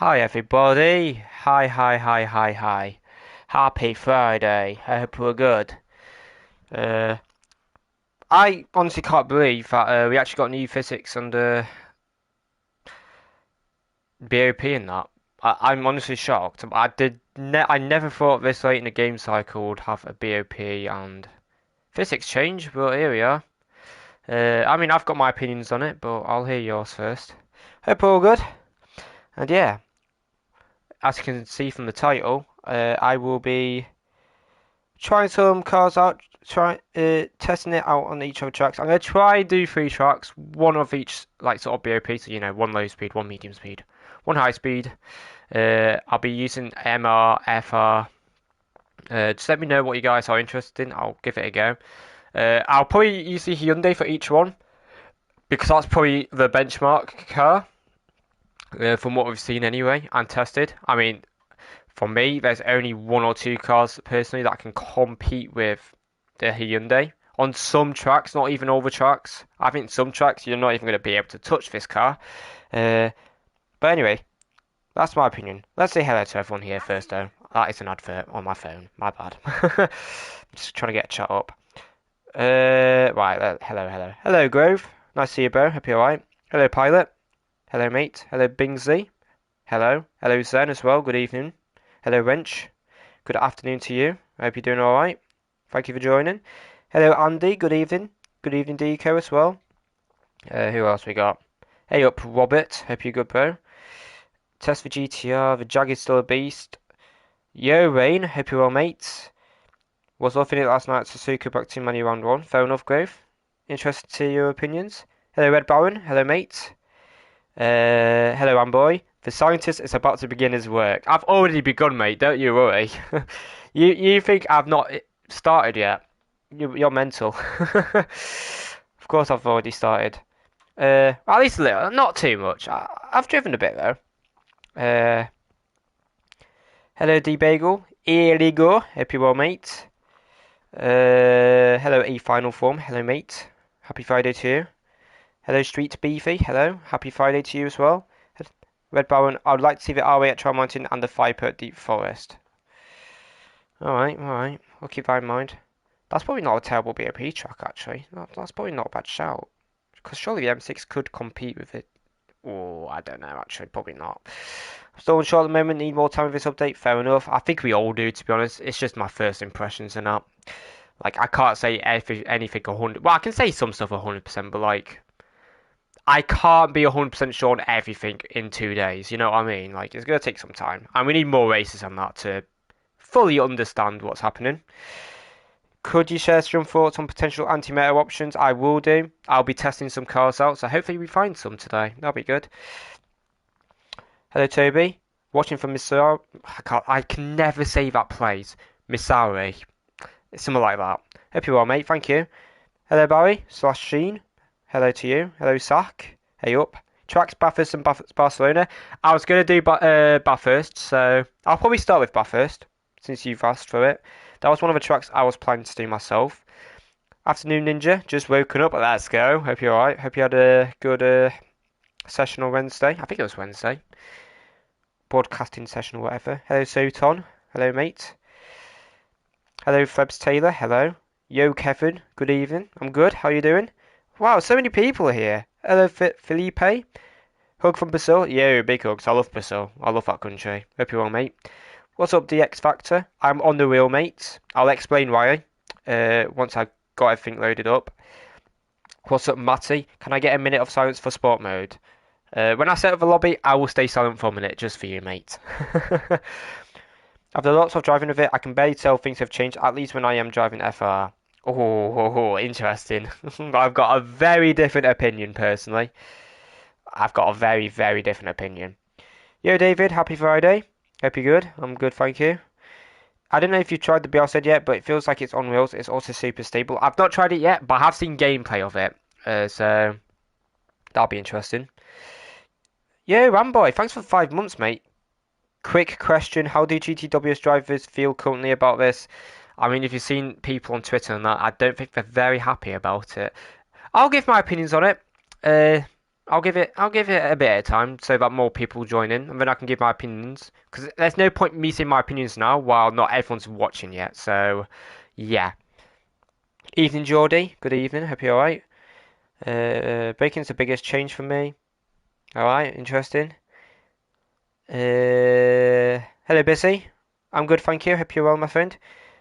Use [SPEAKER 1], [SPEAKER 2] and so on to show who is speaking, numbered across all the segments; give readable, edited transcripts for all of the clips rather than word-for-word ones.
[SPEAKER 1] Hi everybody. Hi. Happy Friday. I hope we're good. Uh, I honestly can't believe that we actually got new physics under BOP in that. I'm honestly shocked. I never thought this late in the game cycle would have a BOP and physics change, but here we are. I mean, I've got my opinions on it, but I'll hear yours first. Hope we're all good. And yeah, as you can see from the title, I will be trying some cars out, testing it out on each of the tracks. I'm gonna try and do three tracks, one of each like sort of BOP, so one low speed, one medium speed, one high speed. I'll be using MR, FR. Just let me know what you guys are interested in. I'll give it a go. I'll probably use the Hyundai for each one because that's probably the benchmark car from what we've seen anyway and tested. I mean, for me, there's only one or two cars personally that can compete with the Hyundai. On some tracks, not even all the tracks. I think some tracks you're not even going to be able to touch this car. Uh, but anyway, that's my opinion. Let's say hello to everyone here first, though. That is an advert on my phone. My bad. Just trying to get a chat up. Right. Hello, Grove. Nice to see you, bro. Hope you're alright. Hello, Pilot. Hello, mate. Hello, Bingsley. Hello, Zen as well. Good evening. Hello, Wrench. Good afternoon to you. I hope you're doing alright. Thank you for joining. Hello, Andy. Good evening. Good evening, Deco as well. Who else we got? Hey up, Robert. Hope you're good, bro. Test for GTR. The Jag is still a beast. Yo, Rain. Hope you're well, mate. Was loving it last night. Suzuka back to Manu round one. Fair enough, Grove. Interested to your opinions. Hello, Red Baron. Hello, mate. Hello, Amboy. The scientist is about to begin his work. I've already begun, mate. Don't you worry. You think I've not started yet? You're mental. Of course, I've already started. At least a little, not too much. I've driven a bit though. Uh, hello, D Bagel. Here you go. Hope you're well, mate. Hello, A Final Form. Hello, mate. Happy Friday to you. Hello, Street Beefy. Hello. Happy Friday to you as well. Red Baron, I would like to see the RA at Trail Mountain and the Viper at Deep Forest. Alright. I'll keep that in mind. That's probably not a terrible BOP track, actually. That's probably not a bad shout. Because surely the M6 could compete with it. Oh, I don't know, actually. Probably not. I'm still unsure at the moment. Need more time with this update. Fair enough. I think we all do, to be honest. It's just my first impressions and that. Like, I can't say anything 100. Well, I can say some stuff 100%, but like, I can't be 100% sure on everything in 2 days. You know what I mean? Like, it's going to take some time. And we need more races on that to fully understand what's happening. Could you share some thoughts on potential anti-meta options? I will do. I'll be testing some cars out, so hopefully we find some today. That'll be good. Hello, Toby. Watching from Missouri. I can never say that place. Missouri. Something like that. Hope you're well, mate. Thank you. Hello, Barry / Sheen. Hello to you. Hello, Sack. Hey up. Tracks Bathurst and Barcelona. I was going to do Bathurst, so I'll probably start with Bathurst since you've asked for it. That was one of the tracks I was planning to do myself. Afternoon Ninja, just woken up. Let's go. Hope you're alright. Hope you had a good session on Wednesday. I think it was Wednesday. Broadcasting session or whatever. Hello, Soton. Hello, mate. Hello, Febs Taylor. Hello. Yo, Kevin. Good evening. I'm good. How you doing? Wow, so many people are here. Hello, Felipe. Hug from Brazil. Yo, big hugs. I love Brazil. I love that country. Hope you're well, mate. What's up, DX Factor? I'm on the wheel, mate. I'll explain why once I've got everything loaded up. What's up, Matty? Can I get a minute of silence for sport mode? When I set up the lobby, I will stay silent for a minute just for you, mate. After lots of driving with it, I can barely tell things have changed, at least when I am driving FR. Interesting. I've got a very different opinion, personally. I've got a very, very different opinion. Yo, David, happy Friday. Hope you're good. I'm good, thank you. I don't know if you've tried the BLZ yet, but it feels like it's on wheels. It's also super stable. I've not tried it yet, but I have seen gameplay of it. So that'll be interesting. Yo, Ramboy, thanks for 5 months, mate. Quick question, how do GTWS drivers feel currently about this? I mean, if you've seen people on Twitter and that, I don't think they're very happy about it. I'll give my opinions on it. I'll give it a bit of time so that more people join in, and then I can give my opinions. Because there's no point me saying my opinions now while not everyone's watching yet. So, yeah. Evening, Geordie. Good evening. Hope you're alright. Baking's the biggest change for me. Alright, interesting. Hello, Busy. I'm good, thank you. Hope you're well, my friend.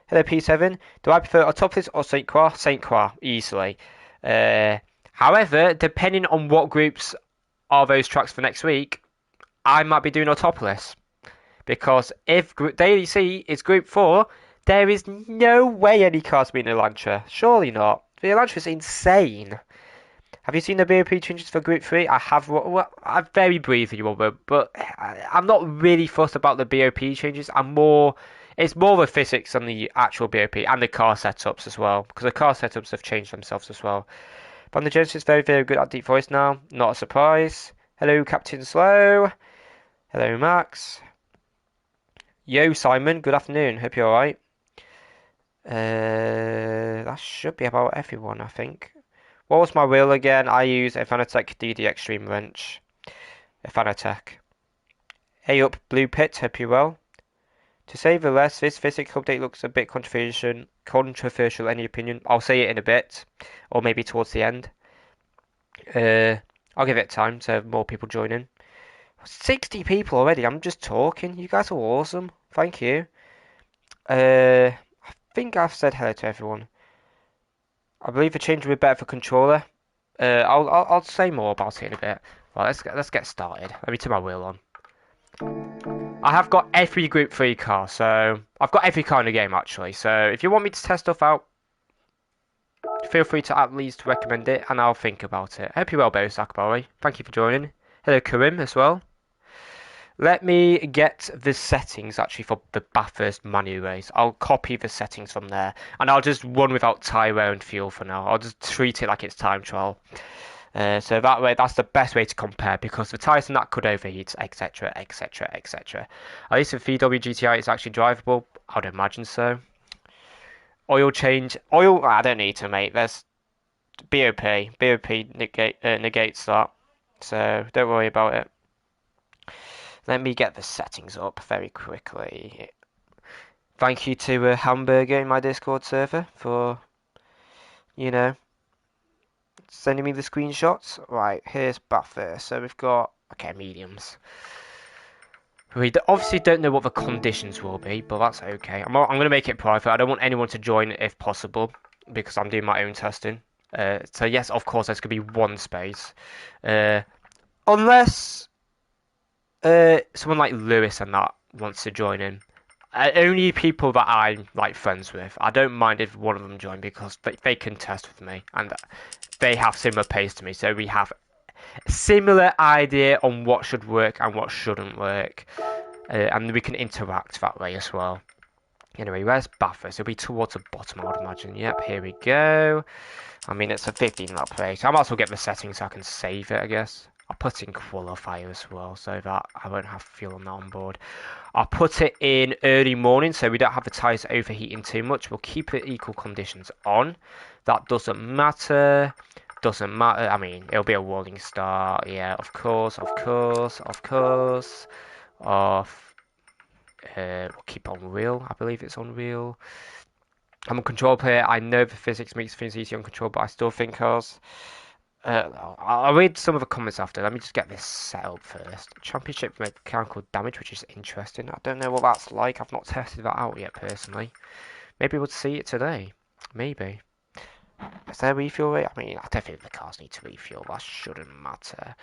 [SPEAKER 1] Hello, P7. Do I prefer Autopolis or Saint Croix? Saint Croix, easily. Uh, However, depending on what groups are those tracks for next week, I might be doing Autopolis. Because if Daily C is Group 4, there is no way any car's beating Elantra. Surely not. The Elantra is insane. Have you seen the BOP changes for Group 3? I have. Well, I've very briefly, but I'm not really fussed about the BOP changes. It's more the physics on the actual BOP and the car setups as well, because the car setups have changed themselves as well. But the Genesis is very, very good at deep voice now. Not a surprise. Hello, Captain Slow. Hello, Max. Yo, Simon. Good afternoon. Hope you're alright. That should be about everyone, I think. What was my wheel again? I use a Fanatec DD Extreme Wrench. A Fanatec. Hey up, Blue Pit, hope you're well. To say the less, this physics update looks a bit controversial, any opinion? I'll say it in a bit, or maybe towards the end. I'll give it time so more people join in. 60 people already, I'm just talking. You guys are awesome. Thank you. I think I've said hello to everyone. I believe the change will be better for controller. I'll say more about it in a bit. Right, let's get started. Let me turn my wheel on. I have got every Group 3 car, so I've got every car in the game actually. So if you want me to test stuff out, feel free to at least recommend it, and I'll think about it. Hope you're well, Bosak, by the way. Thank you for joining. Hello, Karim as well. Let me get the settings actually for the Bathurst manual race. I'll copy the settings from there, and I'll just run without tyre and fuel for now. I'll just treat it like it's time trial. So that way, that's the best way to compare because the tyres and that could overheat, etc., etc., etc. At least the VW GTI is actually drivable. I'd imagine so. Oil change. Oil, I don't need to, mate. There's BOP. BOP negates that. So don't worry about it. Let me get the settings up very quickly. Thank you to Hamburger in my Discord server for, sending me the screenshots. Right, here's buffer. So we've got, okay, mediums. We obviously don't know what the conditions will be, but that's okay. I'm going to make it private. I don't want anyone to join if possible, because I'm doing my own testing. So yes, of course, there's going to be one space. Unless someone like Lewis and that wants to join in. Only people that I'm like friends with. I don't mind if one of them join because they can test with me and they have similar pace to me, so we have a similar idea on what should work and what shouldn't work, and we can interact that way as well. Anyway, where's Bathurst? It'll be towards the bottom, I would imagine. Yep, here we go. I mean, it's a 15 lap race. I might as well get the settings so I can save it, I guess. I'll put in qualifier as well so that I won't have fuel on that on board. I'll put it in early morning so we don't have the tyres overheating too much. We'll keep it equal conditions on. That doesn't matter. Doesn't matter. I mean, it'll be a warning start. Yeah, of course, of course, of course. Off. We'll keep on real. I believe it's on real. I'm a control player. I know the physics makes things easy on control, but I still think cars. I'll read some of the comments after. Let me just get this set up first. Championship mechanical damage, which is interesting. I don't know what that's like. I've not tested that out yet personally. Maybe we'll see it today. Maybe. Is there a refuel rate? I mean, I don't think the cars need to refuel. That shouldn't matter.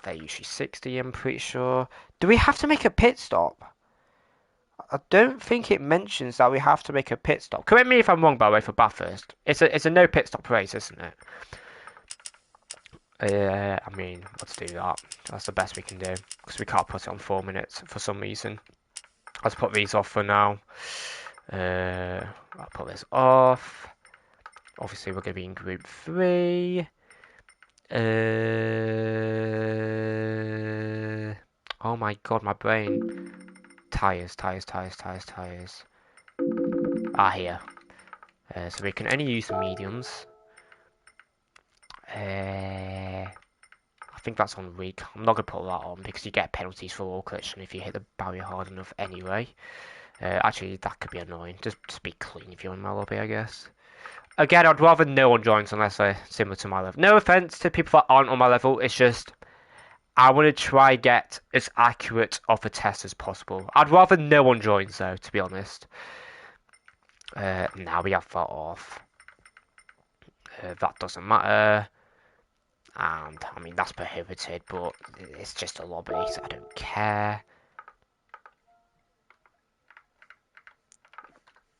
[SPEAKER 1] They're usually 60, I'm pretty sure. Do we have to make a pit stop? I don't think it mentions that we have to make a pit stop. Correct me if I'm wrong, by the way, for Bathurst. It's a no pit stop race, isn't it? I mean, let's do that. That's the best we can do. Because we can't put it on 4 minutes for some reason. Let's put these off for now. I'll put this off. Obviously, we're going to be in Group 3. Oh my god, my brain. Tyres. Ah, here. So we can only use the mediums. I think that's on weak. I'm not going to put that on because you get penalties for wall collision if you hit the barrier hard enough anyway. Actually, that could be annoying. Just be clean if you're on my lobby, I guess. Again, I'd rather no one joins unless they're similar to my level. No offense to people that aren't on my level. It's just I want to try get as accurate of a test as possible. I'd rather no one joins though, to be honest. Now we have that off. That doesn't matter. And I mean that's prohibited, but it's just a lobby, so I don't care.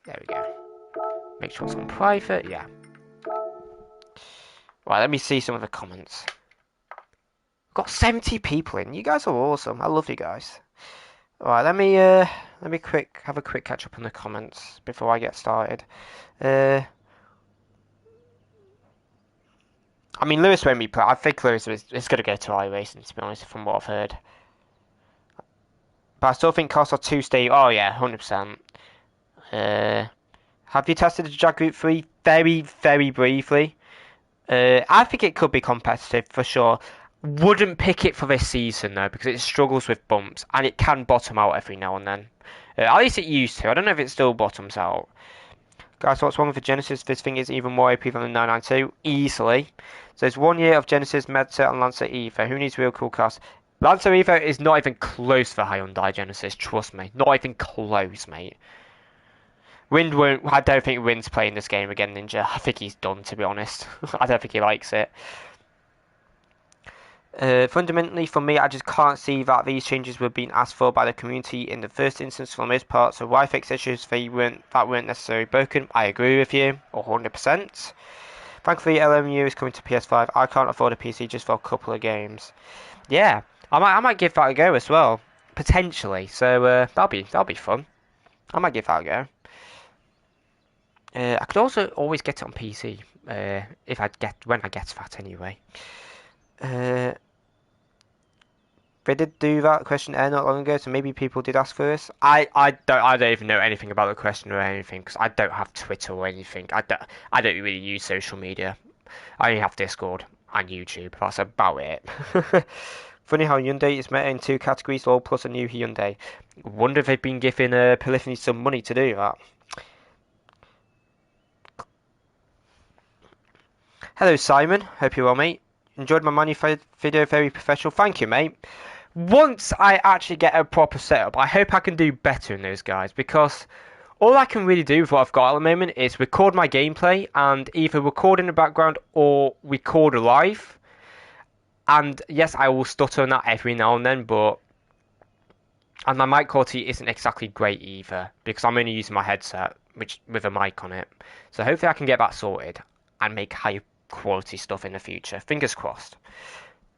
[SPEAKER 1] There we go. Make sure it's on private, yeah. Right, let me see some of the comments. Got 70 people in. You guys are awesome. I love you guys. Alright, let me have a quick catch up on the comments before I get started. I mean, Lewis won't be put. I think Lewis is going to go to iRacing, to be honest, from what I've heard. But I still think cars are too stable. Oh yeah, 100%. Have you tested the Jag Group 3? Very, very briefly. I think it could be competitive for sure. Wouldn't pick it for this season though, because it struggles with bumps and it can bottom out every now and then. At least it used to. I don't know if it still bottoms out. Guys, what's wrong with the Genesis? This thing is even more OP than the 992. Easily. So there's 1 year of Genesis, Medset, and Lancer Evo. Who needs real cool cars? Lancer Evo is not even close to the Hyundai Genesis. Trust me. Not even close, mate. Wind won't. I don't think Wind's playing this game again, Ninja. I think he's done, to be honest. I don't think he likes it. Fundamentally, for me, I just can't see that these changes were being asked for by the community in the first instance for the most part. So why fix issues that weren't necessarily broken? I agree with you, 100%. Thankfully, LMU is coming to PS5. I can't afford a PC just for a couple of games. Yeah, I might give that a go as well, potentially. So that'll be fun. I might give that a go. I could also always get it on PC when I get that anyway. They did do that questionnaire not long ago, so maybe people did ask for this. I don't even know anything about the question or anything because I don't have Twitter or anything. I don't really use social media. I only have Discord and YouTube. That's about it. Funny how Hyundai is meta in 2 categories, all plus a new Hyundai. Wonder if they've been giving Polyphony some money to do that. Hello Simon, hope you're well mate. Enjoyed my Manu video, very professional. Thank you mate. Once I actually get a proper setup, I hope I can do better in those guys because all I can really do with what I've got at the moment is record my gameplay and either record in the background or record live. And yes, I will stutter on that every now and then, and my mic quality isn't exactly great either because I'm only using my headset with a mic on it. So hopefully I can get that sorted and make higher quality stuff in the future. Fingers crossed.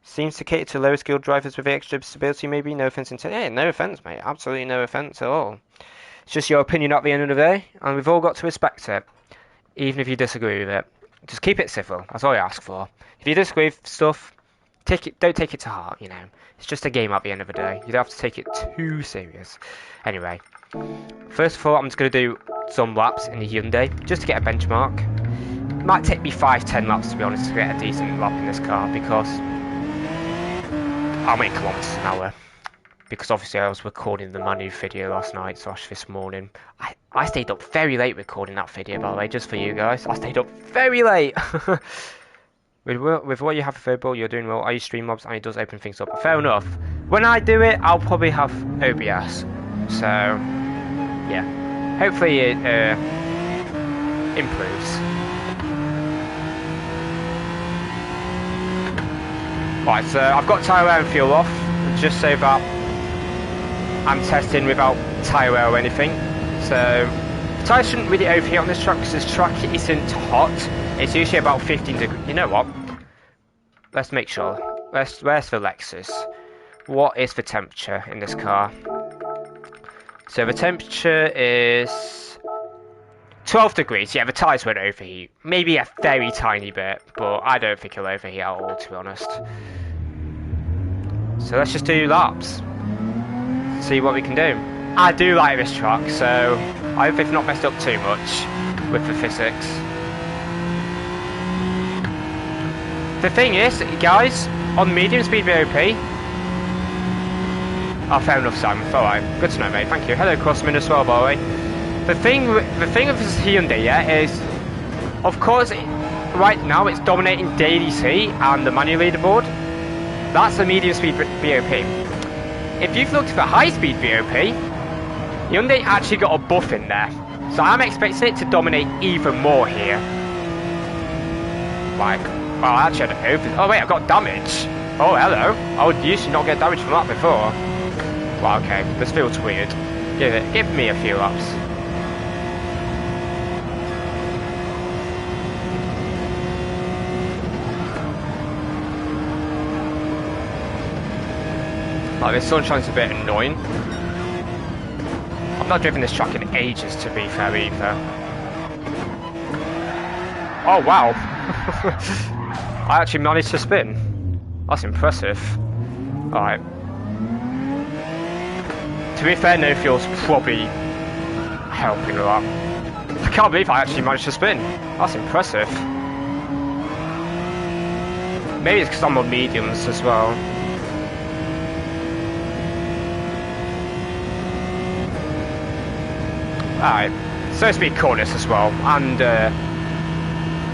[SPEAKER 1] Seems to cater to lower skilled drivers with extra stability maybe. No offense no offense mate. Absolutely no offense at all. It's just your opinion at the end of the day and we've all got to respect it. Even if you disagree with it. Just keep it civil. That's all I ask for. If you disagree with stuff, don't take it to heart, you know. It's just a game at the end of the day. You don't have to take it too serious. Anyway. First of all, I'm just going to do some laps in the Hyundai just to get a benchmark. It might take me 5-10 laps to be honest to get a decent lap in this car because I'm 8 kilometers an hour. Because obviously I was recording the Manu video last night, this morning. I stayed up very late recording that video, by the way, just for you guys. I stayed up very late. With what you have available, you're doing well. I use Streamlabs and it does open things up. Fair enough. When I do it, I'll probably have OBS. So, yeah. Hopefully it improves. Right, so I've got tyre wear and fuel off, just so that I'm testing without tyre wear or anything. So, the tyres shouldn't really overheat on this track because this track isn't hot. It's usually about 15 degrees. You know what? Let's make sure. Where's the Lexus? What is the temperature in this car? So the temperature is 12 degrees. Yeah, the tyres won't overheat. Maybe a very tiny bit, but I don't think it'll overheat at all, to be honest. So let's just do laps. See what we can do. I do like this track, so I hope they've not messed up too much with the physics. The thing is, guys, on medium speed BOP. Oh, fair enough, Simon. Alright, good to know, mate. Thank you. Hello, Crossman, as well, by the way. The thing with this Hyundai, yeah, is, of course, right now it's dominating daily C and the manual leaderboard. That's a medium speed BOP. If you've looked for high speed BOP, Hyundai actually got a buff in there. So I'm expecting it to dominate even more here. Like, well, actually, I don't know. Oh, wait, I got damage. Oh, hello. I would usually not get damage from that before. Well, okay, this feels weird. Give me a few laps. Like, this sunshine's a bit annoying. I've not driven this track in ages, to be fair, either. Oh, wow. I actually managed to spin. That's impressive. Alright. To be fair, no fuel's probably helping a lot. I can't believe I actually managed to spin. That's impressive. Maybe it's because I'm on mediums as well. Alright, so speed corners as well, and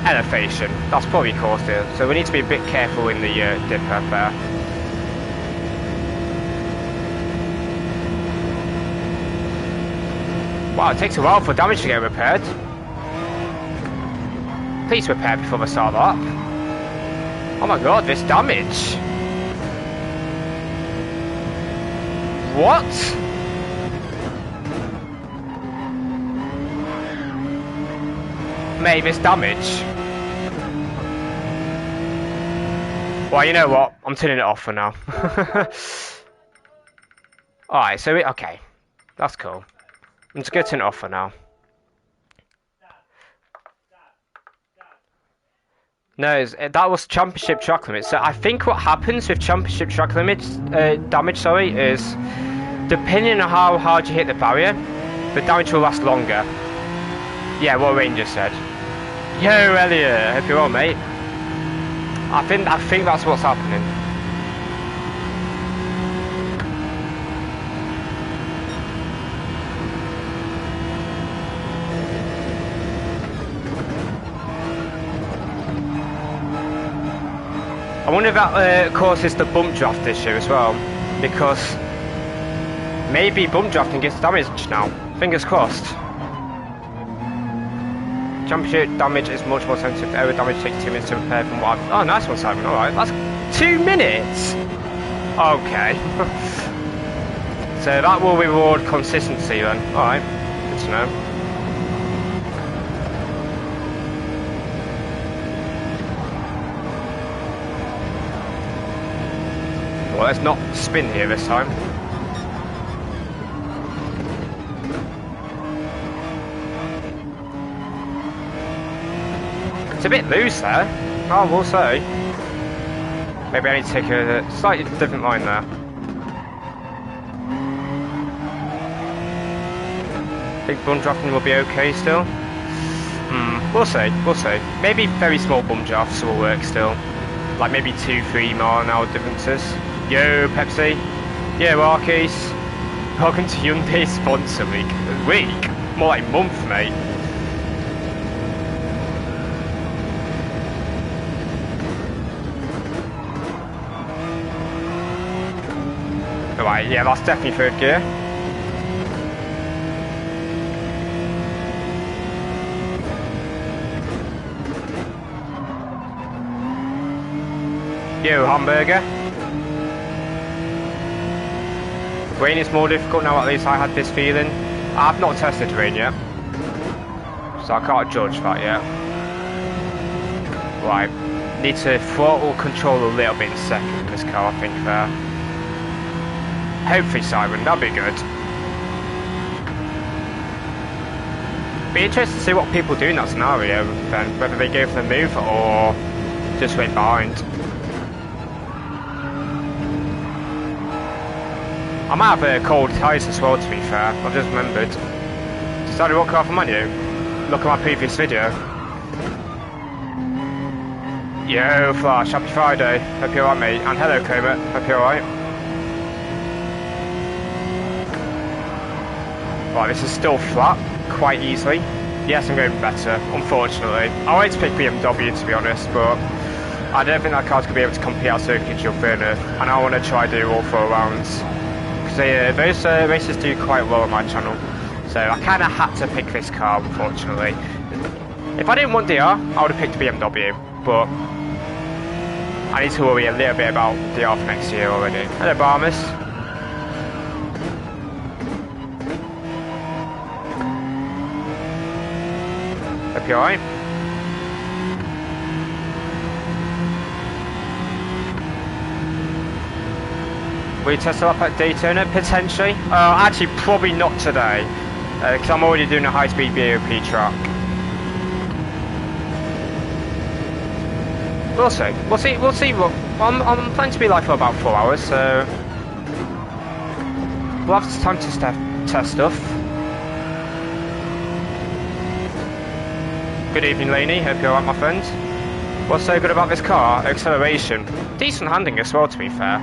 [SPEAKER 1] elevation. That's probably caused it. So we need to be a bit careful in the dip up there. Wow, it takes a while for damage to get repaired. Please repair before I start up. Oh my god, this damage! What? Mate, this damage. Well, you know what? I'm turning it off for now. Alright, so okay. That's cool. I'm just going to turn it off for now. No, that was championship track limits. So I think what happens with championship track limits damage, sorry, is depending on how hard you hit the barrier, the damage will last longer. Yeah, what Ranger said. Yo, Elliot, hope you're well, mate. I think that's what's happening. I wonder if that causes the bump draft issue as well, because maybe bump drafting gets damaged now. Fingers crossed. Championship damage is much more sensitive. Aero damage takes 2 minutes to repair from what I've... Oh, nice one, Simon. Alright, that's 2 minutes? Okay. So that will reward consistency then. Alright, good to know. Well, let's not spin here this time. It's a bit loose there, I will say. Maybe I need to take a slightly different line there. Think bump drafting will be okay still? We'll see, we'll see. Maybe very small bump drafts will work still. Like maybe 2-3 mile an hour differences. Yo, Pepsi. Yo, Arkies. Welcome to Hyundai Sponsor Week. Week? More like month, mate. Alright, yeah, that's definitely third gear. Yo, hamburger. Rain is more difficult now, at least I had this feeling. I've not tested rain yet, so I can't judge that yet. Right, need to throttle control a little bit in second in this car, I think there. Hopefully, Siren, that'd be good. Be interested to see what people do in that scenario then, whether they go for the move or just wait behind. I might have cold tyres as well, to be fair. I've just remembered. Decided what car for menu? Look at my previous video. Yo, Flash, happy Friday. Hope you're alright, mate. And hello, Comet. Hope you're alright. Right, this is still flat, quite easily. Yes, I'm going better, unfortunately. I wanted to pick BMW, to be honest, but I don't think that car's going to be able to compete out Circuit Furnace, and I want to try do all 4 rounds. Because those races do quite well on my channel. So I kind of had to pick this car, unfortunately. If I didn't want DR, I would have picked BMW, but I need to worry a little bit about DR for next year already. Hello, Barmas. Hope you're alright. Will you test it up at Daytona? Potentially. Actually, probably not today, because I'm already doing a high-speed BOP track. We'll see. We'll see. What I'm planning to be live for about 4 hours, so we'll have time to test stuff. Good evening, Laney. Hope you're alright, my friend. What's so good about this car? Acceleration. Decent handling as well, to be fair.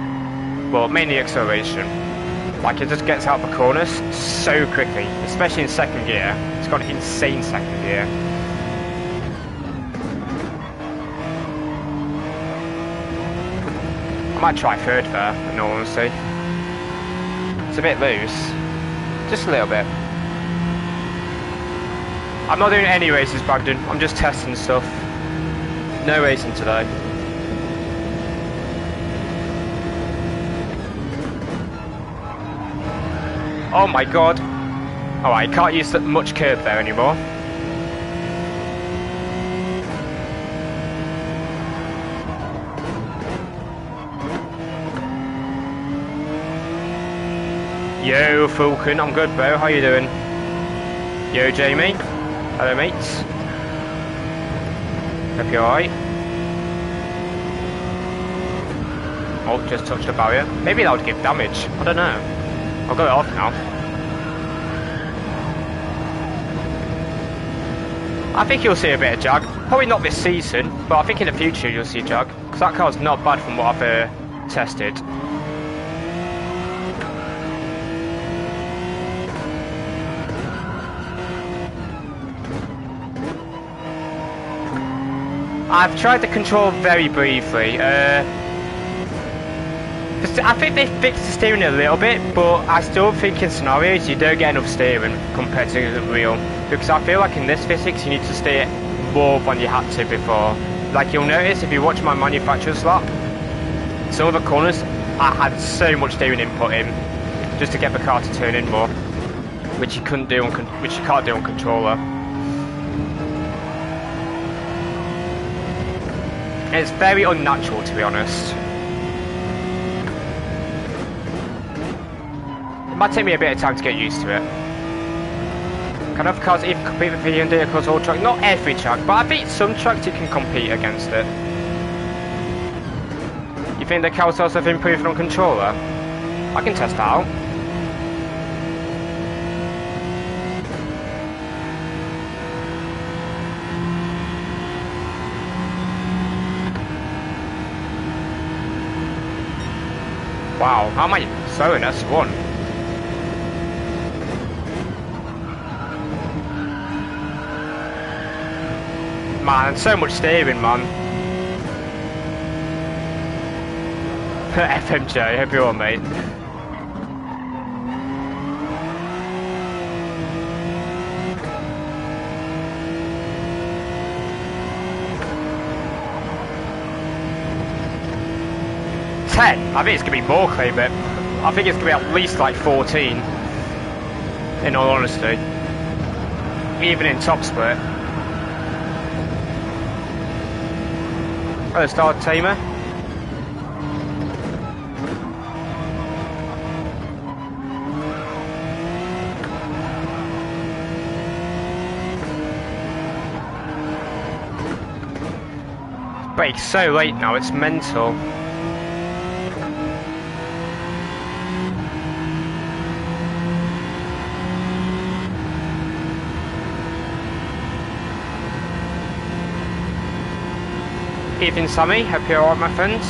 [SPEAKER 1] Well, mainly acceleration. Like, it just gets out the corners so quickly, especially in second gear. It's got an insane second gear. I might try third there, in all honesty. It's a bit loose. Just a little bit. I'm not doing any races, Bragdon. I'm just testing stuff. No racing today. Oh my god. Alright, can't use that much curb there anymore. Yo, Falcon, I'm good, bro. How you doing? Yo, Jamie. Hello, mates. Hope you're alright. Oh, just touched the barrier. Maybe that would give damage. I don't know. I've got it off now. I think you'll see a bit of Jag. Probably not this season, but I think in the future you'll see Jag. Because that car's not bad from what I've tested. I've tried to control very briefly. I think they fixed the steering a little bit, but I still think in scenarios you don't get enough steering compared to the real. Because I feel like in this physics you need to steer more than you had to before. Like you'll notice if you watch my manufacturer's lap, some of the corners I had so much steering input in just to get the car to turn in more, which you can't do on controller. It's very unnatural, to be honest. It might take me a bit of time to get used to it. Can other cars even compete with VD across all tracks? Not every track, but I think some tracks you can compete against it. You think the cars also have improved on controller? I can test that out. Wow, how am I so in S1? Man, so much steering, man. FMJ, hope you're on, mate. I think it's going to be more, Clay, but I think it's going to be at least like 14, in all honesty, even in top split. Hello, Star Tamer. Brake's so late now, it's mental. Evening, Sammy. Hope you're alright, my friend.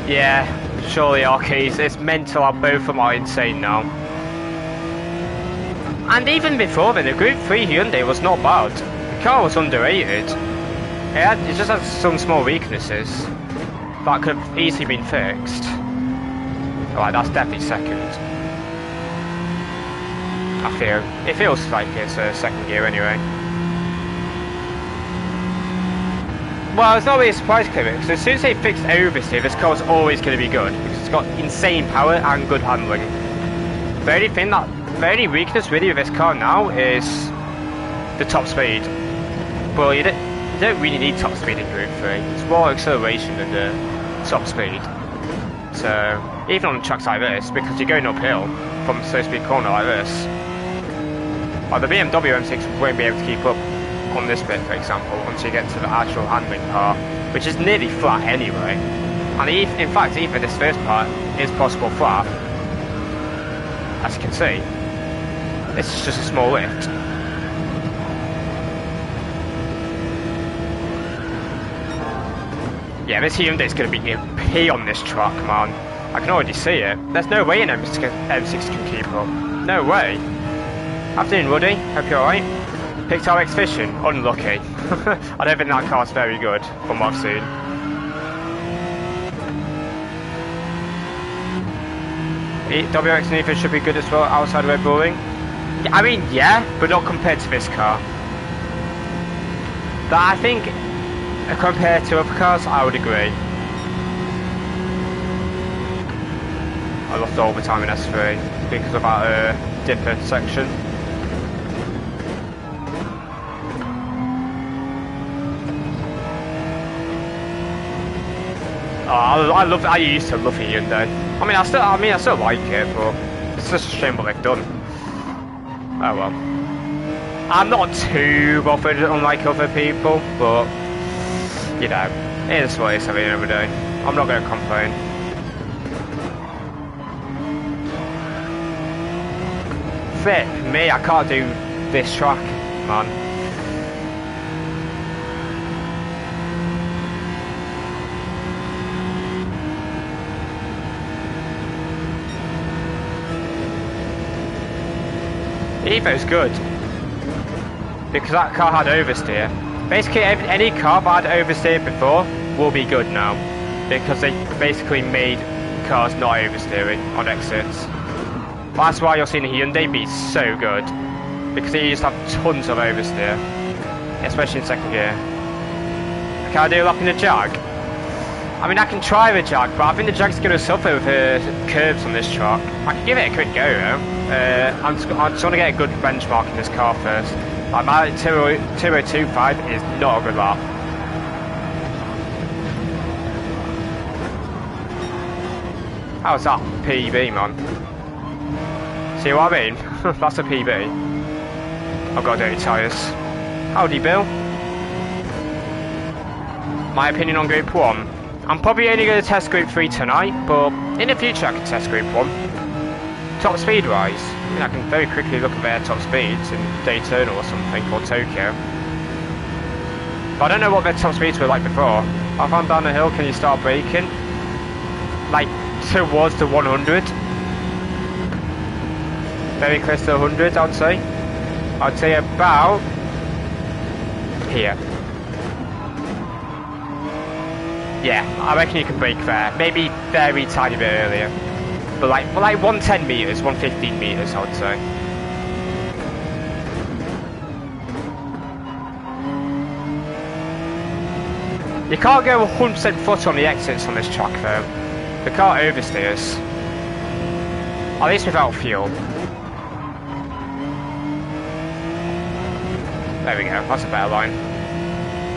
[SPEAKER 1] Yeah, surely Arkeys. It's mental how both of them are insane now. And even before then, the Group 3 Hyundai was not bad. The car was underrated. It just had some small weaknesses that could have easily been fixed. Alright, that's definitely second. It feels like it's a second gear anyway. Well, it's not really a surprise, because as soon as they fixed oversteer, this car was always going to be good, because it's got insane power and good handling. The only weakness really with this car now is the top speed. Well, you don't really need top speed in Group 3. It's more acceleration than the top speed. So, even on tracks like this, because you're going uphill from a slow speed corner like this, well, the BMW M6 won't be able to keep up on this bit, for example, until you get to the actual handling part, which is nearly flat anyway. And in fact, even this first part is possible flat. As you can see, this is just a small lift. Yeah, this Hyundai's going to be OP on this track, man. I can already see it. There's no way an M6 can keep up. No way. Afternoon, Woody. Hope you're alright. Picked RX Fishing. Unlucky. I don't think that car's very good, from what I've seen. WX and Evo should be good as well outside Red Bulling. I mean, yeah, but not compared to this car. That I think, compared to other cars, I would agree. I lost all the time in S3 because of that dipper section. Oh, I used to love the Hyundai. I still like it, but it's just a shame what they've done. Oh well. I'm not too bothered, unlike other people, but you know, it is what it is at the end of the day. I'm not going to complain. Fit me, I can't do this track, man. Evo's good because that car had oversteer. Basically, any car that had oversteer before will be good now because they basically made cars not oversteering on exits. That's why you're seeing the Hyundai be so good because they used to have tons of oversteer, especially in second gear. Can I do a lap in the Jag? I mean, I can try the Jag, but I think the Jag's going to suffer with curves on this track. I can give it a quick go though. I just want to get a good benchmark in this car first. Like my 2025 is not a good lap. How's that PB, man? See what I mean? That's a PB. I've got dirty tyres. Howdy, Bill. My opinion on Group 1. I'm probably only going to test Group 3 tonight, but in the future I can test Group 1. Top speed wise, I mean, I can very quickly look at their top speeds in Daytona or something, or Tokyo. But I don't know what their top speeds were like before. I found down the hill, can you start braking? Like, towards the 100. Very close to 100, I'd say. I'd say about here. Yeah, I reckon you can brake there. Maybe very tiny bit earlier. But like 110 meters, 115 meters, I would say. You can't go 100% foot on the exits on this track though. The car oversteers. At least without fuel. There we go, that's a better line.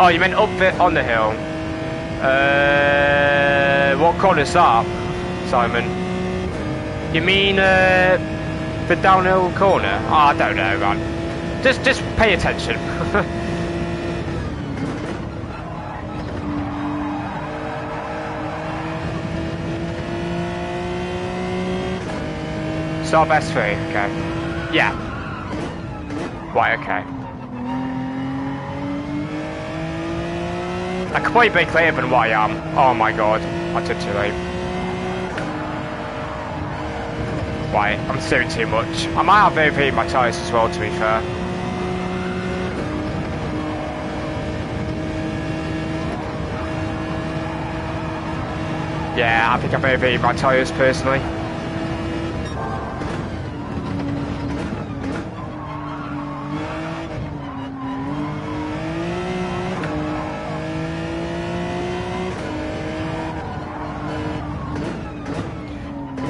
[SPEAKER 1] Oh, you meant up on the hill. What corner's that, Simon? You mean the downhill corner? Oh, I don't know, man. Just pay attention. Start S3, okay. Yeah. Right, okay. I could probably brake later than what I am. Oh my god, I took too late. Right, I'm steering too much. I might have overheated my tyres as well, to be fair. Yeah, I think I've overheated my tyres personally.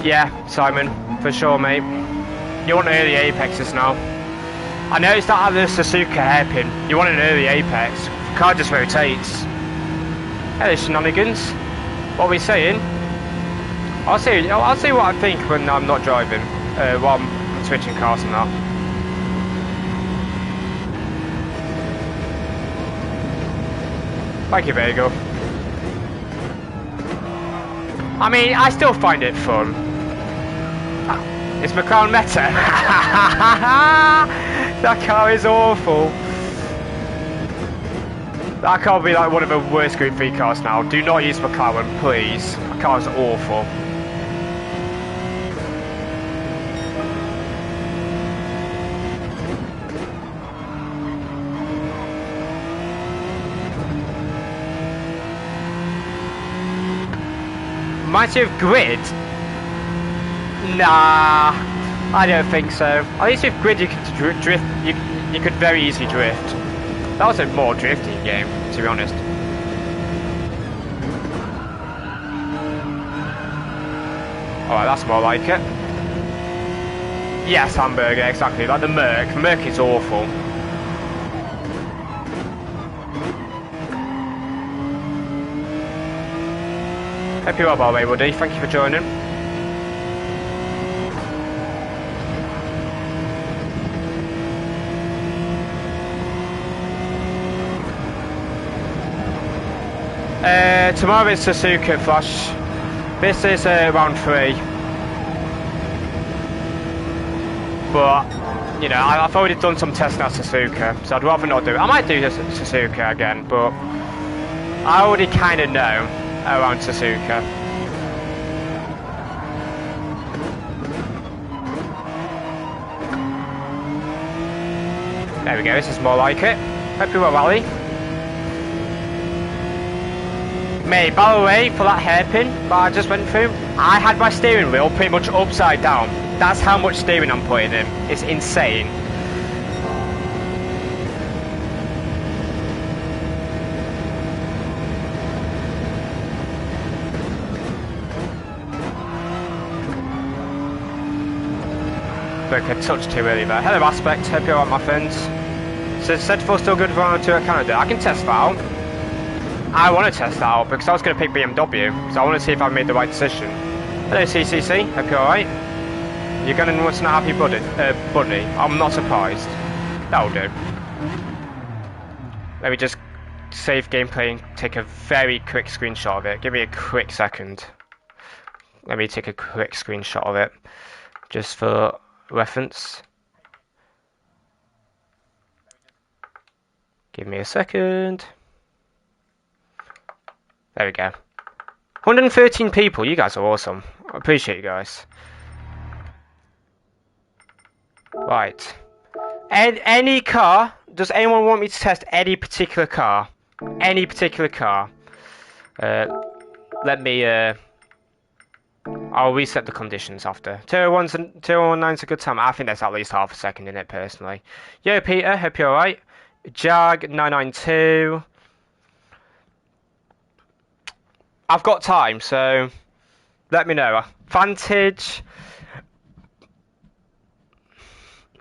[SPEAKER 1] Yeah, Simon, for sure, mate. You want early apexes now. I noticed that at the Suzuka hairpin, you want an early apex. The car just rotates. Hey, there's shenanigans. What are we saying? I'll see what I think when I'm not driving. While I'm switching cars and that. Thank you, Vega. I mean, I still find it fun. It's McLaren Meta. That car is awful. That car will be like one of the worst Group 3 cars now. Do not use McLaren, please. That car is awful. Reminds you of Grid? Nah, I don't think so. At least with Grid you could drift. You could very easily drift. That was a more drifting game, to be honest. Alright, that's more like it. Yes, hamburger, exactly. Like the Merc. The Merc is awful. Hope you're well, everybody. Thank you for joining. Tomorrow is Suzuka Flash. This is round 3. But, you know, I've already done some testing at Suzuka, so I'd rather not do it. I might do this at Suzuka again, but I already kind of know around Suzuka. There we go, this is more like it. Hope you're well, Wally. Mate, by the way, for that hairpin that I just went through, I had my steering wheel pretty much upside down. That's how much steering I'm putting in. It's insane. Broke a touch too early there. Hello, Aspect. Hope you're alright, my friends. So, said for still good for round 2 at Canada. I can test that out. I want to test that out because I was going to pick BMW, so I want to see if I made the right decision. Hello, CCC. Hope you're alright. You're going to want to know happy buddy. I'm not surprised. That'll do. Let me just save gameplay and take a very quick screenshot of it. Give me a quick second. Let me take a quick screenshot of it, just for reference. Give me a second. There we go. 113 people. You guys are awesome. I appreciate you guys. Right. Any car? Does anyone want me to test any particular car? Any particular car? Let me. I'll reset the conditions after. 219's a good time. I think there's at least half a second in it personally. Yo, Peter. Hope you're alright. Jag 992. I've got time, so let me know. Vantage.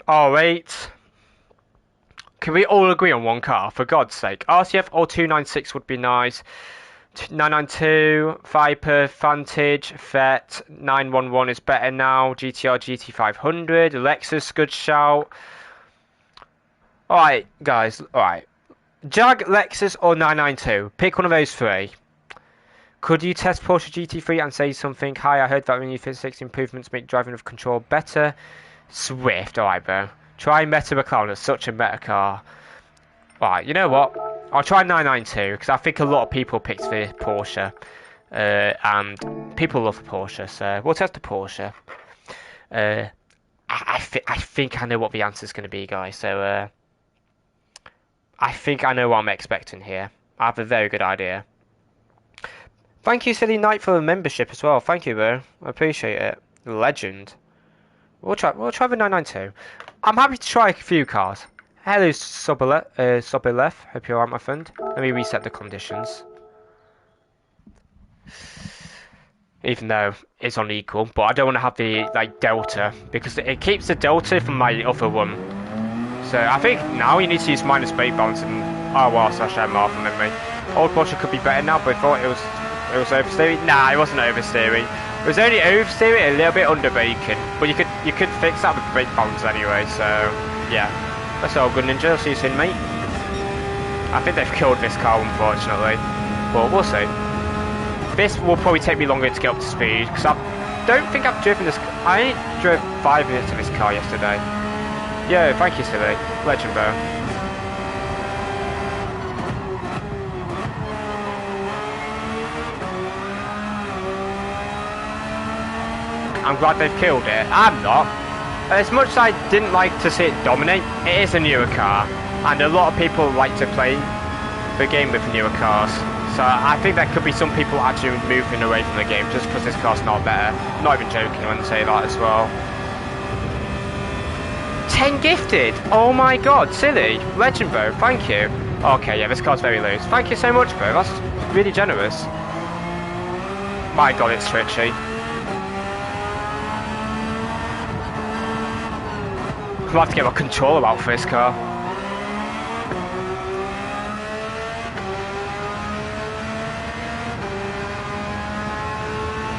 [SPEAKER 1] R8. Can we all agree on one car, for God's sake? RCF or 296 would be nice. 992, Viper, Vantage, Vet, 911 is better now. GTR GT500, Lexus, good shout. Alright, guys, alright. Jag, Lexus, or 992? Pick one of those three. Could you test Porsche GT3 and say something? Hi, I heard that when you physics improvements make driving of control better. Swift, alright, bro. Try Meta McLaren, it's such a meta car. Alright, you know what? I'll try 992 because I think a lot of people picked the Porsche. And people love the Porsche, so we'll test the Porsche. I think I know what the answer is going to be, guys. So I think I know what I'm expecting here. I have a very good idea. Thank you, Silly Knight, for the membership as well. Thank you, bro. I appreciate it. Legend. We'll try the 992. I'm happy to try a few cars. Hello, Sobolef. Hope you're alright, my friend. Let me reset the conditions. Even though it's unequal, but I don't want to have the delta because it keeps the delta from my other one. So I think now you need to use minus brake balance and RR/MR from memory. Old Porsche could be better now, but I thought it was oversteering. Nah, it wasn't oversteering. It was only oversteering, a little bit under braking, but you could fix that with brake balance anyway. So yeah, that's all good, Ninja. I'll see you soon, mate. I think they've killed this car, unfortunately, but we'll see. This will probably take me longer to get up to speed because I don't think I've driven this. I only drove 5 minutes of this car yesterday. Yo, thank you, Silly. Legend, bro. I'm glad they've killed it. I'm not. As much as I didn't like to see it dominate, it is a newer car, and a lot of people like to play the game with newer cars. So I think there could be some people actually moving away from the game just because this car's not better. I'm not even joking when I say that as well. 10 gifted! Oh my god, Silly! Legend, bro, thank you. Okay, yeah, this car's very loose. Thank you so much, bro, that's really generous. My god, it's twitchy. I'll have to get my controller out for this car.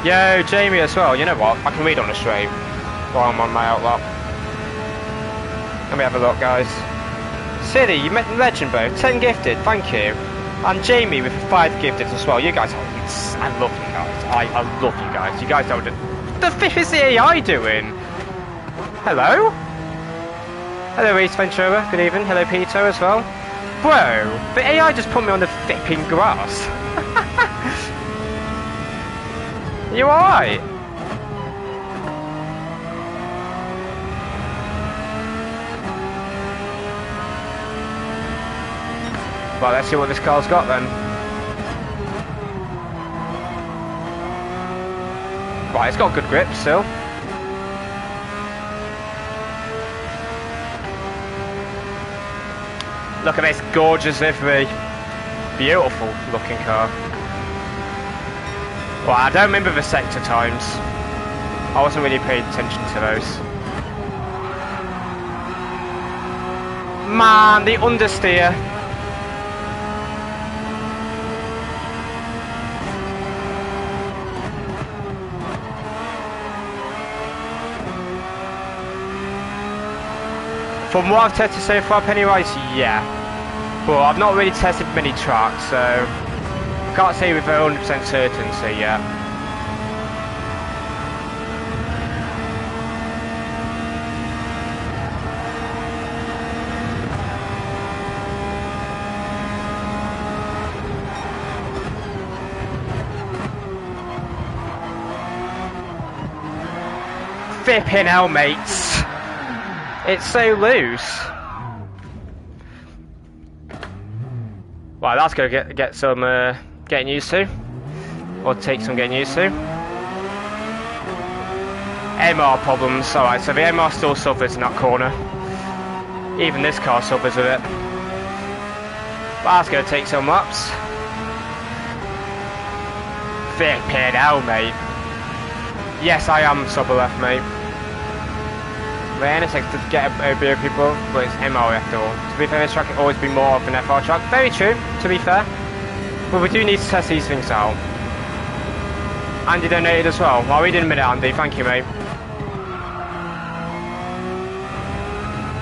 [SPEAKER 1] Yo, Jamie as well. You know what? I can read on the stream while I'm on my outlap. Let me have a look, guys. Silly, you met Legend, bro. 10 gifted, thank you. And Jamie with 5 gifted as well. You guys are... I love you guys. I love you guys. You guys don't... The fish is the AI doing? Hello? Hello, Reese Ventura. Good evening. Hello, Peter as well. Bro, the AI just put me on the flipping grass. You alright? Well, let's see what this car's got then. Right, it's got good grip still. Look at this gorgeous livery. Beautiful looking car. Well, I don't remember the sector times. I wasn't really paying attention to those. Man, the understeer. From what I've tested so far, Pennywise, yeah. But I've not really tested many tracks, so can't say with 100% certainty yet. Flipping hell, mates. It's so loose. Right, that's gonna get some getting used to, or take some getting used to. MR problems. All right, so the MR still suffers in that corner. Even this car suffers with it. But that's gonna take some laps. Flipping hell, mate. Yes, I am sub left, mate. The NSX does get a bit of people, but it's MR after all. To be fair, this track can always be more of an FR track. Very true, to be fair. But we do need to test these things out. Andy donated as well. I'll read in a minute, Andy. Thank you, mate.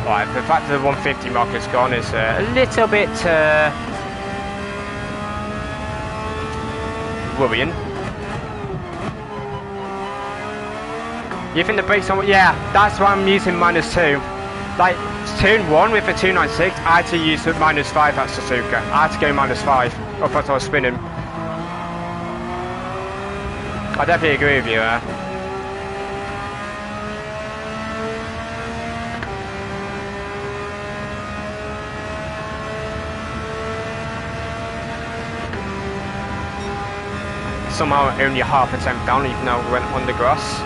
[SPEAKER 1] Alright, the fact that the 150 mark is gone is a little bit worrying. You think the brakes on? Yeah, that's why I'm using -2. Like, turn 1 with the 296, I had to use the -5 at Suzuka. I had to go -5, otherwise I was spinning. I definitely agree with you there. Somehow only half a temp down, even though we went on the grass.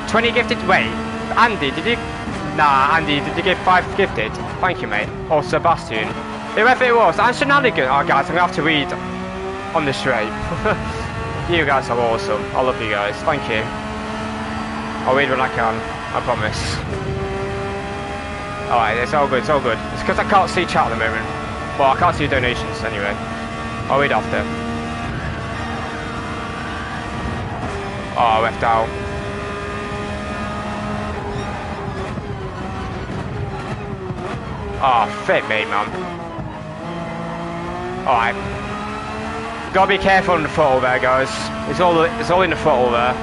[SPEAKER 1] $20 gifted? Wait, Andy, did you? Nah, Andy, did you give 5 gifted? Thank you, mate. Or Sebastian. Whoever it was, and Shenanigan. Oh, guys, I'm gonna have to read on the straight. You guys are awesome. I love you guys. Thank you. I'll read when I can. I promise. Alright, it's all good, it's all good. It's because I can't see chat at the moment. Well, I can't see donations anyway. I'll read after. Oh, I left out. Oh, fit me, man. Alright. Gotta be careful in the throttle there, guys. It's all in the throttle there.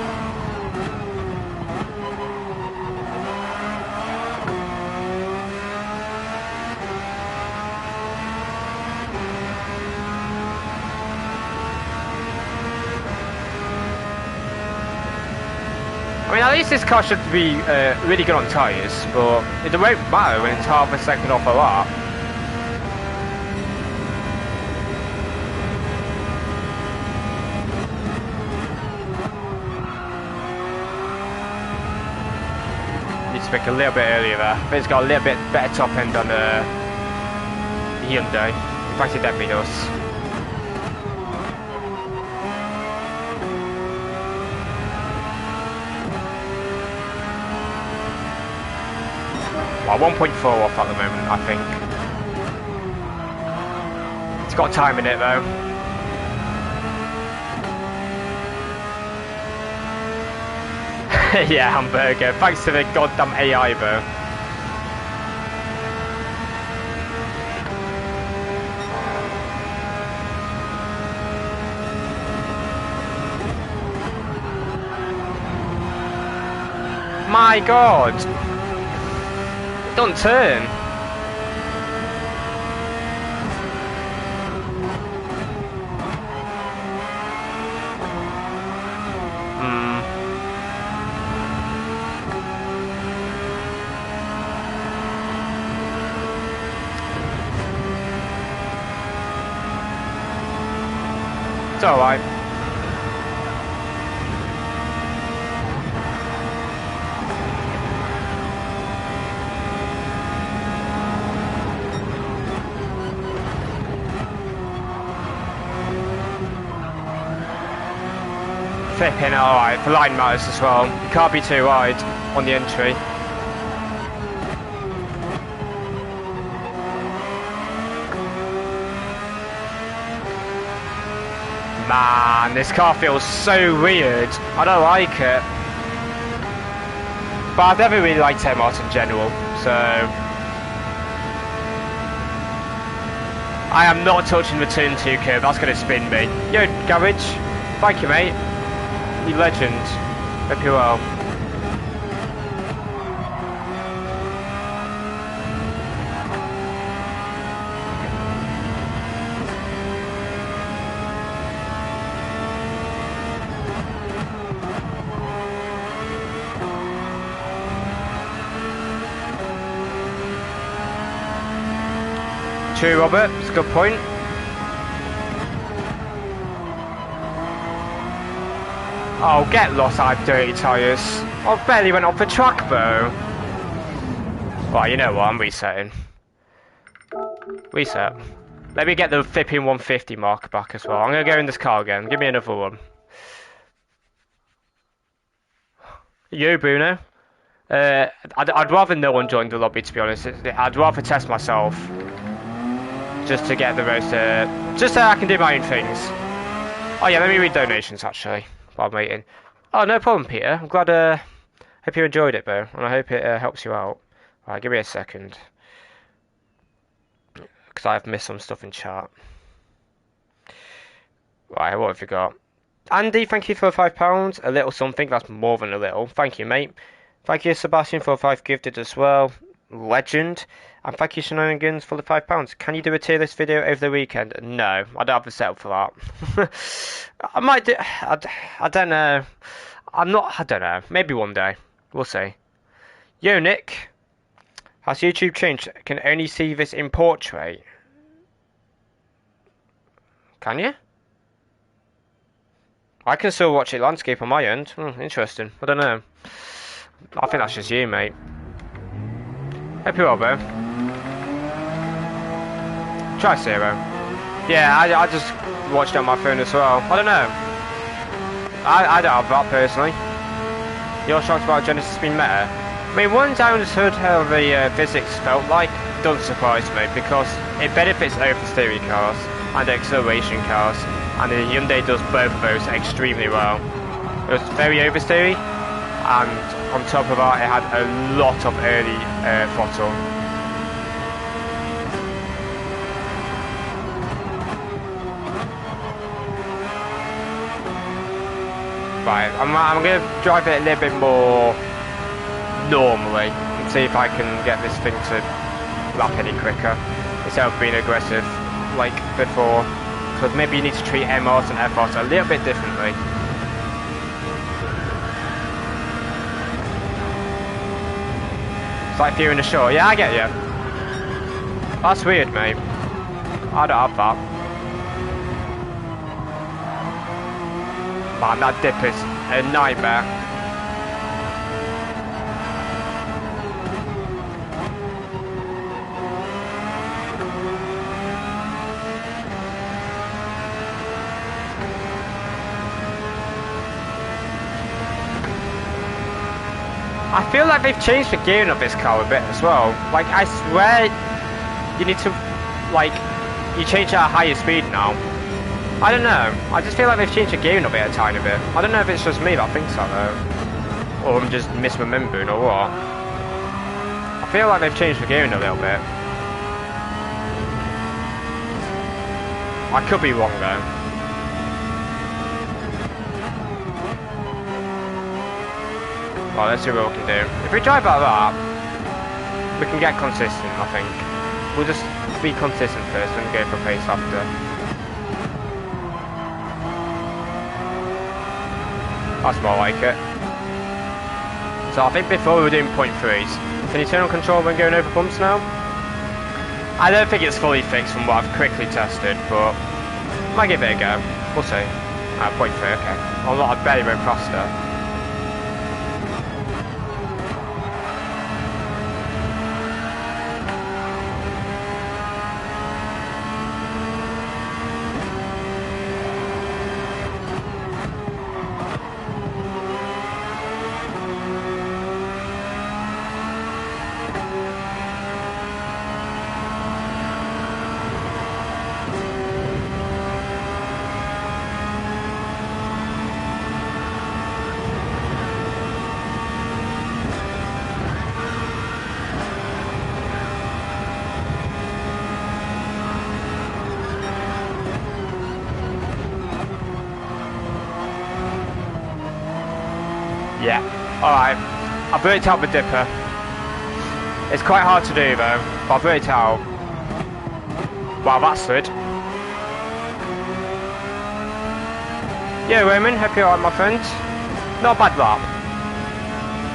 [SPEAKER 1] I mean, at least this car should be really good on tyres, but it won't matter when it's half a second off a lap. Needs to pick a little bit earlier there, but it's got a little bit better top end than the Hyundai. In fact, it definitely does. Well, 1.4 off at the moment, I think. It's got time in it though. Yeah, hamburger. Thanks to the goddamn AI though. My God! Don't turn. It's alright. Flipping alright, for line matters as well. You can't be too wide on the entry. Man, this car feels so weird. I don't like it. But I've never really liked M-Art in general, so... I am not touching the turn 2 curve, that's going to spin me. Yo, garage. Thank you, mate. You legend. Hope you're well. True, Robert. It's a good point. Oh, get lost, I have dirty tyres. I barely went off the track, though. Well, you know what, I'm resetting. Reset. Let me get the flipping 150 mark back as well. I'm going to go in this car again. Give me another one. You, Bruno. I'd rather no one join the lobby, to be honest. I'd rather test myself. Just to get the most... just so I can do my own things. Oh yeah, let me read donations, actually. while I'm waiting. Oh, no problem, Peter. I'm glad. Hope you enjoyed it, bro, and I hope it helps you out. Right, give me a second, because I've missed some stuff in chat. Right, what have you got? Andy, thank you for £5. A little something. That's more than a little. Thank you, mate. Thank you, Sebastian, for 5 gifted as well. Legend. And thank you, Shenanigans, for the £5. Can you do a tier list video over the weekend? No, I don't have the setup for that. I might do. I don't know. I don't know. Maybe one day. We'll see. Yo, Nick. Has YouTube changed? Can only see this in portrait. Can you? I can still watch it landscape on my end. Interesting. I don't know. I think that's just you, mate. Hope you're well, bro. Try Zero. Yeah, I just watched it on my phone as well. I don't know. I don't have that personally. You're shocked about Genesis being meta? I mean, once I understood how the physics felt like, doesn't surprise me because it benefits oversteering cars and acceleration cars, and the Hyundai does both of those extremely well. It was very oversteery, and on top of that, it had a lot of early throttle. Right, I'm going to drive it a little bit more normally and see if I can get this thing to lap any quicker instead of being aggressive like before, because maybe you need to treat MRs and FRs a little bit differently. It's like if you're in the shore. Yeah, I get you. That's weird, mate. I don't have that. Man, that dip is a nightmare. I feel like they've changed the gearing of this car a bit as well. Like, I swear you need to, like, you change it at a higher speed now. I don't know. I just feel like they've changed the gearing of it a tiny bit. I don't know if it's just me that thinks that though, or I'm just misremembering or what. I feel like they've changed the gearing a little bit. I could be wrong though. Well, let's see what we can do. If we drive like that, we can get consistent, I think. We'll just be consistent first and go for pace after. That's more like it. So I think before we were doing 0.3s. Can you turn on control when going over bumps now? I don't think it's fully fixed from what I've quickly tested, but might give it a go. We'll see. 0.3, okay. I barely went faster. Yeah, alright. I've worked out the dipper. It's quite hard to do though, but I've worked it out. Wow, that's good. Yeah, Roman, hope you're alright, my friend. Not a bad lap.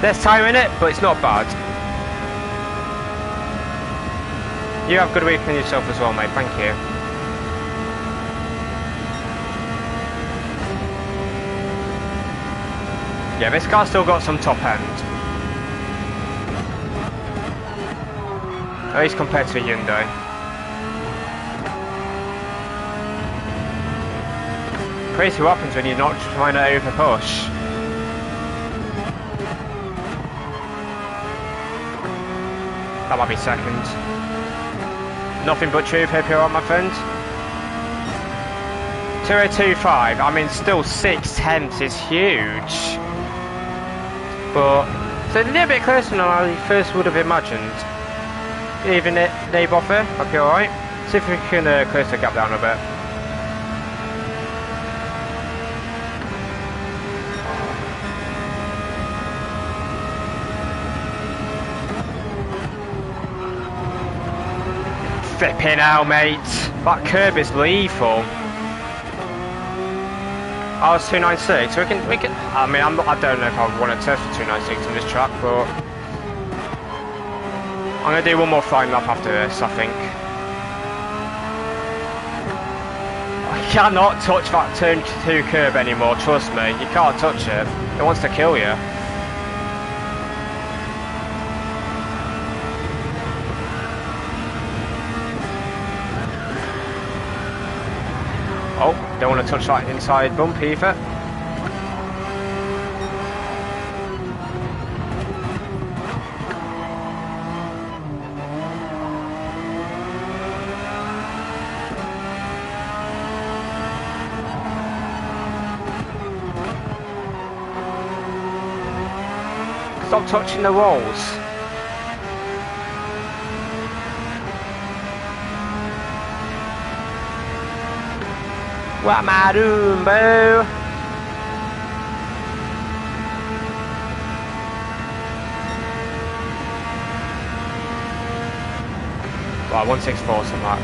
[SPEAKER 1] There's time in it, but it's not bad. You have a good weekend yourself as well, mate. Thank you. Yeah, this car's still got some top end. At least compared to a Hyundai. Crazy what happens when you're not trying to over push. That might be second. Nothing but truth, hope you're alright, my friend. 2025. I mean, still 6/10 is huge. But it's a little bit closer than I first would have imagined. Even it, they buffer. Okay, alright. See if we can close the gap down a bit. Flipping hell, mate. That curb is lethal. Oh, it's 296. We can. I mean, I don't know if I want to test for 296 on this track, but I'm gonna do one more flying lap after this, I think. I cannot touch that turn 2 curb anymore. Trust me, you can't touch it. It wants to kill you. Oh, don't want to touch that inside bump either. Stop touching the walls. What am I doing, boo? Well, 164 some max.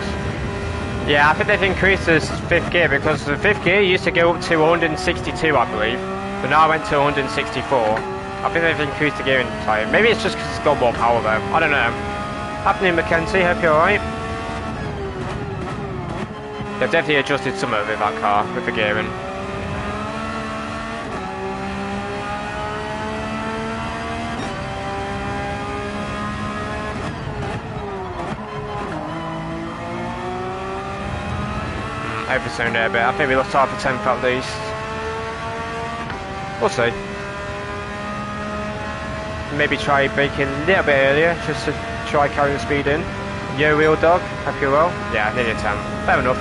[SPEAKER 1] Yeah, I think they've increased this 5th gear because the 5th gear used to go up to 162, I believe, but now I went to 164. I think they've increased the gearing time. Maybe it's just because it's got more power though. I don't know. Happening, Mackenzie. Hope you're alright. They've definitely adjusted some of it, that car, with the gearing. Oversound there a bit. I think we lost half a tenth at least. We'll see. Maybe try braking a little bit earlier, just to try carrying the speed in. Yo, real dog. Hope you're well. Yeah, nearly a 10. Fair enough.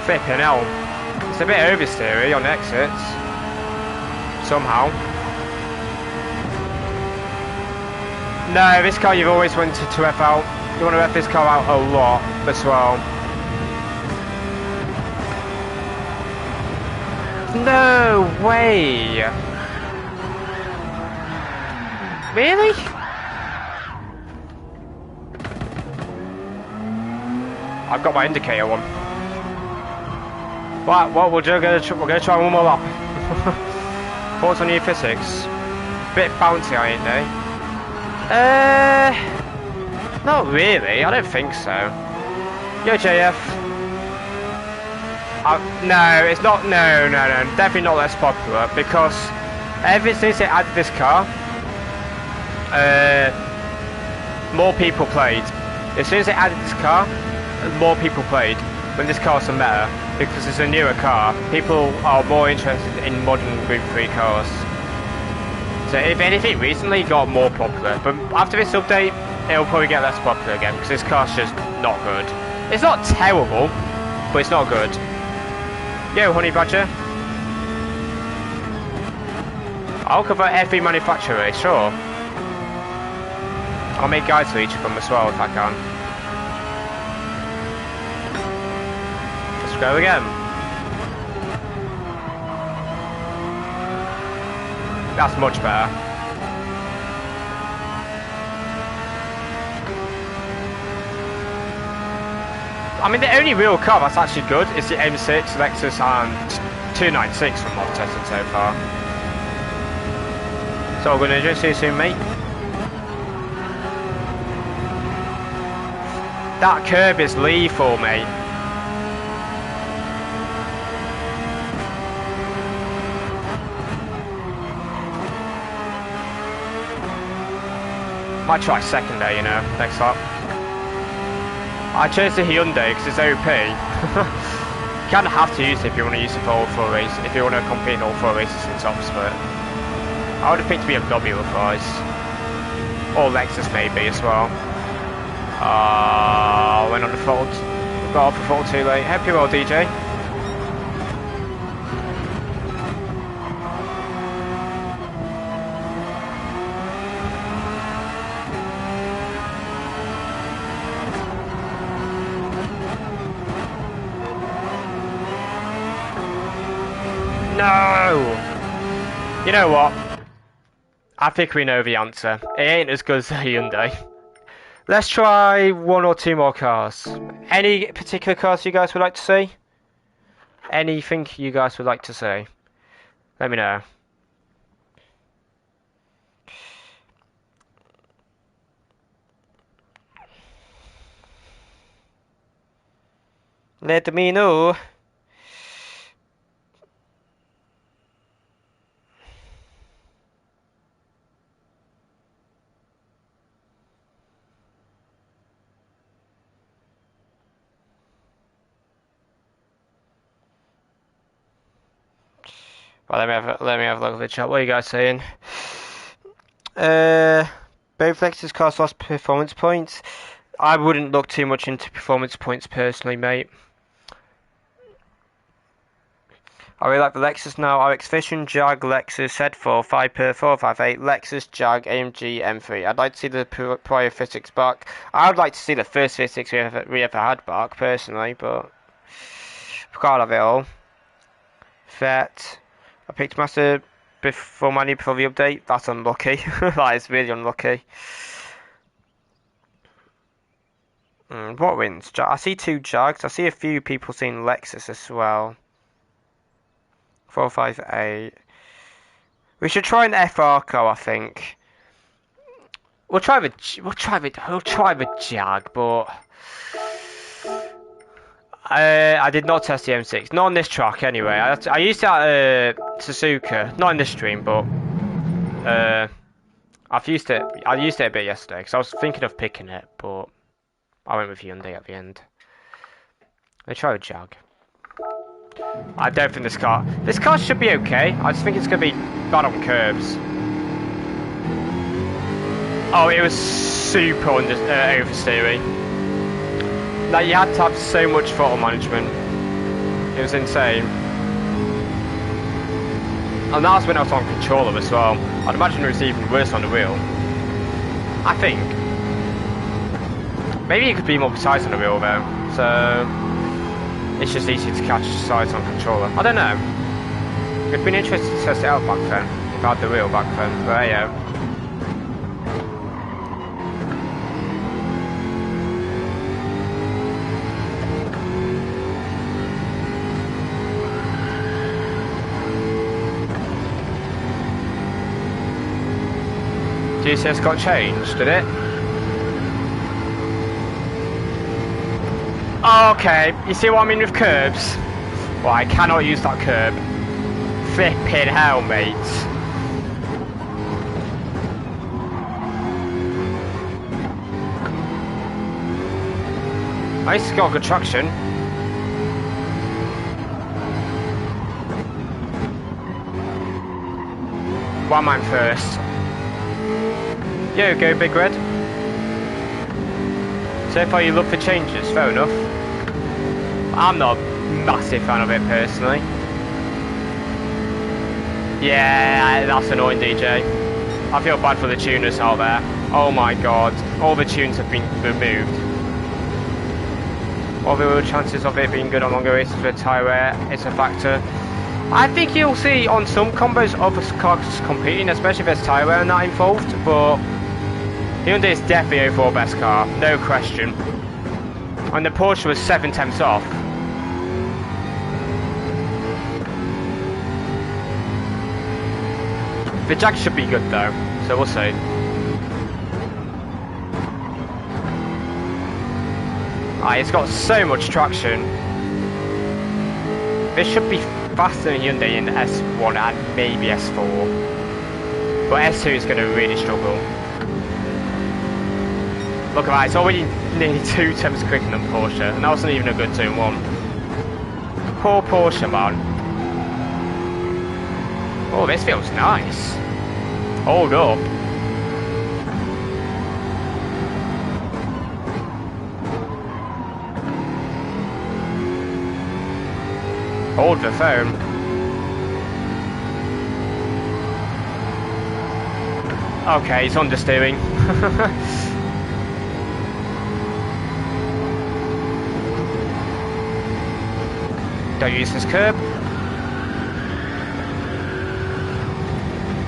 [SPEAKER 1] Flipping hell. It's a bit oversteery on exits. Somehow. No, this car you've always wanted to F out. You want to F this car out a lot as well. No way! Really? I've got my indicator on. Right, well, we're gonna try one more lap. Thoughts on your physics? Bit bouncy, ain't they? Not really. I don't think so. Yo, JF. No, it's not. No, definitely not less popular because ever since they added this car, more people played. As soon as they added this car, more people played. When this car's better, because it's a newer car, people are more interested in modern Group 3 cars. So if anything, recently got more popular, but after this update, it'll probably get less popular again, because this car's just not good. It's not terrible, but it's not good. Yo, Honey Badger. I'll cover every manufacturer, sure. I'll make guides for each of them as well if I can. Let's go again. That's much better. I mean, the only real car that's actually good is the M6, Lexus, and 296 from what I've tested so far. So we're going to see you soon, mate. That curb is lethal, mate. Might try second there, you know, next lap. I chose the Hyundai because it's OP. You kind of have to use it if you want to use it for all 4 races, if you want to compete in all 4 races in tops, but I would have picked BMW otherwise. Or Lexus maybe as well. Went on the fault. Got off the fault too late. Hope you're well, DJ. No! You know what? I think we know the answer. It ain't as good as the Hyundai. Let's try 1 or 2 more cars. Any particular cars you guys would like to see? Anything you guys would like to see? Let me know. Let me know. Well, let me have a look at the chat. What are you guys saying? Both Lexus cars lost performance points. I wouldn't look too much into performance points personally, mate. I really like the Lexus now. RX Vision, Jag, Lexus, Z4, 5 458, Lexus, Jag, AMG, M3. I'd like to see the prior physics back. I would like to see the first physics we ever had back, personally, but I can't have it all. Vet. I picked Master before the update. That's unlucky. That is really unlucky. What wins? I see 2 Jags. I see a few people seeing Lexus as well. 458. We should try an FR car, I think. We'll try the Jag, but I did not test the M6. Not on this track, anyway. I used it at Suzuka. Not in this stream, but I used it a bit yesterday because I was thinking of picking it, but I went with Hyundai at the end. Let's try a Jag. I don't think this car should be okay. I just think it's going to be bad on curbs. Oh, it was super oversteering. Like, you had to have so much throttle management. It was insane. And that was when I was on controller as well. I'd imagine it was even worse on the wheel. I think. Maybe it could be more precise on the wheel though. So it's just easy to catch sides on controller. I don't know. It'd been interesting to test it out back then. If I had the wheel back then. But yeah. GCS got changed, did it? Okay, you see what I mean with curbs? Well, I cannot use that curb. Flipping hell, mate. I used to got good traction. One man first. Yo, go Big Red. So far you look for changes, fair enough. I'm not a massive fan of it personally. Yeah, that's annoying, DJ. I feel bad for the tuners out there. Oh my god, all the tunes have been removed. What are the chances of it being good on longer races with tyre wear? It's a factor. I think you'll see on some combos other cars competing, especially if there's tyre wear and that involved, but Hyundai is definitely overall best car, no question. And the Porsche was 7/10 off. The Jag should be good though, so we'll see. It's got so much traction. This should be faster than Hyundai in S1 and maybe S4. But S2 is going to really struggle. Look at that, it's already nearly 2 times quicker than Porsche, and that wasn't even a good turn 1. Poor Porsche, man. Oh, this feels nice. Hold up. Hold the phone. Okay, he's understeering. Don't use this curb.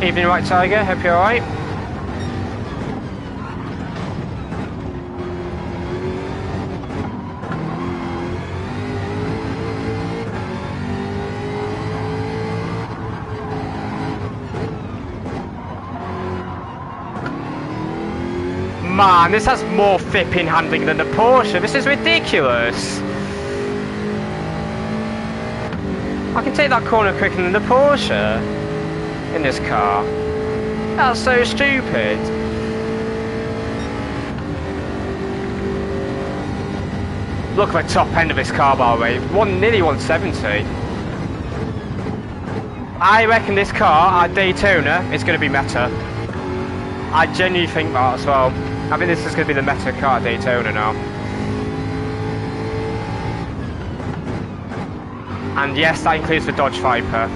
[SPEAKER 1] Evening, right, Tiger. Hope you're alright. Man, this has more flipping handling than the Porsche. This is ridiculous. I can take that corner quicker than the Porsche in this car. That's so stupid. Look at the top end of this car, by the way. Nearly 170. I reckon this car at Daytona is going to be meta. I genuinely think that as well. I think this is going to be the meta car at Daytona now. And yes, that includes the Dodge Viper.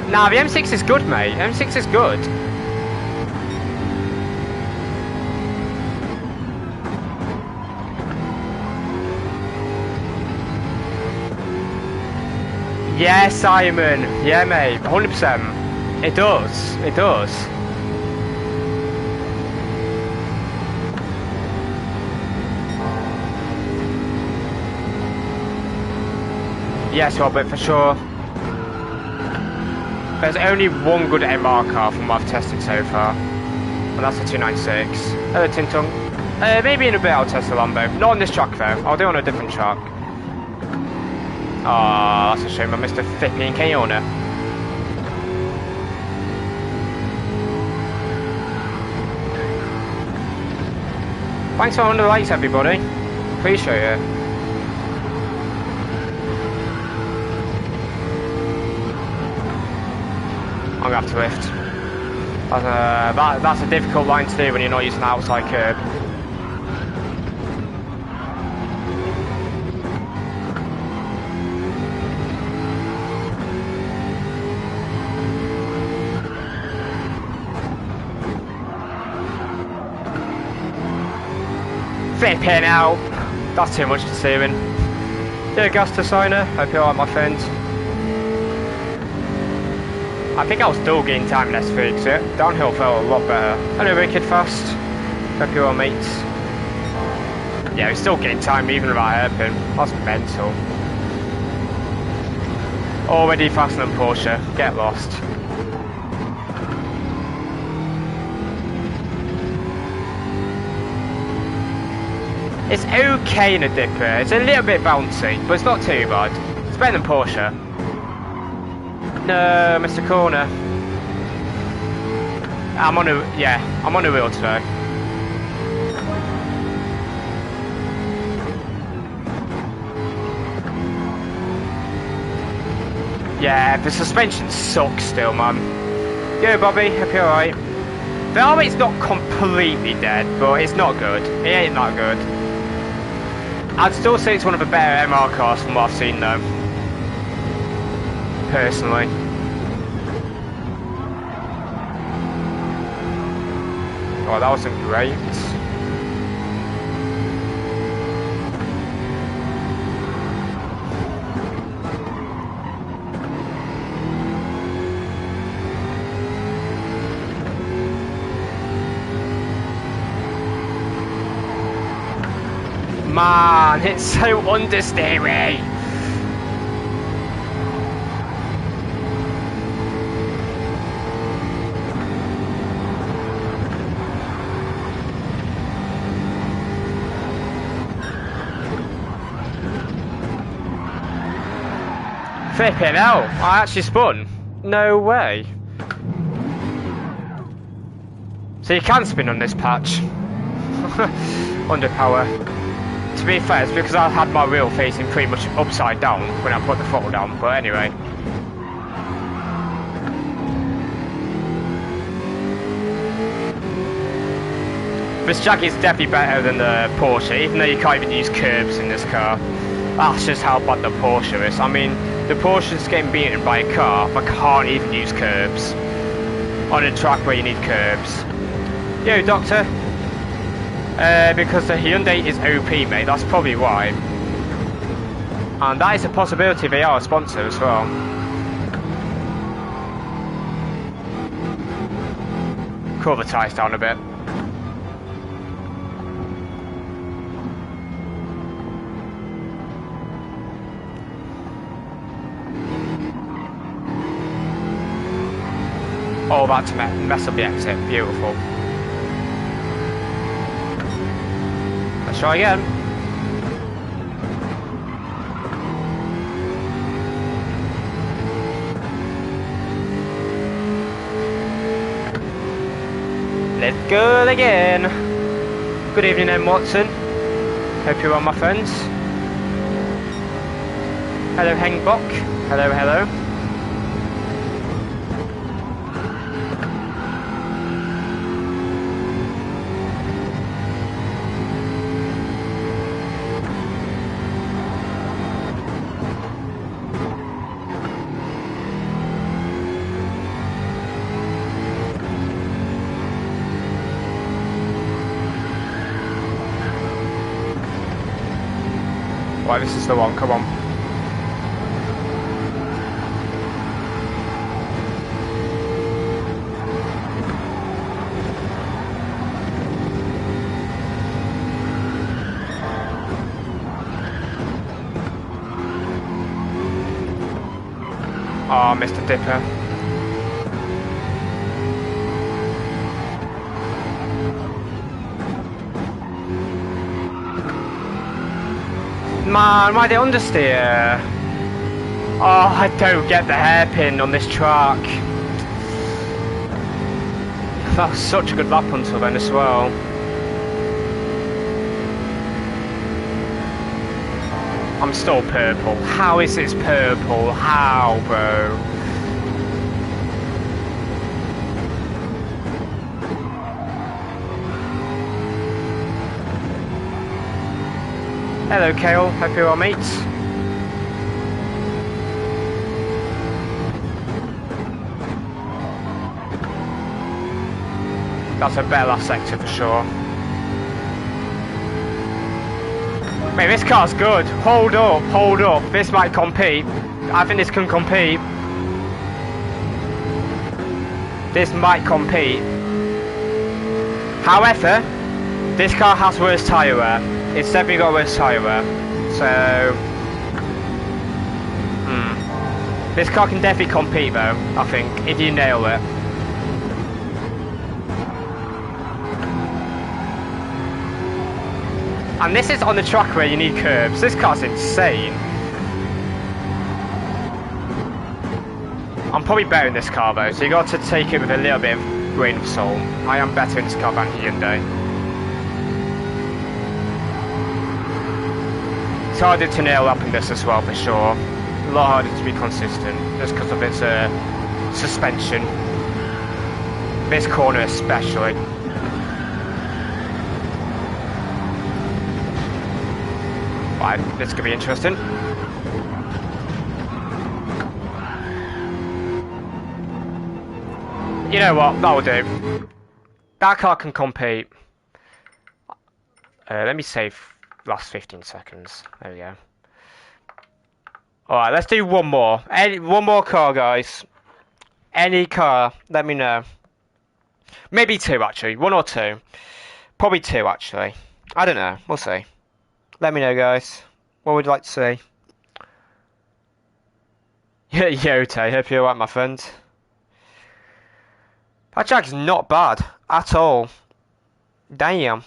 [SPEAKER 1] Nah, the M6 is good, mate. M6 is good. Yeah, Simon. Yeah, mate. 100%. It does. It does. Yes, Robert, for sure. There's only one good MR car from what I've tested so far, and that's the 296. Hello, Tintung. Maybe in a bit I'll test the Lambo. Not on this track though. I'll do it on a different track. Ah, that's a shame. I missed a flipping K-owner. Thanks for 100 likes, everybody. Appreciate it. I'm gonna have to lift. That's a difficult line to do when you're not using the outside curb. Flipping out! That's too much steering. Yeah, gas to signer. Hope you're alright, my friend. I think I was still gaining time in S3, so downhill felt a lot better. Hello, Kid Fast. Hope you're all mates. Yeah, we still gained time even without hairpin. That's mental. Already faster than Porsche. Get lost. It's okay in a dipper. It's a little bit bouncy, but it's not too bad. It's better than Porsche. No, Mr. Corner. I'm on a wheel today. Yeah, the suspension sucks still, man. Yo, Bobby, hope you're alright. The R8's not completely dead, but it's not good. It ain't that good. I'd still say it's one of the better MR cars from what I've seen, though. Personally. Oh, that wasn't great. Man, it's so understeering. Flipping hell, I actually spun. No way. So you can spin on this patch. under power. To be fair, it's because I had my wheel facing pretty much upside down when I put the throttle down, but anyway. This Jag is definitely better than the Porsche, even though you can't even use curbs in this car. That's just how bad the Porsche is. I mean, the Porsche's getting beaten by a car that can't even use curbs. On a track where you need curbs. Yo, Doctor. Because the Hyundai is OP, mate, that's probably why. And that is a possibility they are a sponsor as well. Cool the tyres down a bit. Oh, that's mess up the exit. Beautiful. Let's try again. Let's go again. Good evening, M. Watson. Hope you're well, my friends. Hello, Hengbok. Hello, hello. Right, this is the one, come on. Oh, Mr. Dipper. Man, why they understeer? Oh, I don't get the hairpin on this track. That was such a good lap until then as well. I'm still purple. How is this purple? How, bro? Hello, Kale. Hope you're well, mates. That's a better last sector for sure. Mate, this car's good. Hold up, hold up. This might compete. I think this can compete. This might compete. However, this car has worse tyre wear. It's definitely got worse tyre wear. So... This car can definitely compete though, I think, if you nail it. And this is on the track where you need curbs. This car's insane. I'm probably better in this car though, so you got to take it with a little bit of grain of salt. I am better in this car than Hyundai. It's harder to nail up in this as well for sure. A lot harder to be consistent, just because of its suspension. This corner especially. Right, this could be interesting. You know what, that'll do. That car can compete. Let me save last 15 seconds. There we go. Alright, let's do one more. One more car, guys. Any car, let me know. Maybe two, actually. One or two. Probably two, actually. I don't know. We'll see. Let me know, guys. What would you like to see? Yote, hope you're alright, my friend. That Jag's not bad at all. Damn.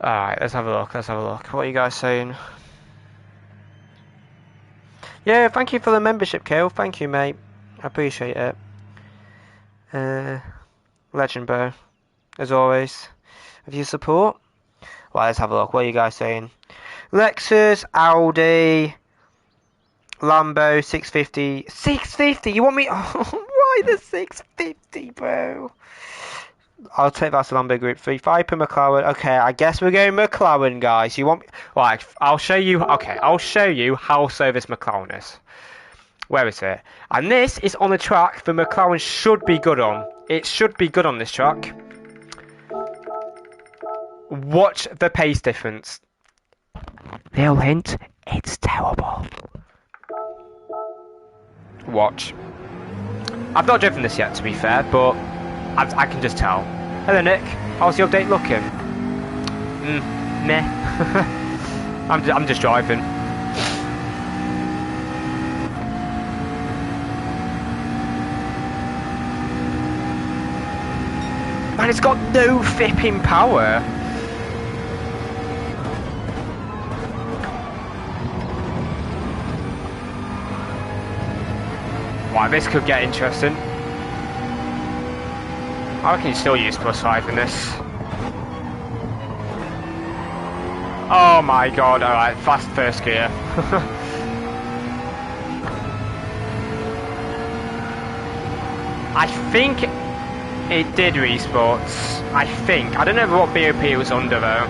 [SPEAKER 1] Alright, let's have a look, let's have a look. What are you guys saying? Yeah, thank you for the membership, Kale. Thank you, mate. I appreciate it. Legend, bro. As always. With your support. Well, let's have a look. What are you guys saying? Lexus, Audi, Lambo, 650. 650? You want me? Oh, why the 650, bro? I'll take that to Lambo Group 3. 5 per McLaren. Okay, I guess we're going McLaren, guys. You want me? Right, I'll show you. Okay, I'll show you how slow this McLaren is. Where is it? And this is on a track the McLaren should be good on. It should be good on this track. Watch the pace difference. Little hint, it's terrible. Watch. I've not driven this yet, to be fair, but I can just tell. Hello, Nick. How's the update looking? Meh. I'm just driving. Man, it's got no flipping power. Wow, this could get interesting. I reckon you still use +5 in this. Oh my god, alright, fast first gear. I think it did resports. I think. I don't know what BOP it was under though.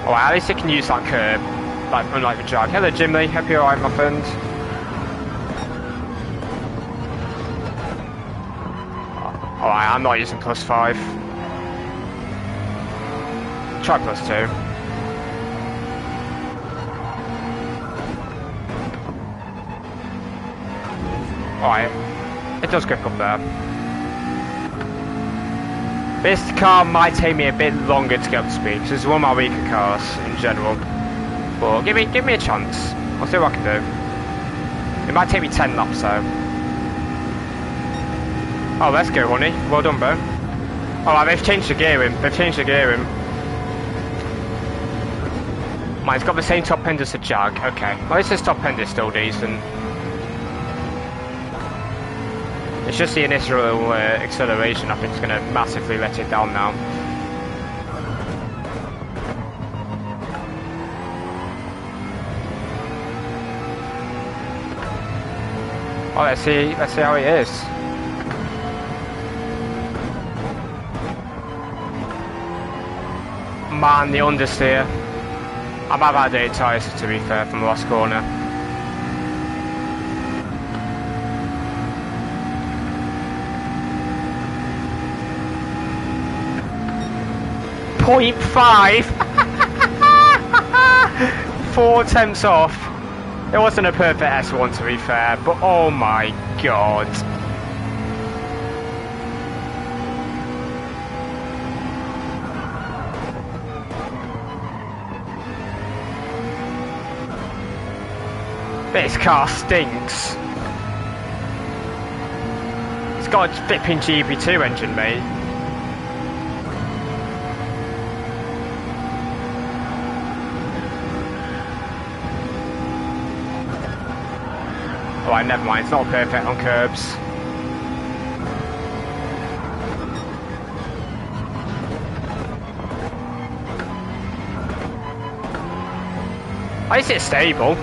[SPEAKER 1] Oh, at least it can use that curb. Like, unlike the drag. Hello Jimmy, hope you're alright my friend. Alright, I'm not using +5. Try +2. Alright, it does grip up there. This car might take me a bit longer to get up to speed, because it's one of my weaker cars in general. But give me a chance. I'll see what I can do. It might take me 10 laps though. Oh, let's go, honey. Well done, bro. Alright, they've changed the gearing. They've changed the gearing. Mine's got the same top end as the Jag. Okay. Well, at least this top end is still decent. It's just the initial acceleration I think is going to massively let it down now. Oh, let's see how it is. Man, the understeer. I'm out of day tyres to be fair from the last corner. .5. 4 attempts off. It wasn't a perfect S1 to be fair, but oh my god. This car stinks. It's got a flipping GB2 engine, mate. Alright, never mind, it's not perfect on curbs. At least it's stable.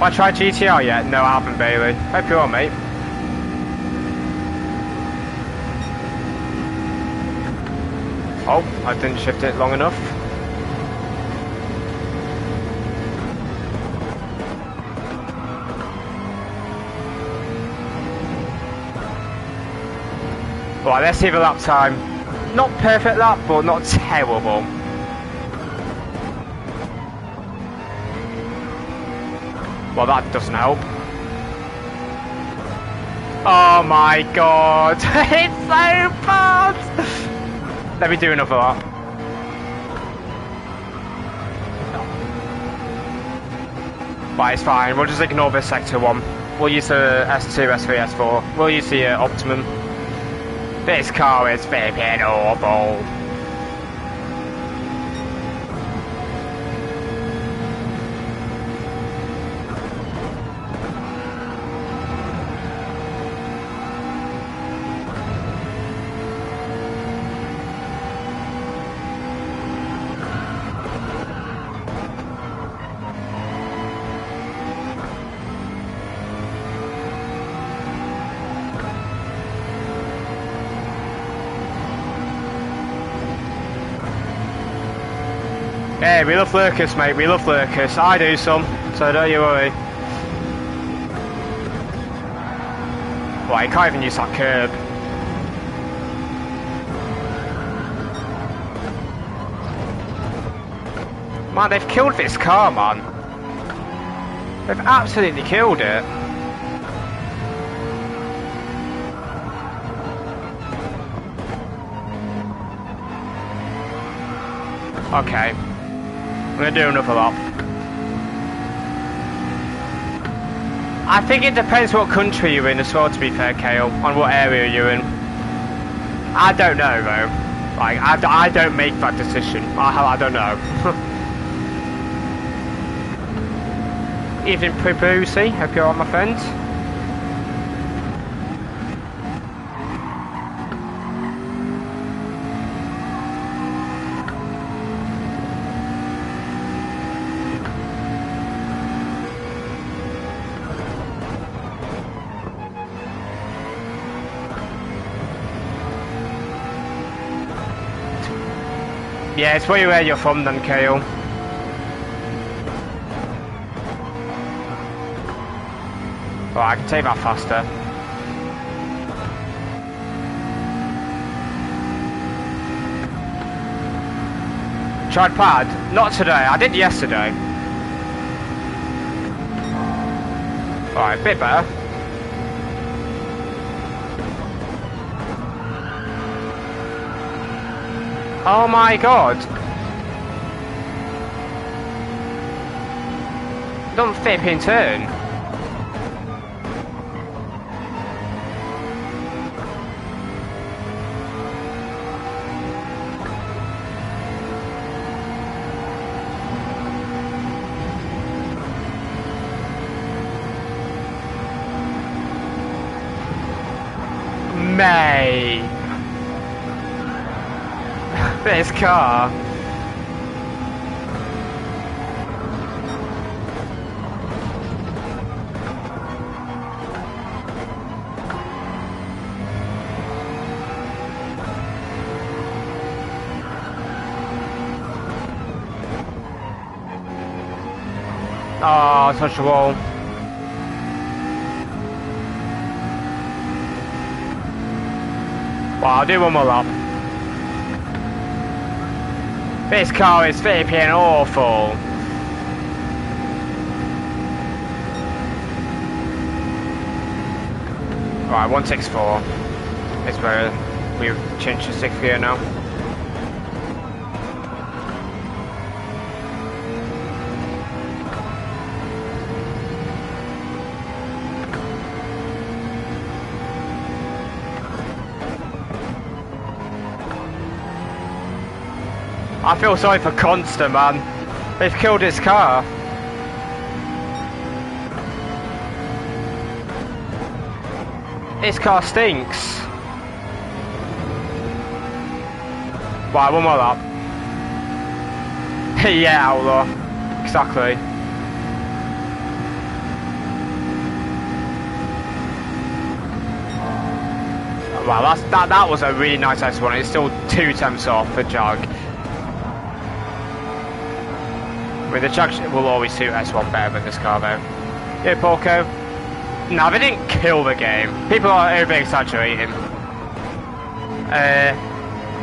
[SPEAKER 1] Have I tried GTR yet? No, I haven't, Bailey. Hope you're on, mate. Oh, I didn't shift it long enough. Right, let's see the lap time. Not perfect lap, but not terrible. Well, that doesn't help. Oh my god, it's so bad! Let me do another lap. But it's fine, we'll just ignore this sector 1. We'll use the S2, S3, S4. We'll use the Optimum. This car is flipping awful. Hey, we love lurkers, mate, we love lurkers. I do some, so don't you worry. Well, you can't even use that curb. Man, they've killed this car, man. They've absolutely killed it. Okay. I'm gonna do another lap. I think it depends what country you're in as well, to be fair, Kale, on what area you're in. I don't know though. Like, I don't make that decision. I don't know. Evening Pribusi, hope you're on, my friends. Yeah, it's where you're from then, Kale. Oh, I can take that faster. Tried pad? Not today, I did yesterday. Alright, a bit better. Oh my god! Don't flip in turn. Mate! This car. Oh, touch the wall. Well, I'll do one more lap. This car is flipping awful. Right, 164 is where we've changed to 6th gear now. I feel sorry for Constant, man. They've killed his car. His car stinks. Right, one more lap. Yeah, Outlaw. Exactly. Wow, that was a really nice S1. It's still 2 tenths off for Jag. I mean, the Jag will always suit S1 better than this car, though. Yeah, Porco. No, they didn't kill the game. People are over-exaggerating. I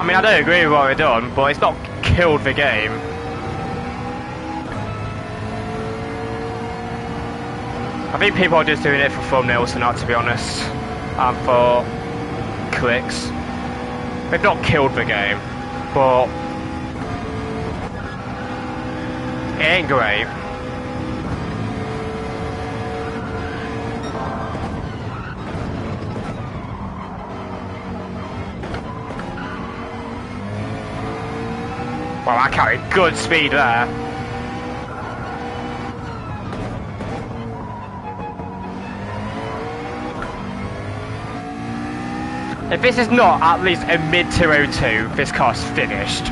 [SPEAKER 1] mean, I don't agree with what they've done, but it's not killed the game. I think people are just doing it for thumbnails and not, to be honest. and for clicks. They've not killed the game, but it ain't great. Well, I carried good speed there. If this is not at least a mid-202, this car's finished.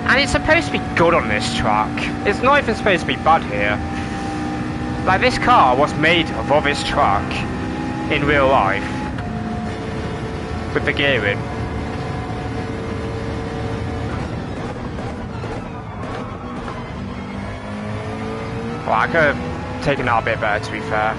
[SPEAKER 1] And it's supposed to be good on this track. It's not even supposed to be bad here. Like, this car was made for this track in real life. With the gearing. Well, I could have taken that a bit better, to be fair.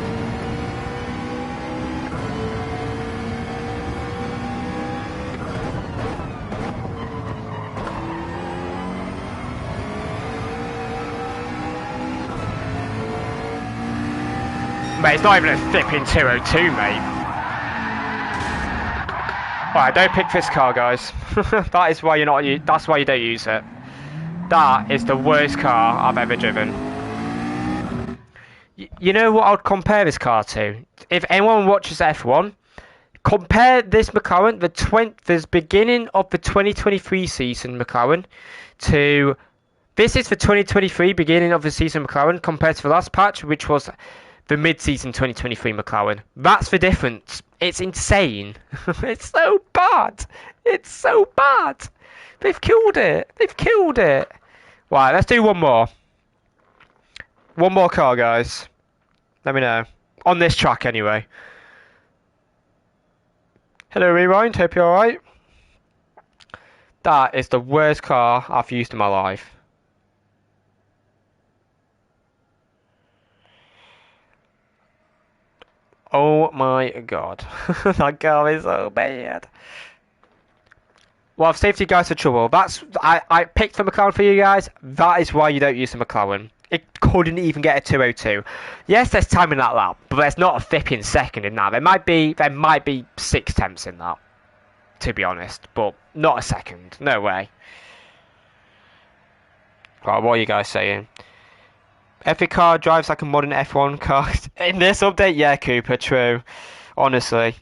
[SPEAKER 1] Mate, it's not even a flipping 202, mate. Alright, don't pick this car, guys. That is why you're not. That's why you don't use it. That is the worst car I've ever driven. You know what I'd compare this car to? If anyone watches F1, compare this McLaren, the beginning of the 2023 season McLaren, to this is the 2023 beginning of the season McLaren compared to the last patch, which was the mid-season 2023 McLaren. That's the difference. It's insane. It's so bad. It's so bad. They've killed it. They've killed it. Right, let's do one more. One more car, guys. Let me know. On this track, anyway. Hello, Rewind. Hope you're alright. That is the worst car I've used in my life. Oh my god. That car is so bad. Well, if safety guys are trouble, I picked the McLaren for you guys. That is why you don't use the McLaren. It couldn't even get a 202. Yes, there's time in that lap, but there's not a flipping second in that. There might be 6 tenths in that, to be honest, but not a second. No way. Right, what are you guys saying? Every car drives like a modern F1 car. In this update, yeah, Cooper, true. Honestly.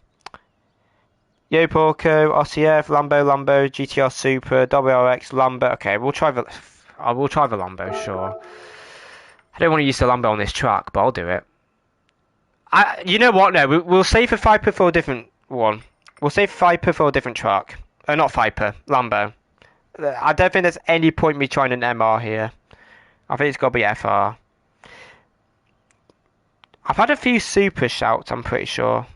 [SPEAKER 1] Yo Porco, RCF, Lambo, GTR Super, WRX, Lambo. Okay, I will try the Lambo, sure. I don't want to use the Lambo on this track, but I'll do it. You know what? No, we'll save for Viper for a different one. We'll save Viper for a different track. Not Viper, Lambo. I don't think there's any point me trying an MR here. I think it's got to be FR. I've had a few Super shouts, I'm pretty sure.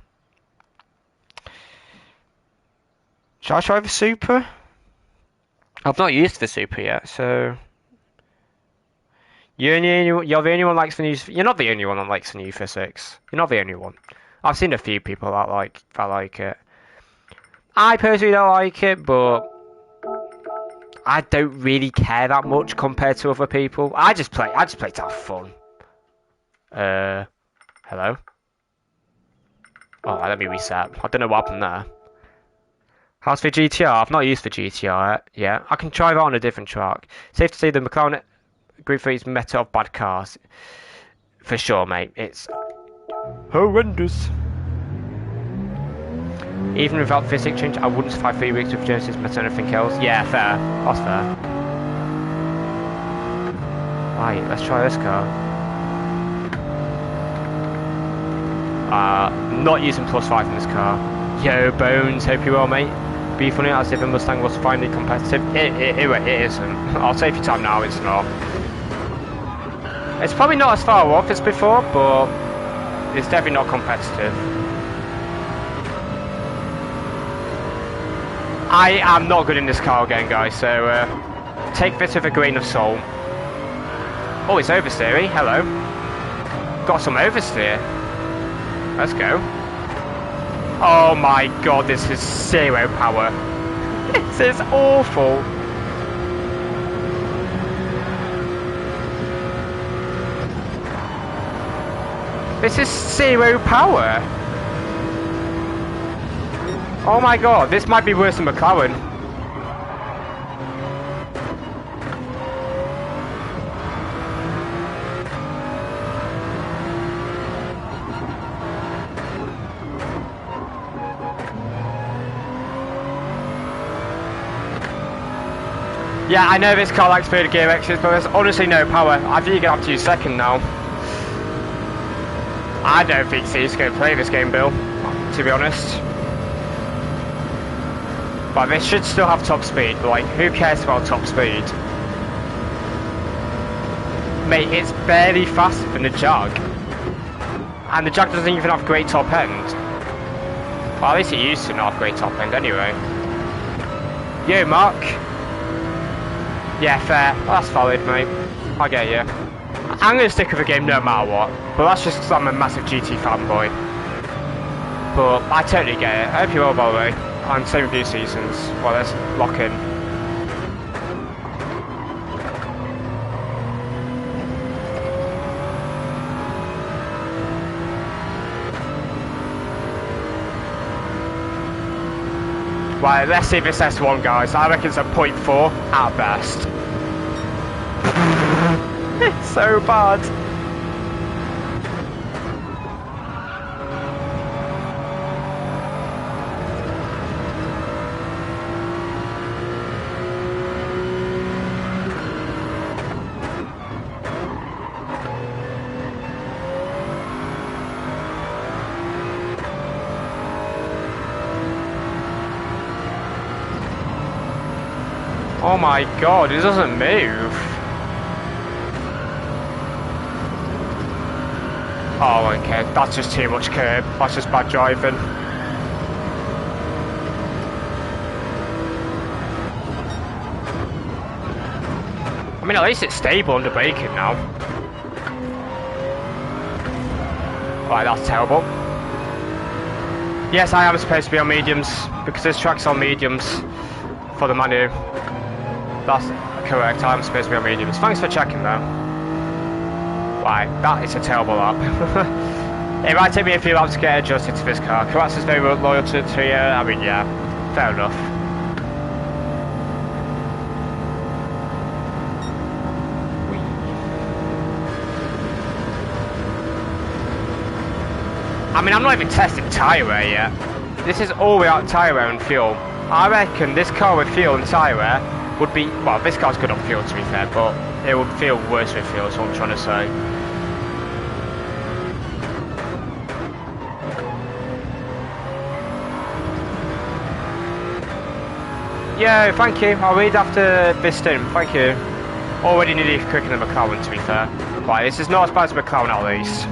[SPEAKER 1] Shall I try the Super? I've not used the Super yet, so... You're the only one that likes the new... You're not the only one that likes the new physics. You're not the only one. I've seen a few people that like it. I personally don't like it, but... I don't really care that much compared to other people. I just play to have fun. Hello? Oh, let me reset. I don't know what happened there. How's the GTR? I've not used the GTR yet. I can try that on a different track. Safe to say the McLaren Group 3 is meta of bad cars. For sure, mate. It's horrendous. Even without physics change, I wouldn't survive 3 weeks with Genesis meta and everything else. Yeah, fair. That's fair. Right, let's try this car. Not using +5 in this car. Yo, Bones, hope you're well, mate. Be funny as if a Mustang was finally competitive. It isn't. I'll save your time now, it's not. It's probably not as far off as before, but it's definitely not competitive. I am not good in this car again, guys, so take this with a grain of salt. Oh, it's oversteering. Hello. Got some oversteer. Let's go. Oh my god, this is 0 power. This is awful. This is 0 power. Oh my god, this might be worse than McLaren. Yeah, I know this car likes third gear exits, but there's honestly no power. I think you're going to have to use second now. I don't think he's going to play this game, Bill, to be honest. But they should still have top speed, but like, who cares about top speed? Mate, it's barely faster than the Jag. And the Jag doesn't even have great top end. Well, at least it used to not have great top end anyway. Yo, Mark. Yeah, fair. Well, that's valid, mate. I get you. I'm going to stick with the game no matter what. But that's just because I'm a massive GT fanboy. But I totally get it. I hope you will, by the way. And same with you seasons. Well, let's lock in. Right, let's see this S1, guys. I reckon it's a 0.4 at best. It's so bad. Oh my god, it doesn't move. Oh, okay, that's just too much curb. That's just bad driving. I mean, at least it's stable under braking now. Right, that's terrible. Yes, I am supposed to be on mediums, because this track's on mediums for the manu. That's correct, I'm supposed to be on mediums. Thanks for checking though. Right, that is a terrible lap. It might take me a few laps to get adjusted to this car. Kratz is very loyal to you. I mean, yeah, fair enough. I mean, I'm not even testing tyre wear yet. This is all without tyre wear and fuel. I reckon this car with fuel and tyre wear would be, well, this car's good on fuel to be fair, but it would feel worse with fuel, is what I'm trying to say. Yeah, thank you. I'll read after this stint, thank you. Already nearly quicker than McLaren to be fair. Right, this is not as bad as McLaren at least.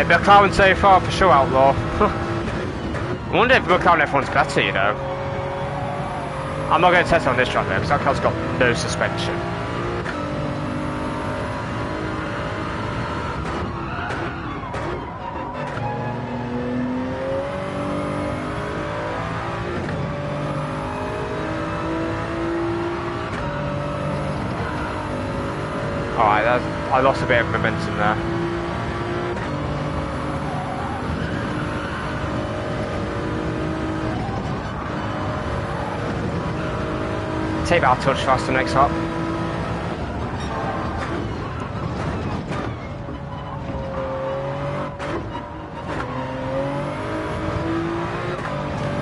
[SPEAKER 1] McLaren so far for sure, Outlaw. I wonder if McLaren F1's better, you know. I'm not going to test on this track though, because that car's got no suspension. Alright, I lost a bit of momentum there. Take that touch faster next up.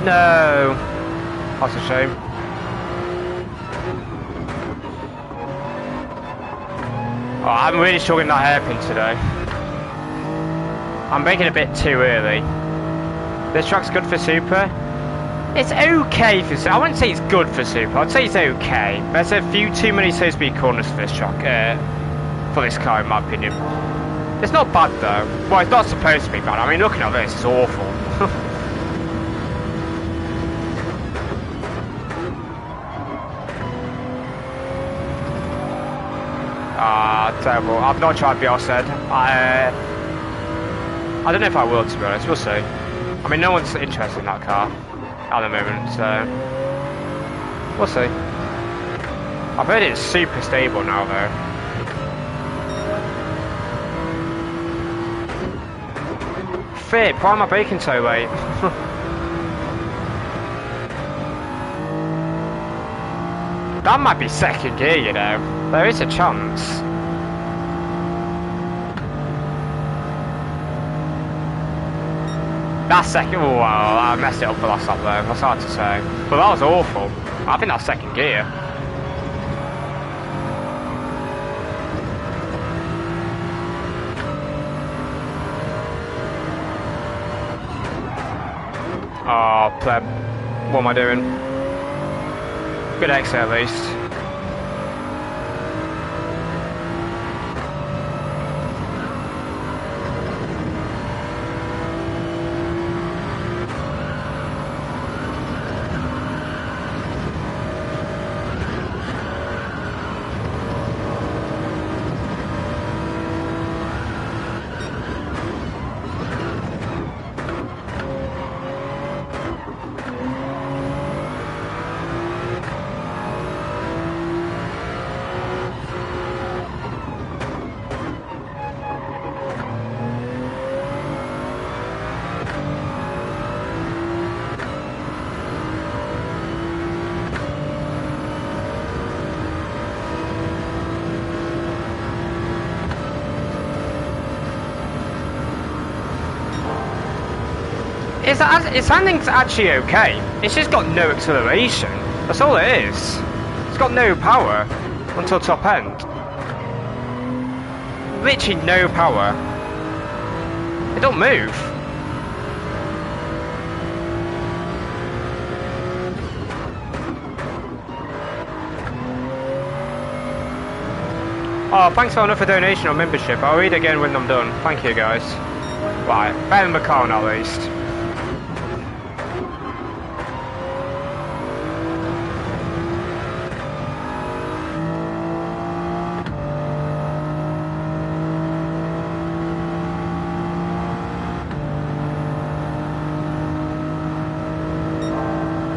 [SPEAKER 1] No, that's a shame. Oh, I'm really struggling that hairpin today. I'm making a bit too early. This track's good for Super. It's okay for Super. I wouldn't say it's good for Super. I'd say it's okay. There's a few too many slow speed corners for this track, for this car in my opinion. It's not bad though. Well, it's not supposed to be bad. I mean, looking at this, it's awful. Terrible. I've not tried BOP. I don't know if I will, to be honest. We'll see. I mean, no one's interested in that car at the moment, so we'll see. I've heard it's super stable now, though. Flip, why am I braking so late? That might be second gear, you know. There is a chance. That's second. Oh, wow, I messed it up for last lap though. That's hard to say. But that was awful. I think that's second gear. Oh, pleb. What am I doing? Good exit at least. Its handling's actually okay. It's just got no acceleration. That's all it is. It's got no power until top end. Literally no power. It don't move. Oh, thanks for another donation or membership. I'll read again when I'm done. Thank you guys. Right, better than McCown at least.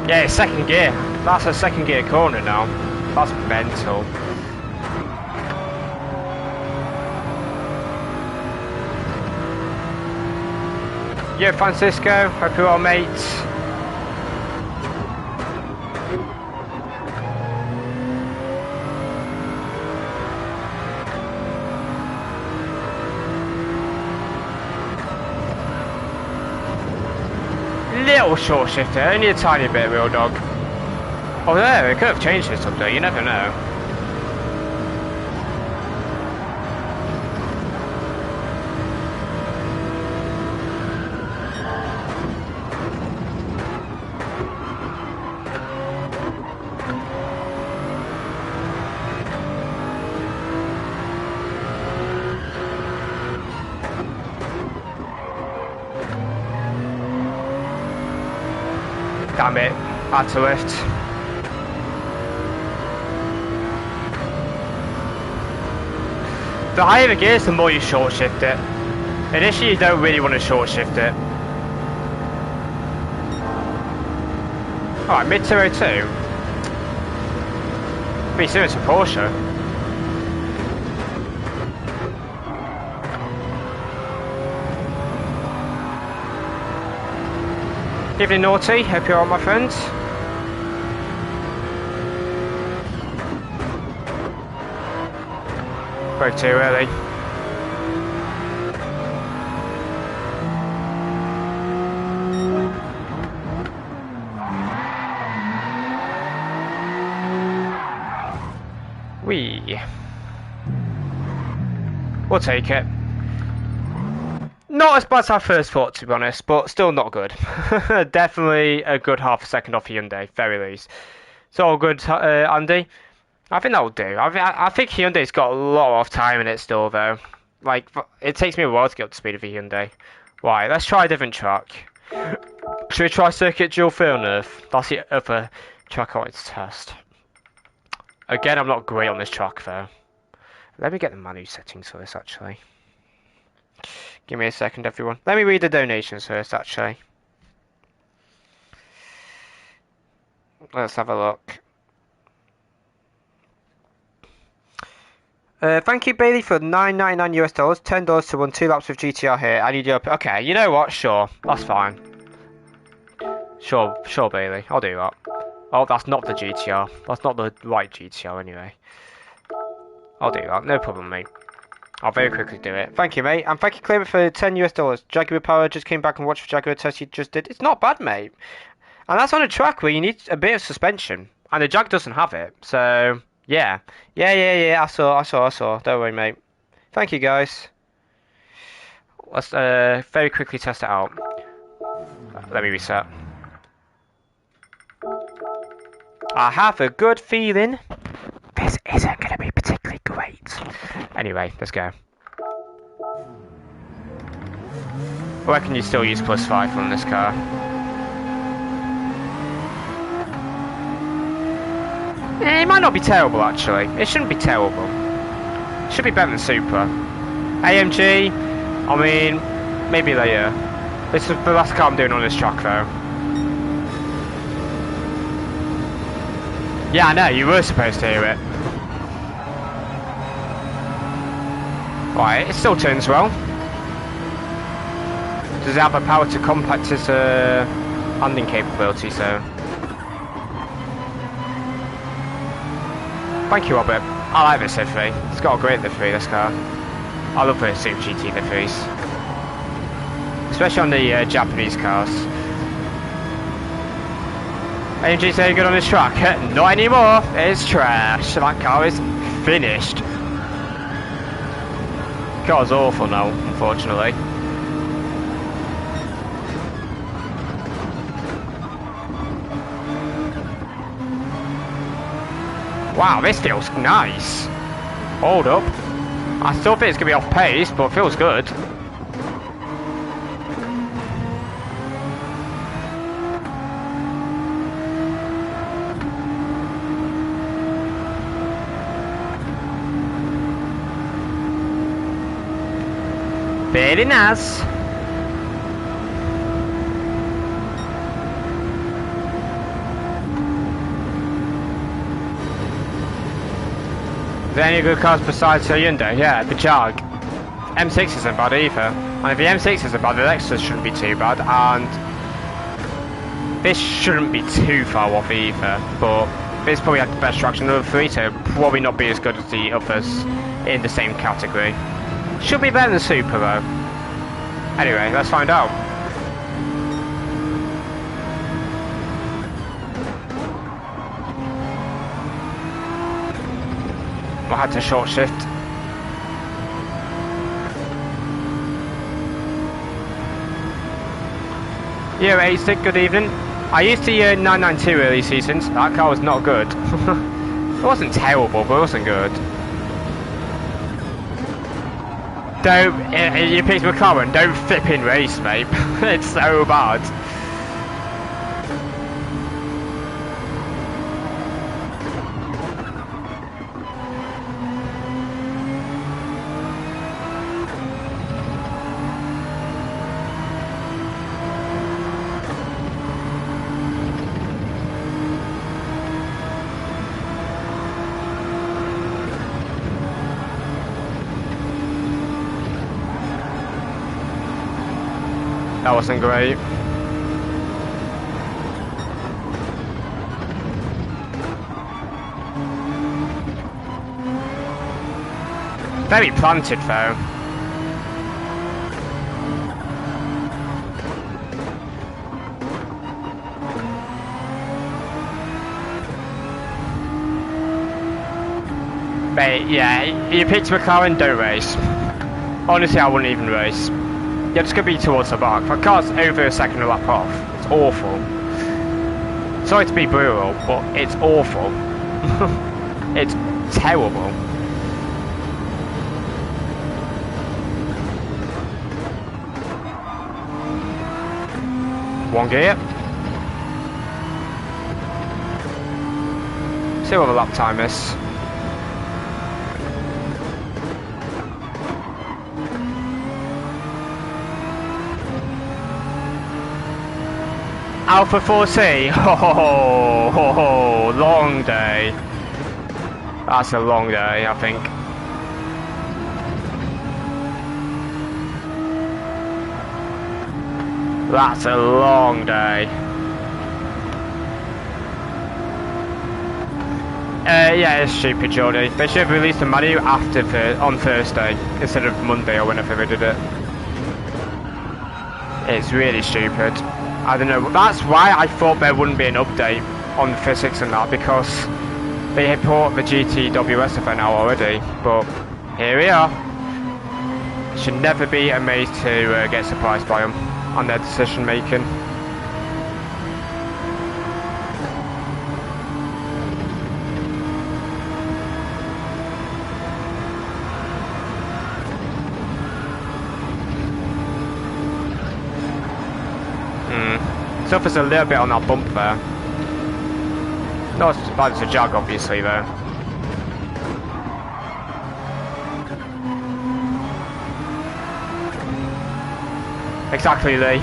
[SPEAKER 1] Yeah, it's second gear. That's a second gear corner now. That's mental. Yo, Francisco, hope you're well, mate. Little short shifter, only a tiny bit, real dog. Oh, there, it could have changed this update, you never know. Damn it, had to lift. The higher the gears, the more you short shift it. Initially you don't really want to short shift it. Alright, mid 202. Pretty soon it's a Porsche. Evening Naughty, hope you're all my friends. Broke too early. We'll take it. Not as bad as I first thought, to be honest, but still not good. Definitely a good half a second off Hyundai, very least. It's all good, Andy. I think that'll do. I think Hyundai's got a lot of time in it still, though. Like, it takes me a while to get up to speed with a Hyundai. Right, let's try a different track. Should we try Circuit Dual Villeneuve? That's the other track I wanted to test. Again, I'm not great on this track, though. Let me get the menu settings for this, actually. Give me a second, everyone. Let me read the donations first, actually. Let's have a look. Thank you, Bailey, for $9.99 US, $10 to run 2 laps with GTR here. I need your... Okay, you know what? Sure. That's fine. Sure, Bailey. I'll do that. Oh, that's not the GTR. That's not the right GTR, anyway. I'll do that. No problem, mate. I'll very quickly do it. Thank you, mate. And thank you, Cleaver, for $10 US. Jaguar Power just came back and watched the Jaguar test you just did. It's not bad, mate. And that's on a track where you need a bit of suspension. And the Jag doesn't have it. So, yeah. Yeah. I saw. Don't worry, mate. Thank you, guys. Let's very quickly test it out. Let me reset. I have a good feeling this isn't going to be particularly great. Anyway, let's go. I reckon you still use +5 on this car. It might not be terrible, actually. It shouldn't be terrible. It should be better than Supra. AMG, I mean, maybe later. This is the last car I'm doing on this track, though. Yeah, I know, you were supposed to hear it. Right, it still turns well. Does it have the power to compact its landing capability, so... Thank you, Robert. I like this livery. It's got a great livery, this car. I love the Super GT liveries. Especially on the Japanese cars. AMG's very good on this track. Not anymore. It's trash. That car is finished. The car's awful now, unfortunately. Wow, this feels nice. Hold up. I still think it's going to be off pace, but it feels good. Very nice. Is there any good cars besides the Hyundai? Yeah, the Jag. M6 isn't bad either. And if the M6 isn't bad, the Lexus shouldn't be too bad. And this shouldn't be too far off either. But this probably had the best traction of the three, so probably not be as good as the others in the same category. Should be better than Super though. Anyway, let's find out. I had to short shift. Yeah, Asic, good evening. I used to 992 early seasons. That car was not good. It wasn't terrible, but it wasn't good. Don't, you picked McLaren, don't flip in race, mate. It's so bad. That wasn't great. Very planted though. Mate, yeah, you picked McLaren, don't race. Honestly, I wouldn't even race. You're just going to be towards the back. That car's over a second of lap off. It's awful. Sorry to be brutal, but it's awful. It's terrible. One gear. See what the lap time is. Alpha 4C. Long day. That's a long day, I think. That's a long day. Yeah, it's stupid, Jordy. They should have released the menu on Thursday instead of Monday or whenever they did it. It's really stupid. I don't know. That's why I thought there wouldn't be an update on the physics and that, because they had brought the GTWS event out already. But here we are. Should never be amazed to get surprised by them on their decision making. Suffers a little bit on that bump there. Not as bad as a Jag, obviously, though. Exactly, Lee.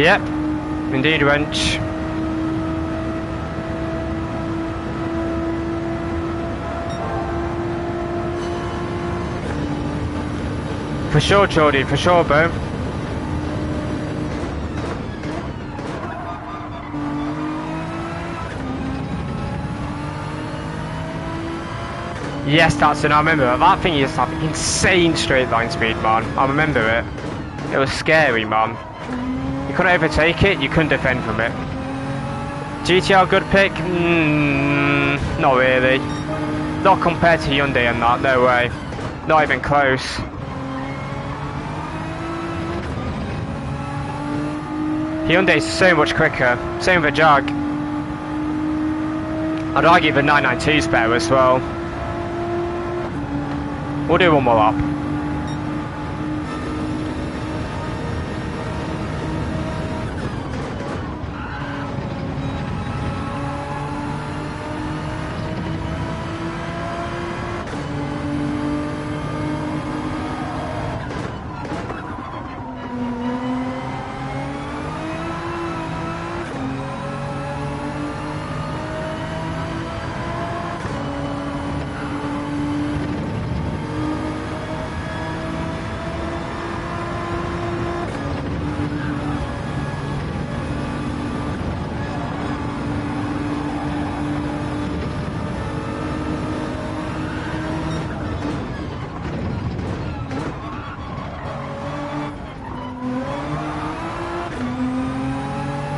[SPEAKER 1] Yep. Indeed, Wrench. For sure, Jordy, for sure, bro. Yes, that's it. I remember it. That thing used to have insane straight line speed, man. I remember it. It was scary, man. You couldn't overtake it, you couldn't defend from it. GTR good pick? Not really. Not compared to Hyundai and that, no way. Not even close. Hyundai's so much quicker. Same with the Jag. I'd argue the 992's better as well. We'll do one more lap.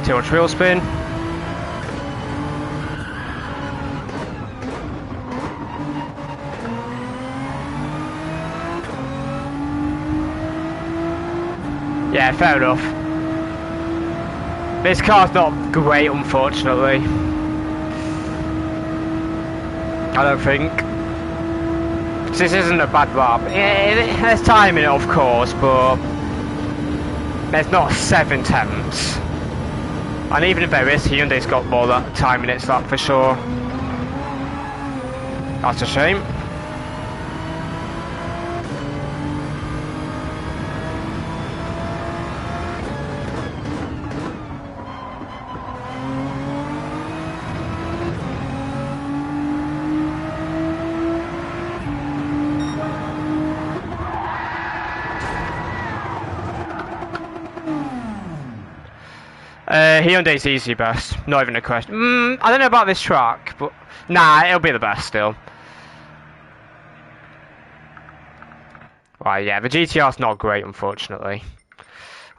[SPEAKER 1] Too much wheel spin. Yeah, fair enough. This car's not great, unfortunately. I don't think. This isn't a bad lap. Yeah, there's time in it, of course, but there's not 7 tenths. And even if there is, Hyundai's got more time in its lap for sure. That's a shame. Hyundai's easy best, not even a question. I don't know about this track, but nah, it'll be the best still. Right, yeah, the GTR's not great, unfortunately.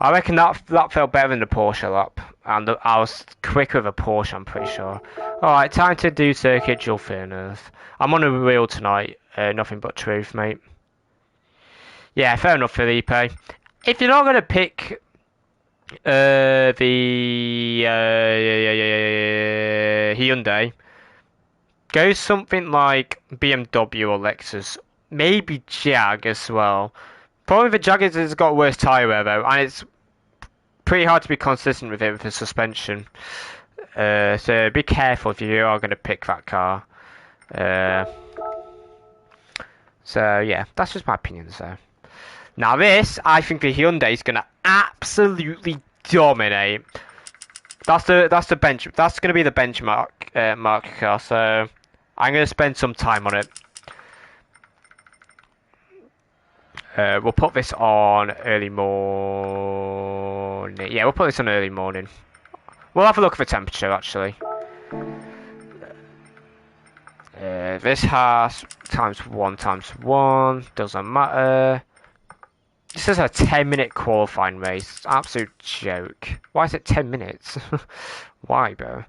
[SPEAKER 1] I reckon that felt better than the Porsche lap, and I was quicker with a Porsche, I'm pretty sure. Alright, time to do circuit dual fairness. I'm on a wheel tonight, nothing but truth, mate. Yeah, fair enough, Felipe. If you're not going to pick the Hyundai, go something like BMW or Lexus, maybe Jag as well. Probably the Jag has got worse tyre wear though, and it's pretty hard to be consistent with it with the suspension. So be careful if you are going to pick that car. So yeah, that's just my opinion. So now this, I think the Hyundai is going to absolutely dominate. That's the bench. That's going to be the benchmark mark car. So I'm going to spend some time on it. We'll put this on early morning. Yeah, we'll put this on early morning. We'll have a look at the temperature actually. This has times 1, doesn't matter. This is a 10-minute qualifying race. Absolute joke. Why is it 10 minutes? Why, bro?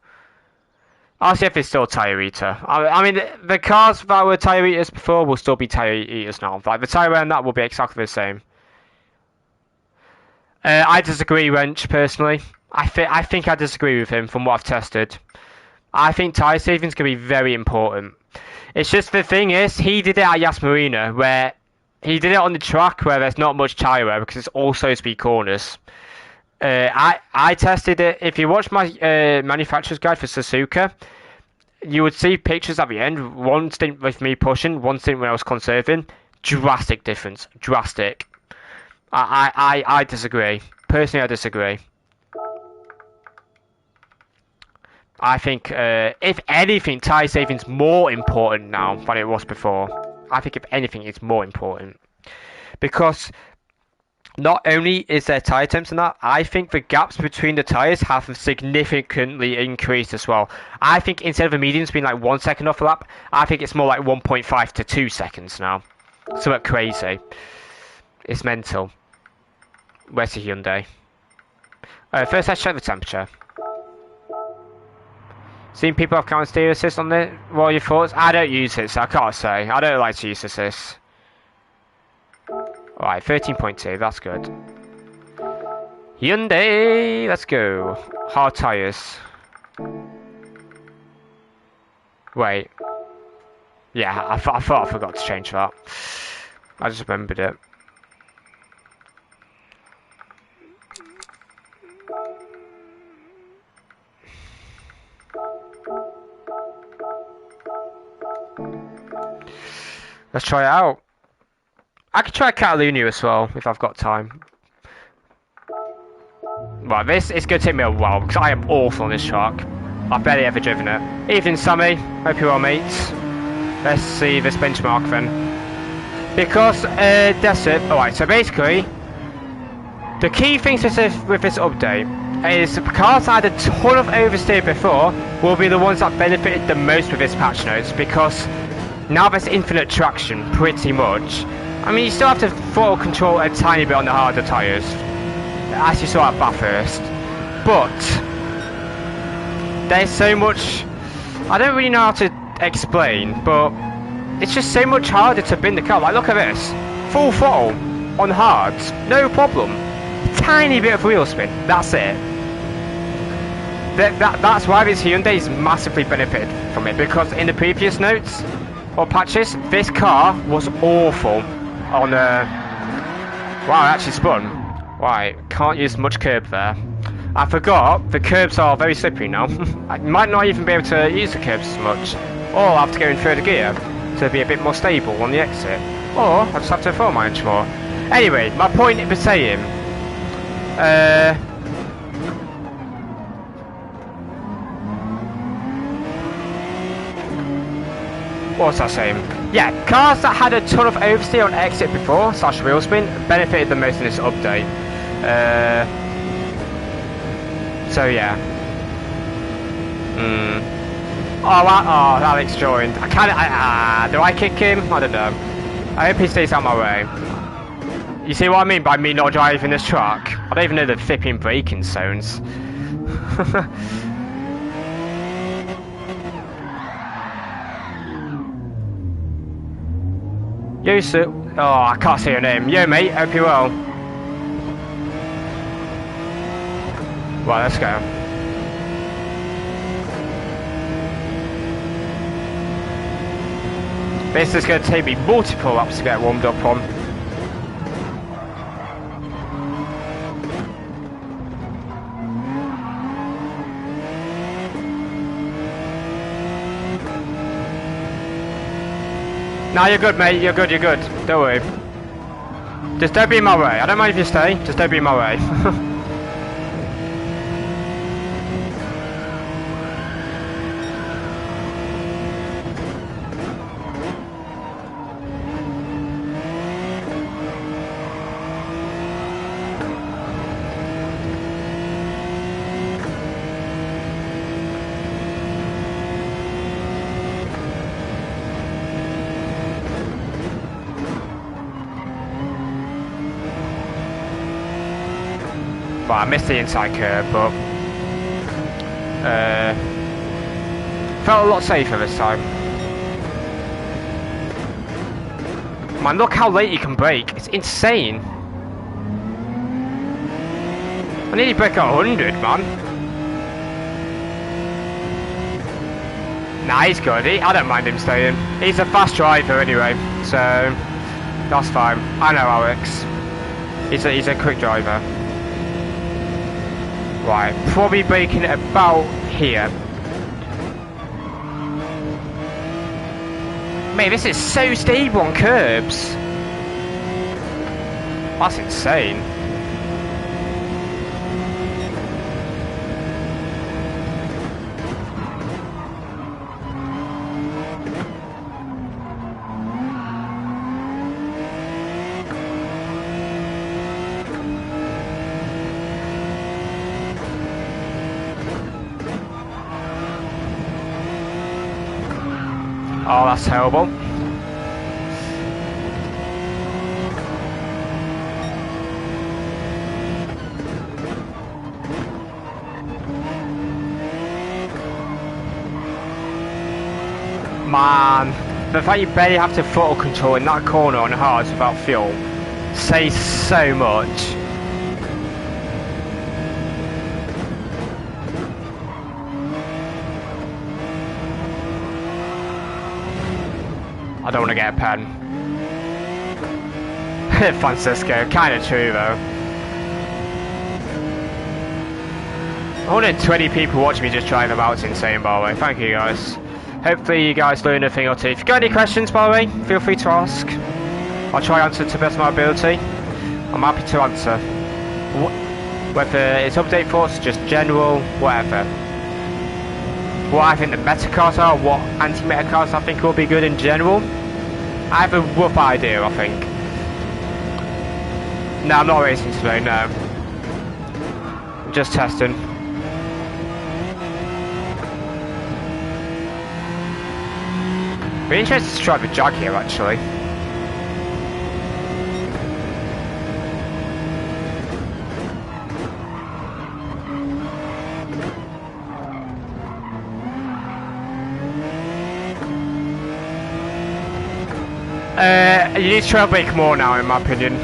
[SPEAKER 1] I'll see if it's still tyre eater. I mean, the cars that were tyre eaters before will still be tyre eaters now. Like, the tyre and that will be exactly the same. I disagree, Wrench, personally. I think I disagree with him from what I've tested. I think tyre saving is going to be very important. It's just the thing is, he did it at Yas Marina, where he did it on the track where there's not much tyre wear because it's all supposed to be corners. I tested it. If you watch my manufacturer's guide for Suzuka, you would see pictures at the end. One stint with me pushing, one stint when I was conserving. Drastic difference. Drastic. I disagree. Personally, I disagree. I think, if anything, tyre saving's more important now than it was before. I think, if anything, it's more important. Because not only is there tyre temps and that, I think the gaps between the tyres have significantly increased as well. I think instead of the medians being like 1 second off a lap, I think it's more like 1.5 to 2 seconds now. Something crazy. It's mental. Where's the Hyundai? First, let's check the temperature. Seen people have counter steer assist on it. What are your thoughts? I don't use it, so I can't say. I don't like to use assist. Alright, 13.2, that's good. Hyundai, let's go. Hard tyres. Wait. Yeah, I thought I forgot to change that. I just remembered it. Let's try it out. I could try Catalunya as well, if I've got time. Right, this is going to take me a while, because I am awful on this track. I've barely ever driven it. Evening, Sammy. Hope you're well, mates. Let's see this benchmark then. Because, that's it. Alright, so basically, the key things with this update is the cars that had a ton of oversteer before will be the ones that benefited the most with this patch notes, because now there's infinite traction, pretty much. I mean, you still have to throttle control a tiny bit on the harder tyres, as you saw at Bathurst. But there's so much, I don't really know how to explain, but it's just so much harder to bin the car. Like, look at this, full throttle on hards, no problem. Tiny bit of wheel spin, that's it. That's why this Hyundai's massively benefited from it, because in the previous notes or patches, this car was awful on wow, it actually spun. Right, can't use much curb there. I forgot the curbs are very slippery now. I might not even be able to use the curbs as much, or I'll have to go in third gear to be a bit more stable on the exit, or I just have to throw my inch more. Anyway, my point was saying, what was I saying? Yeah, cars that had a ton of oversteer on exit before, / wheel spin, benefited the most in this update. So yeah. Oh, Alex joined. Do I kick him? I don't know. I hope he stays out of my way. You see what I mean by me not driving this truck? I don't even know the flipping braking zones. Yo, sir. Oh, I can't say your name. Yo, mate. Hope you're well. Right, let's go. This is going to take me multiple laps to get warmed up on. Nah, you're good, mate. You're good. You're good. Don't worry. Just don't be in my way. I don't mind if you stay. Just don't be in my way. Well, I missed the inside curve, but felt a lot safer this time. Man, look how late you can brake. It's insane. I nearly break at 100, man. Nah, he's good. I don't mind him staying. He's a fast driver anyway, so that's fine. I know Alex. He's a quick driver. Right, probably braking it about here. Mate, this is so stable on curbs. That's insane. Oh, that's terrible. Man, the fact you barely have to throttle control in that corner on hards without fuel says so much. I don't want to get a pen. Francisco, kind of true though. 120 people watching me just drive about, it's insane by the way. Thank you guys. Hopefully you guys learn a thing or two. If you've got any questions by the way, feel free to ask. I'll try to answer to the best of my ability. I'm happy to answer. Whether it's update thoughts, just general, whatever. What I think the meta cars are, what anti-meta cars I think will be good in general. I have a rough idea, I think. No, I'm not racing today, no. I'm just testing. Be interested to drive a Jag here, actually. You need to trail brake more now, in my opinion.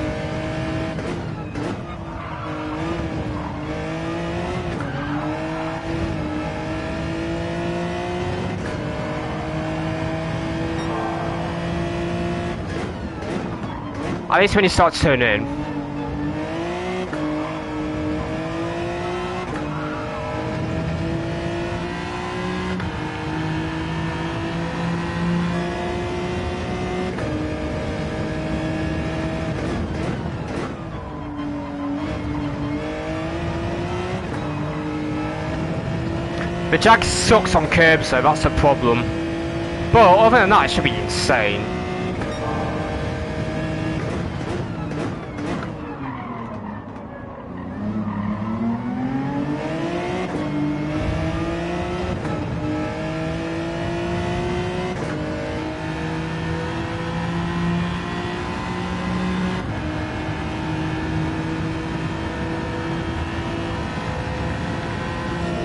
[SPEAKER 1] At least when you start to turn in. The Jag sucks on curbs though, that's the problem. But other than that, it should be insane.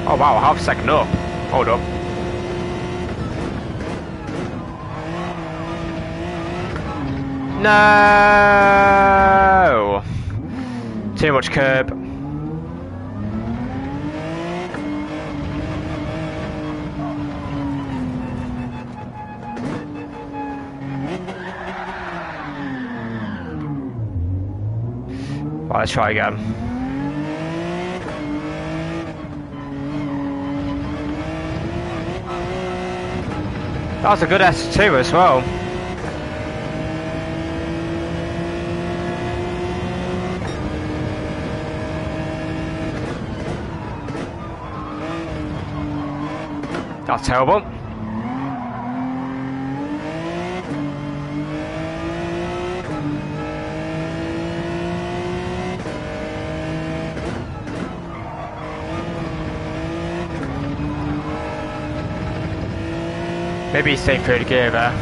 [SPEAKER 1] Oh wow, half a second up. Hold up. No! Too much curb. Right, let's try again. That was a good S2 as well. That's terrible. Maybe he's safe third gear there.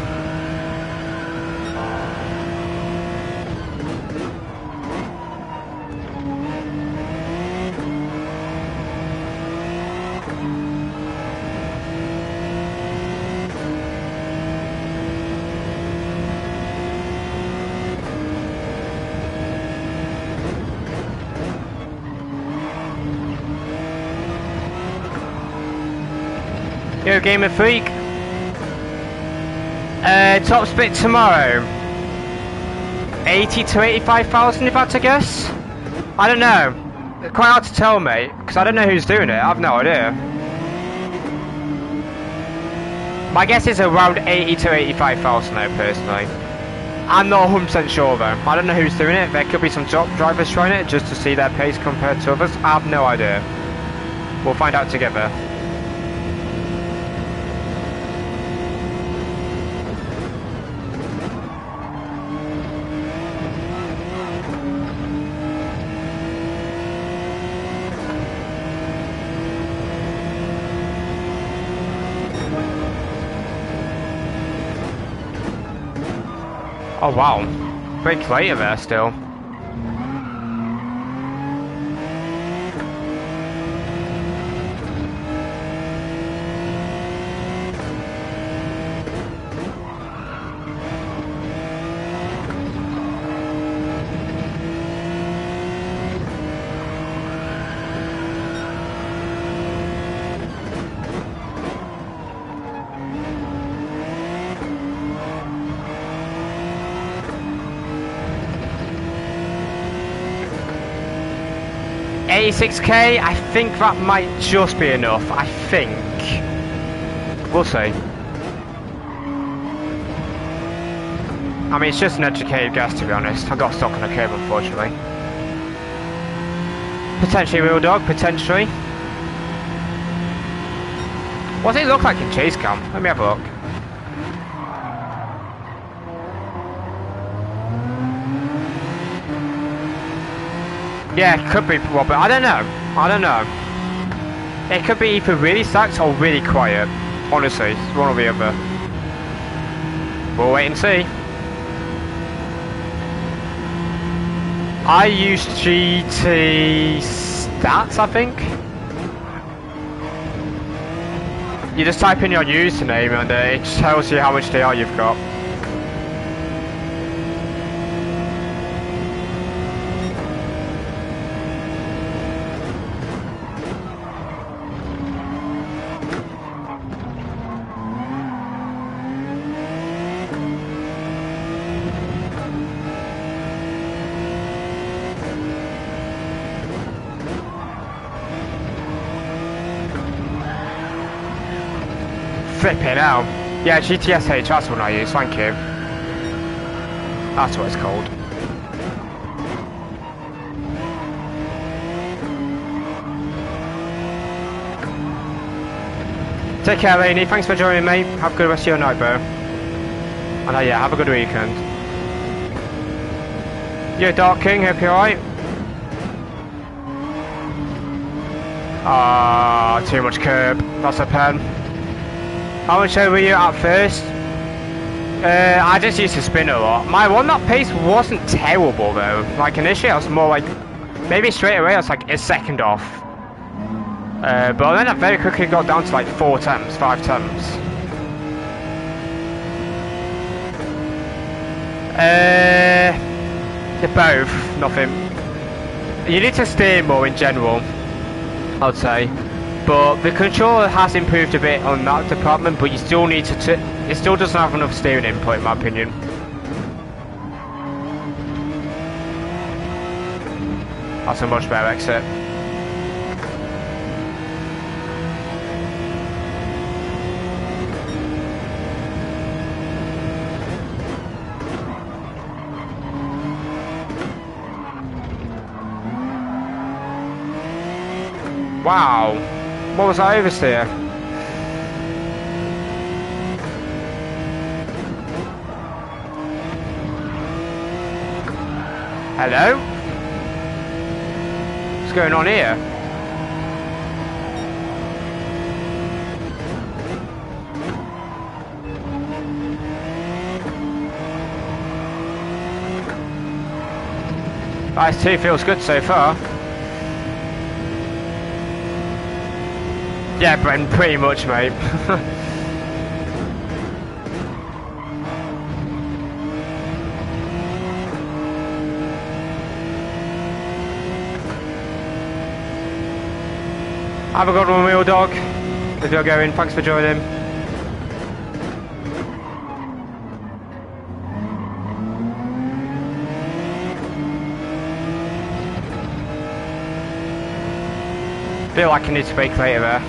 [SPEAKER 1] Yo, Gamer Freak. Top split tomorrow. 80 to 85,000 if I had to guess. I don't know. It's quite hard to tell, mate, because I don't know who's doing it. I've no idea. My guess is around 80 to 85,000 though, personally. I'm not 100% sure though. I don't know who's doing it. There could be some top drivers trying it just to see their pace compared to others. I have no idea. We'll find out together. Oh wow, big later there still. $86k, I think that might just be enough. I think. We'll see. I mean, it's just an educated guess, to be honest. I got stuck on a curb, unfortunately. Potentially real dog, potentially. What does it look like in chase cam? Let me have a look. Yeah, it could be Robert. I don't know. I don't know. It could be either really stacked or really quiet. Honestly, it's one or the other. We'll wait and see. I use GT stats, I think. You just type in your username and it tells you how much DR you've got. Flipping out. Yeah, GTSH, that's what I use, thank you. That's what it's called. Take care, Laney. Thanks for joining me. Have a good rest of your night, bro. And yeah, have a good weekend. Yo, Dark King, hope you're alright. Ah, too much curb. That's a pen. How much were you at first? I just used to spin a lot. My one-up pace wasn't terrible though. Like initially I was more like, maybe straight away I was like a second off. But then I very quickly got down to like 4 temps, 5 temps. They're both, nothing. You need to steer more in general, I'd say. But the controller has improved a bit on that department, but you still need to it still doesn't have enough steering input in my opinion. That's a much better exit. Wow. What was that oversteer? Hello? What's going on here? Ice 2 feels good so far. Yeah, Brent, pretty much, mate. Have a good one, Wheel Dog. If you're going, thanks for joining. Feel like I need to brake later there.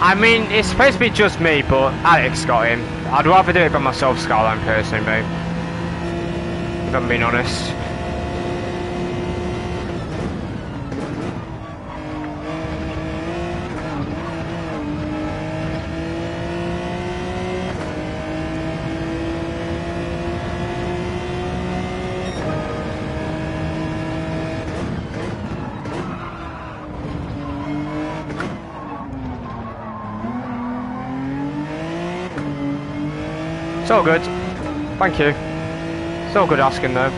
[SPEAKER 1] I mean, it's supposed to be just me, but Alex got him. I'd rather do it by myself, Skyline, personally, mate. If I'm being honest. It's all good. Thank you. It's all good asking though.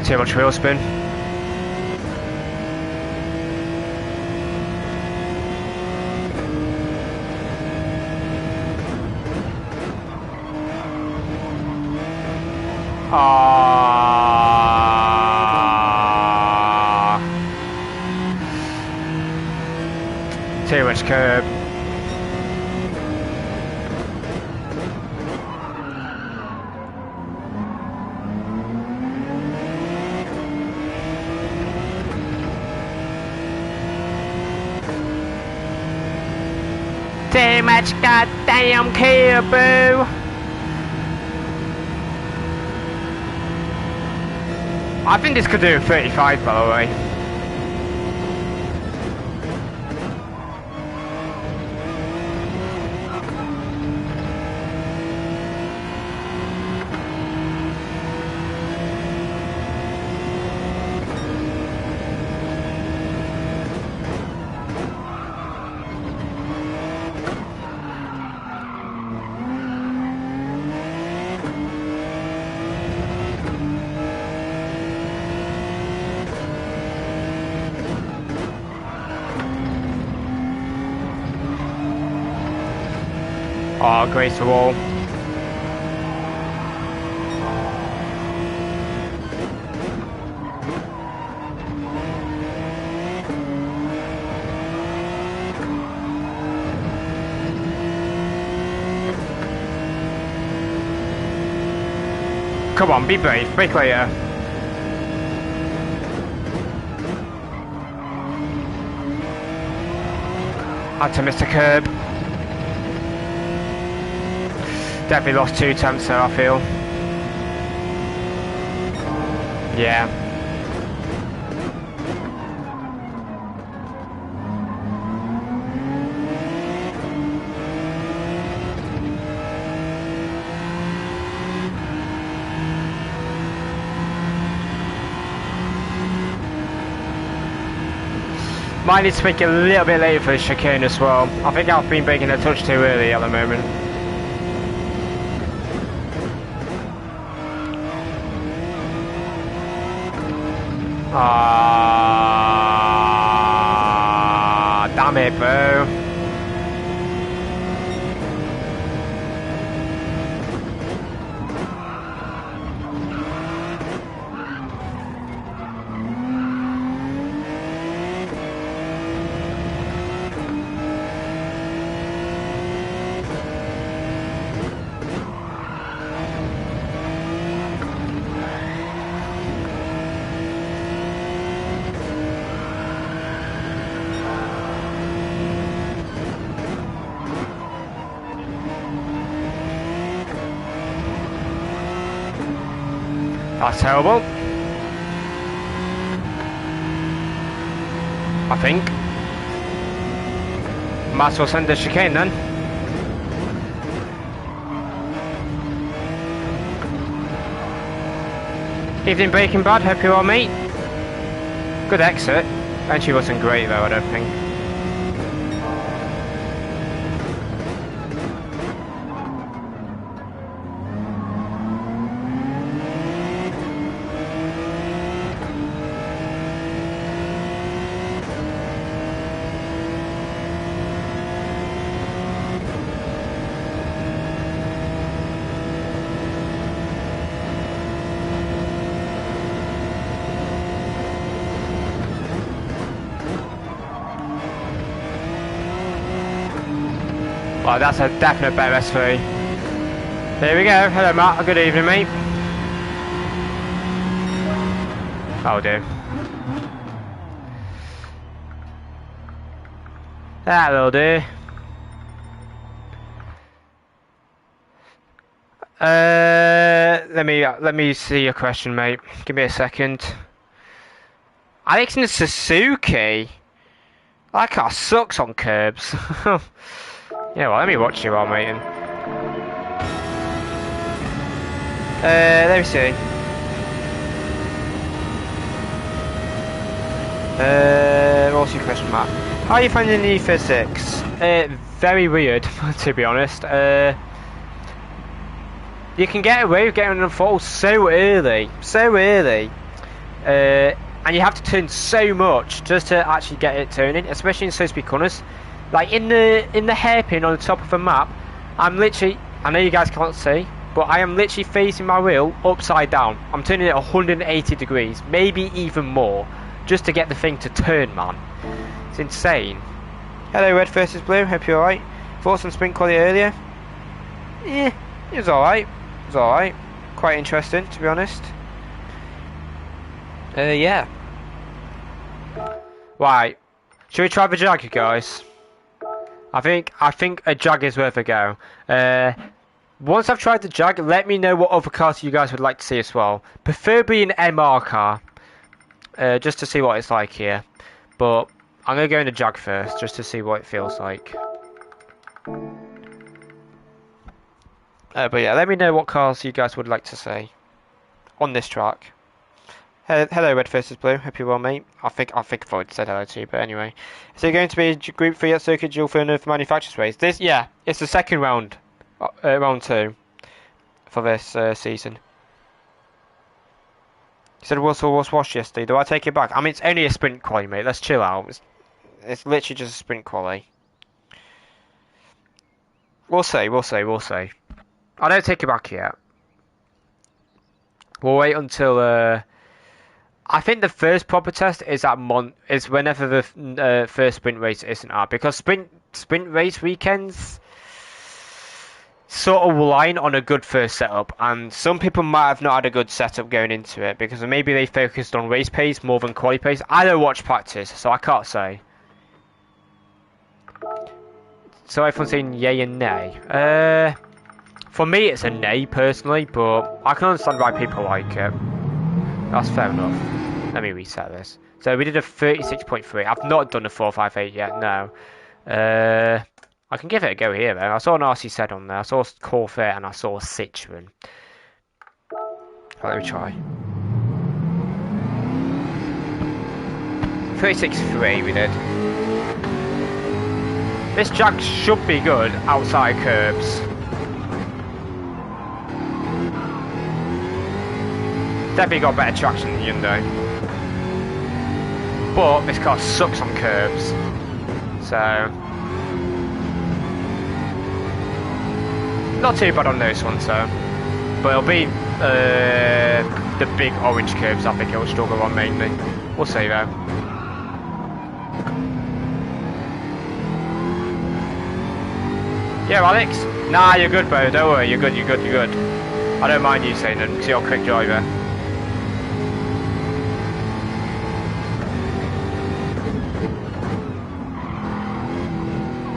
[SPEAKER 1] Too much wheel spin. Too much curb. Too much goddamn curb, boo. I think this could do a 35, by the way. Oh, grace the wall. Come on, be brave. Brake later. Had to miss a curb. Definitely lost 2 attempts there, I feel. Yeah. Might need to make it a little bit later for the chicane as well. I think I've been braking a touch too early at the moment. Damn it, bro. That's terrible. I think. Might as well send the chicane then. Evening Breaking Bad, hope you're all mate. Good exit. And she wasn't great though, I don't think. Oh, that's a definite better S3. Here we go. Hello, Matt. Good evening, mate. Oh, dear. That'll do. Let me see your question, mate. Give me a second. Alex and Suzuki. That car sucks on curbs. Yeah, well, let me watch you while I'm waiting. Let me see. What's your question, Matt? How are you finding the physics? Very weird, to be honest. You can get away with getting on the fall so early. And you have to turn so much just to actually get it turning, especially in slow-speed corners. Like in the hairpin on the top of the map, I'm literally, I know you guys can't see, but I am literally facing my wheel upside down. I'm turning it 180 degrees, maybe even more, just to get the thing to turn, man. It's insane. Hello, Red versus Blue, hope you're alright. Thoughts on sprint quality earlier? Yeah, it was alright. It was alright. Quite interesting, to be honest. Yeah. Right. Should we try the Jag, guys? I think a Jag is worth a go. Once I've tried the Jag, let me know what other cars you guys would like to see as well. Preferably an MR car, just to see what it's like here. But I'm gonna go in the Jag first, just to see what it feels like. But yeah, let me know what cars you guys would like to see on this track. Hello, Red versus Blue. Hope you're well, mate. I think I've already said hello to you, but anyway. Is it going to be a Group 3 at Circuit Dual for another manufacturer's race? Yeah, it's the second round, round 2 for this season. You said Russell was washed yesterday. Do I take it back? I mean, it's only a sprint quali, mate. Let's chill out. It's literally just a sprint quali. We'll see. I don't take it back yet. We'll wait until. I think the first proper test is at is whenever the first sprint race isn't at, because sprint race weekends sort of relying on a good first setup, and some people might have not had a good setup going into it because maybe they focused on race pace more than quali pace. I don't watch practice, so I can't say. So everyone's saying yay and nay. For me, it's a nay personally, but I can understand why people like it. That's fair enough. Let me reset this. So we did a 36.3. I've not done a 458 yet, no. I can give it a go here, though. I saw an RC7 on there. I saw a Corvette and I saw a Citroen. Right, let me try. 36.3 we did. This Jag should be good outside curbs. Definitely got better traction than Hyundai. But this car sucks on curbs. So not too bad on those ones though. But it'll be the big orange curbs I think it'll struggle on mainly. We'll see though. Yeah, Alex? Nah, you're good, bro. Don't worry. You're good. I don't mind you saying it because you're a quick driver.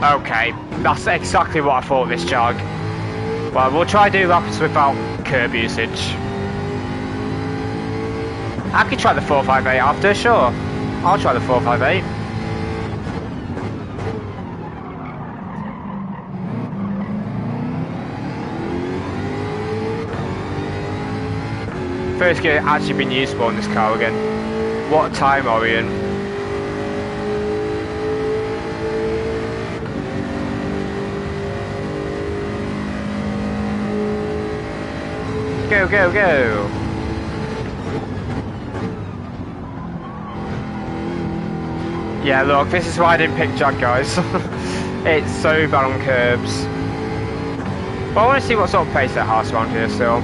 [SPEAKER 1] Okay, that's exactly what I thought of this Jag. Well, we'll try to do laps without curb usage. I could try the 458 after, sure. I'll try the 458. First gear actually been useful in this car again. What time are we in? Go, go, go! Yeah, look, this is why I didn't pick Jag, guys. It's so bad on curbs. But I want to see what sort of pace that has around here still.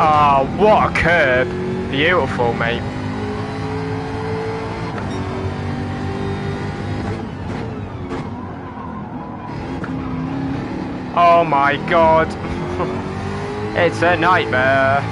[SPEAKER 1] Oh, what a curb. Beautiful, mate. Oh my god. It's a nightmare.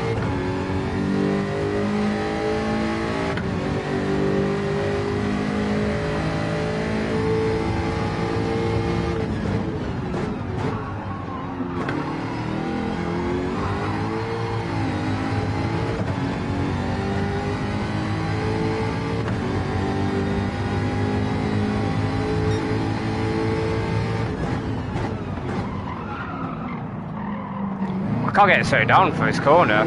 [SPEAKER 1] I can't get it slowed down from this corner.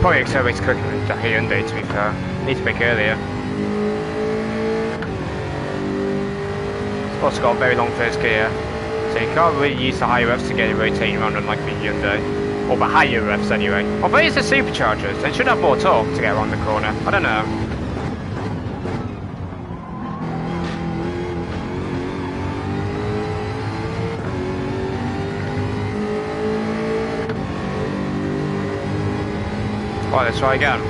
[SPEAKER 1] Probably accelerates quicker than the Hyundai, to be fair. Need to brake earlier. It's also got a very long first gear, so you can't really use the higher revs to get it rotating around unlike the Hyundai. Or the higher revs anyway. Although it's the superchargers, they should have more torque to get around the corner. I don't know. Right, let's try again.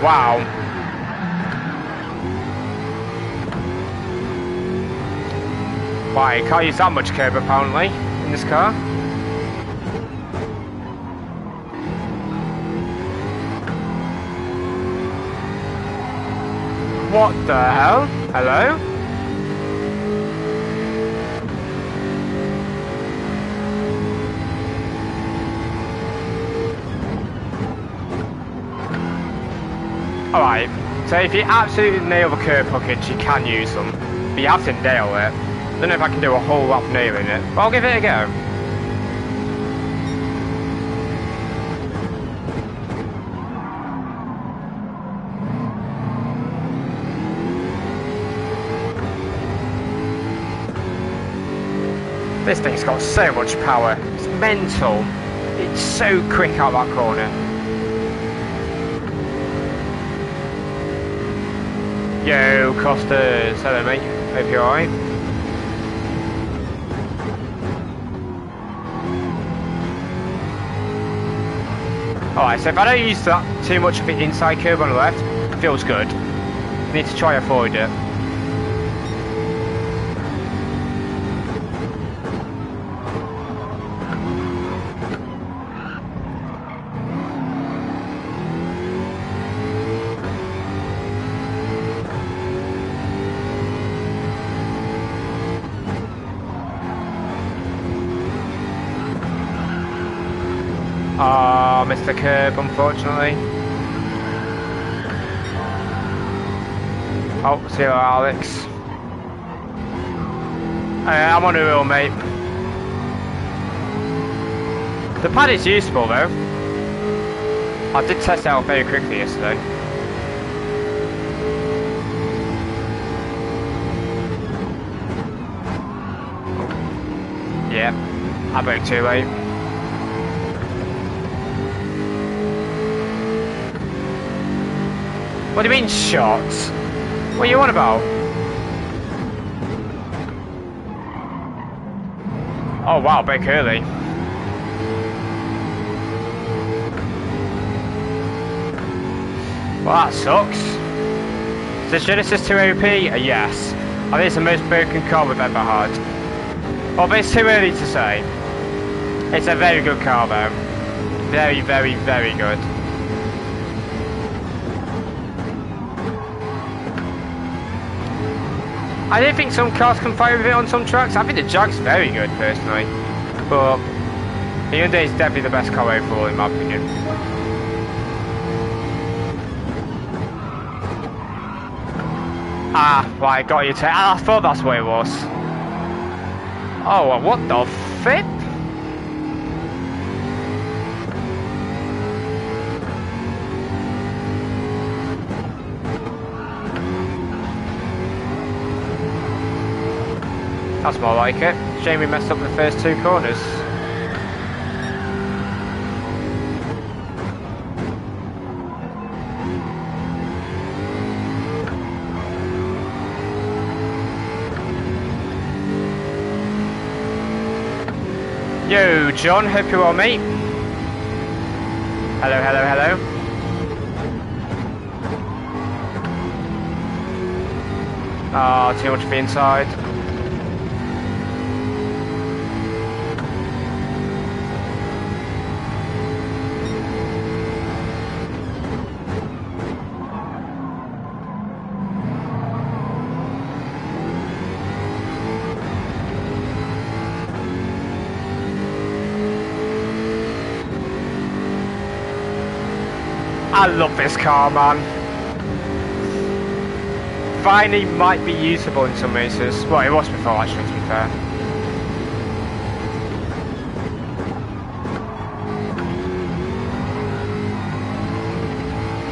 [SPEAKER 1] Wow. Right, can't use that much curb apparently in this car. What the hell? Hello? Alright, so if you absolutely nail the curb hookage, you can use them. But you have to nail it. I don't know if I can do a whole lot of nailing it, but I'll give it a go. This thing's got so much power. It's mental. It's so quick out that corner. Yo, Costas. Hello, mate. Hope you're alright. Alright, so if I don't use that too much of the inside curve on the left, it feels good. Need to try avoid it. Ah, missed the curb, unfortunately. Oh, see you, Alex. I'm on a roll, mate. The pad is useful, though. I did test it out very quickly yesterday. Yeah, I broke too late. What do you mean shots? What are you on about? Oh wow, break early. Well, that sucks. Is the Genesis 2 OP? Yes. I think it's the most broken car we've ever had. Well, but it's too early to say. It's a very good car though. Very, very, very good. I don't think some cars can fight with it on some tracks. I think the Jag's very good personally. But the Hyundai is definitely the best car overall in my opinion. Ah, right, got you. I thought that's what it was. Oh, well, what the flip? That's more like it. Shame we messed up the first two corners. Yo, John, hope you're well, mate. Hello, hello, hello. Ah, too much for the inside. I love this car, man. Finally might be usable in some races. Well, it was before, actually, to be fair.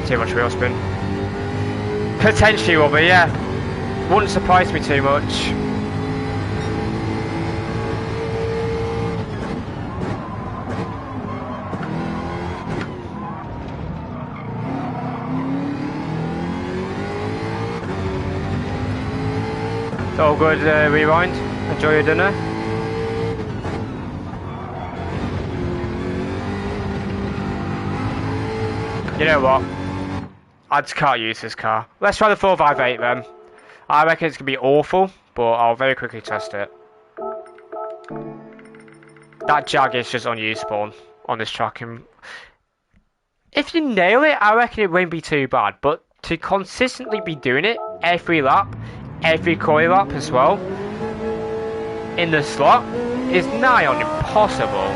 [SPEAKER 1] Too much wheel spin. Potentially will be, yeah. Wouldn't surprise me too much. All good, rewind. Enjoy your dinner. You know what? I just can't use this car. Let's try the 458 then. I reckon it's going to be awful, but I'll very quickly test it. That Jag is just unusable on this track. And if you nail it, I reckon it won't be too bad. But to consistently be doing it every lap, every corner lap as well, in the slot, is nigh on impossible.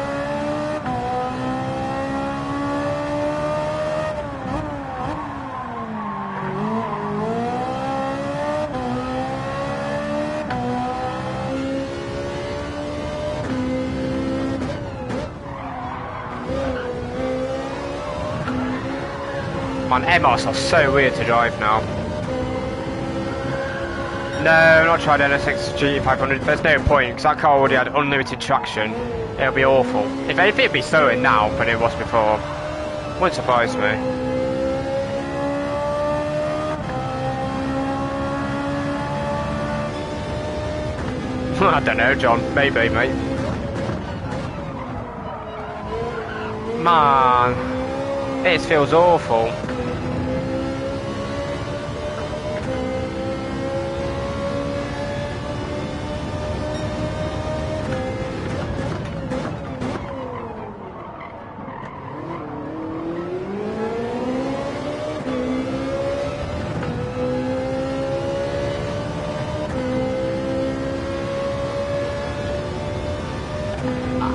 [SPEAKER 1] Man, MRs are so weird to drive now. No, I'm not trying NSX GT500. There's no point, because that car already had unlimited traction. It'll be awful. If anything, it'd be slower now than it was before. Wouldn't surprise me. I don't know, John. Maybe, mate. Man, it feels awful.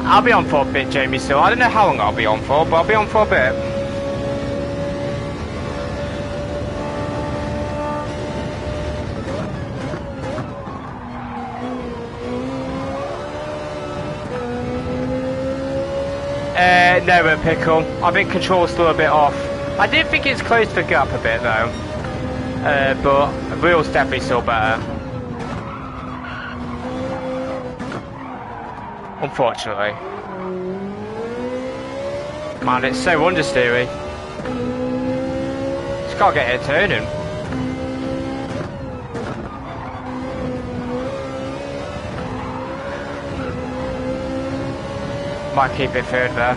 [SPEAKER 1] I'll be on for a bit, Jamie, still. I don't know how long I'll be on for, but I'll be on for a bit. No, Pickle. I think control's still a bit off. I did think it's closed the gap a bit, though. But wheel's definitely still better. Unfortunately. Man, it's so understeery. Just can't get it turning. might keep it third there.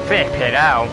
[SPEAKER 1] Flip it out.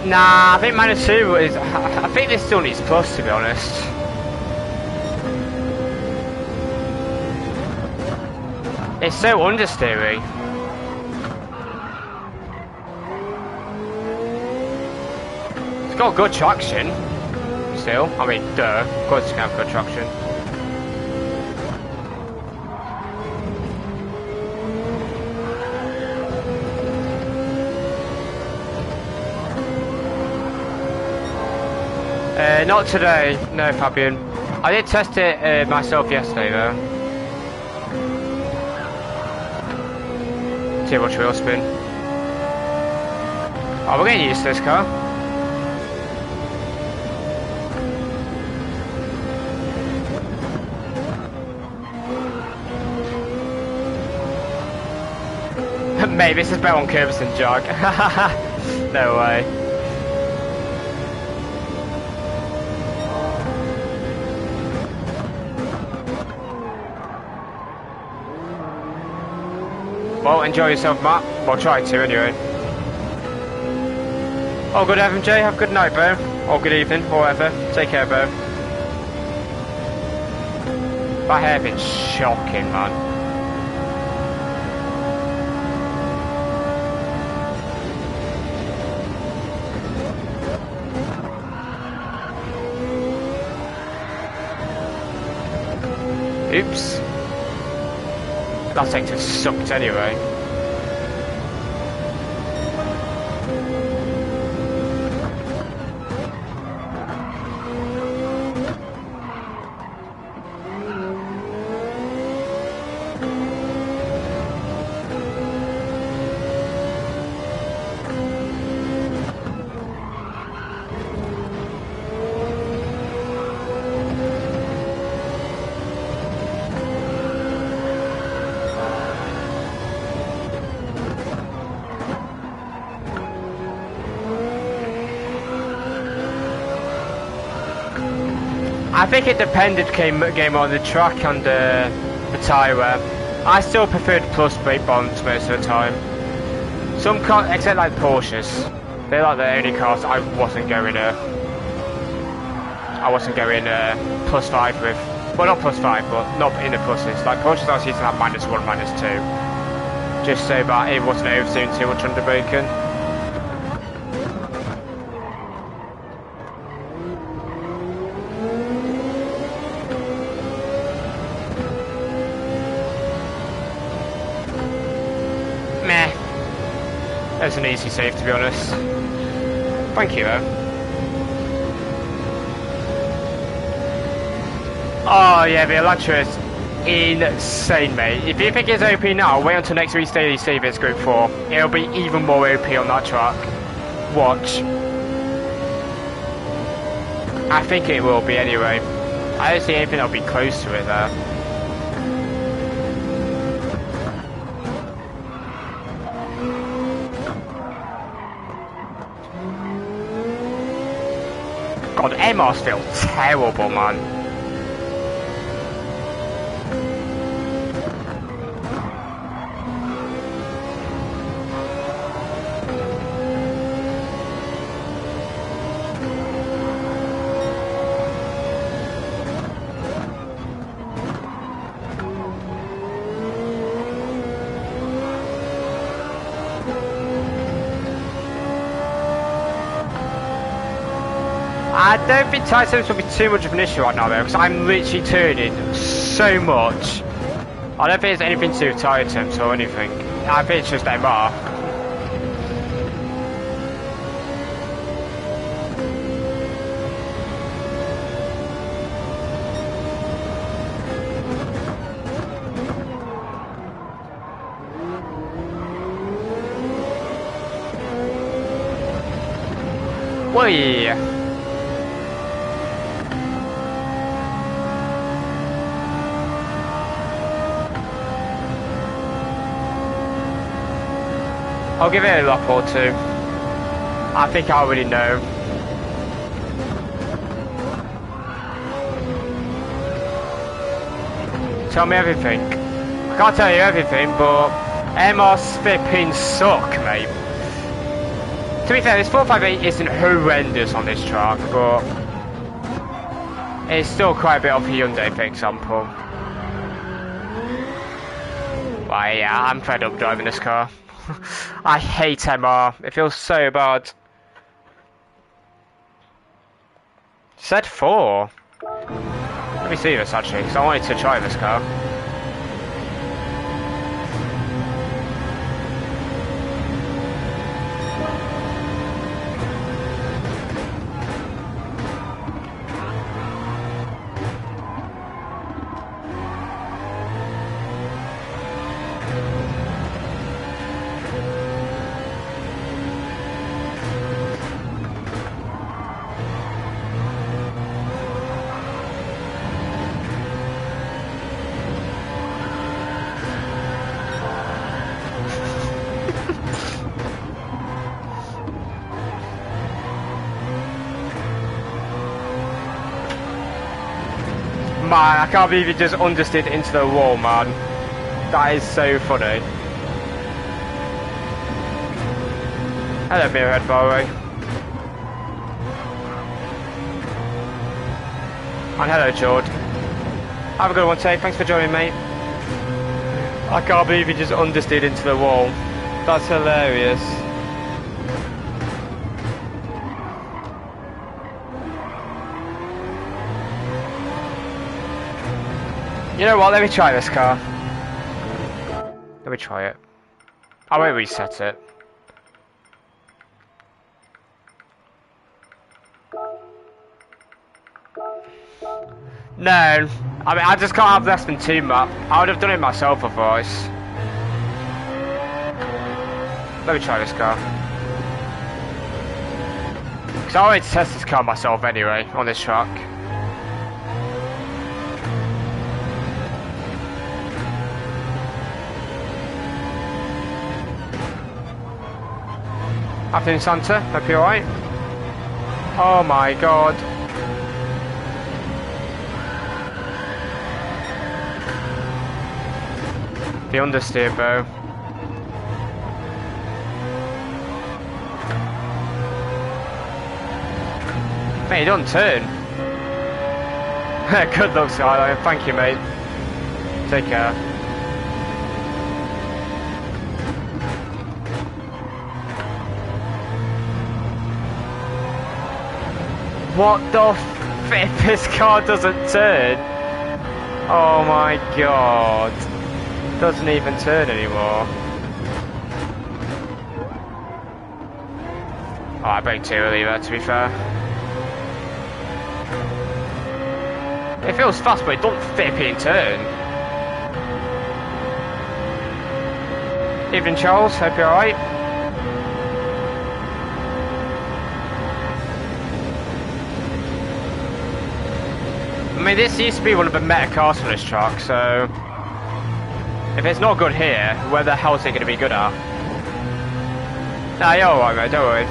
[SPEAKER 1] Nah, I think -2 is. I think this still needs plus, to be honest. It's so understeery. It's got good traction. Still, I mean, duh. Of course, it's gonna have good traction. Not today, no, Fabian. I did test it myself yesterday, though. Too much wheel spin. Oh, we're getting used to this car. Mate, this is better on curves than jog. No way. Well, enjoy yourself, Matt. Well, try to, anyway. Oh, good evening, Jay. Have a good night, bro. Or good evening, or whatever. Take care, bro. That hair been shocking, man. Oops. That sector sucked anyway. I think it depended game on the track and the tyre wear. I still preferred plus brake bonds most of the time. Some cars, except like Porsches, they're like the only cars I wasn't going +5 with. Well, not +5, but not in the pluses. Like Porsches, I was using that -1, -2, just so that it wasn't overdoing too much under braking. It's an easy save, to be honest. Thank you, though. Oh yeah, the Elantra is insane, mate. If you think it's OP now, wait until next week's daily save it's Group 4. It'll be even more OP on that track. Watch. I think it will be anyway. I don't see anything that'll be close to it there. God, MRs feel terrible, man. I don't think tight temps will be too much of an issue right now though, because I'm literally turning so much. I don't think it's anything to do with tyre temps or anything. I think it's just MR. Whee! I'll give it a lap or two. I think I already know. Tell me everything. I can't tell you everything, but MR spipping suck, mate. To be fair, this 458 isn't horrendous on this track, but it's still quite a bit off a Hyundai, for example. But yeah, I'm fed up driving this car. I hate MR. It feels so bad. Said 4. Let me see this actually, because I wanted to try this car. Man, I can't believe you just understeered into the wall, man. That is so funny. Hello, Mirrorhead, by the way. And hello, George. Have a good one, Tate. Thanks for joining, mate. I can't believe you just understeered into the wall. That's hilarious. You know what, let me try this car. Let me try it. I won't reset it. No, I mean I just can't have less than 2 map. I would have done it myself otherwise. Let me try this car. Because I wanted to test this car myself anyway, on this track. Afternoon, Santa. Hope you're alright. Oh my god. The understeer, bro. Mate, you don't turn. Good luck, Skyline. Thank you, mate. Take care. What the flip? This car doesn't turn. Oh my god. Doesn't even turn anymore. Oh, I braked too early there, to be fair. It feels fast, but it don't flipping turn. Evening, Charles. Hope you're alright. I mean, this used to be one of the meta cars for this track, so if it's not good here, where the hell is it going to be good at? Nah, you're alright, mate, don't worry.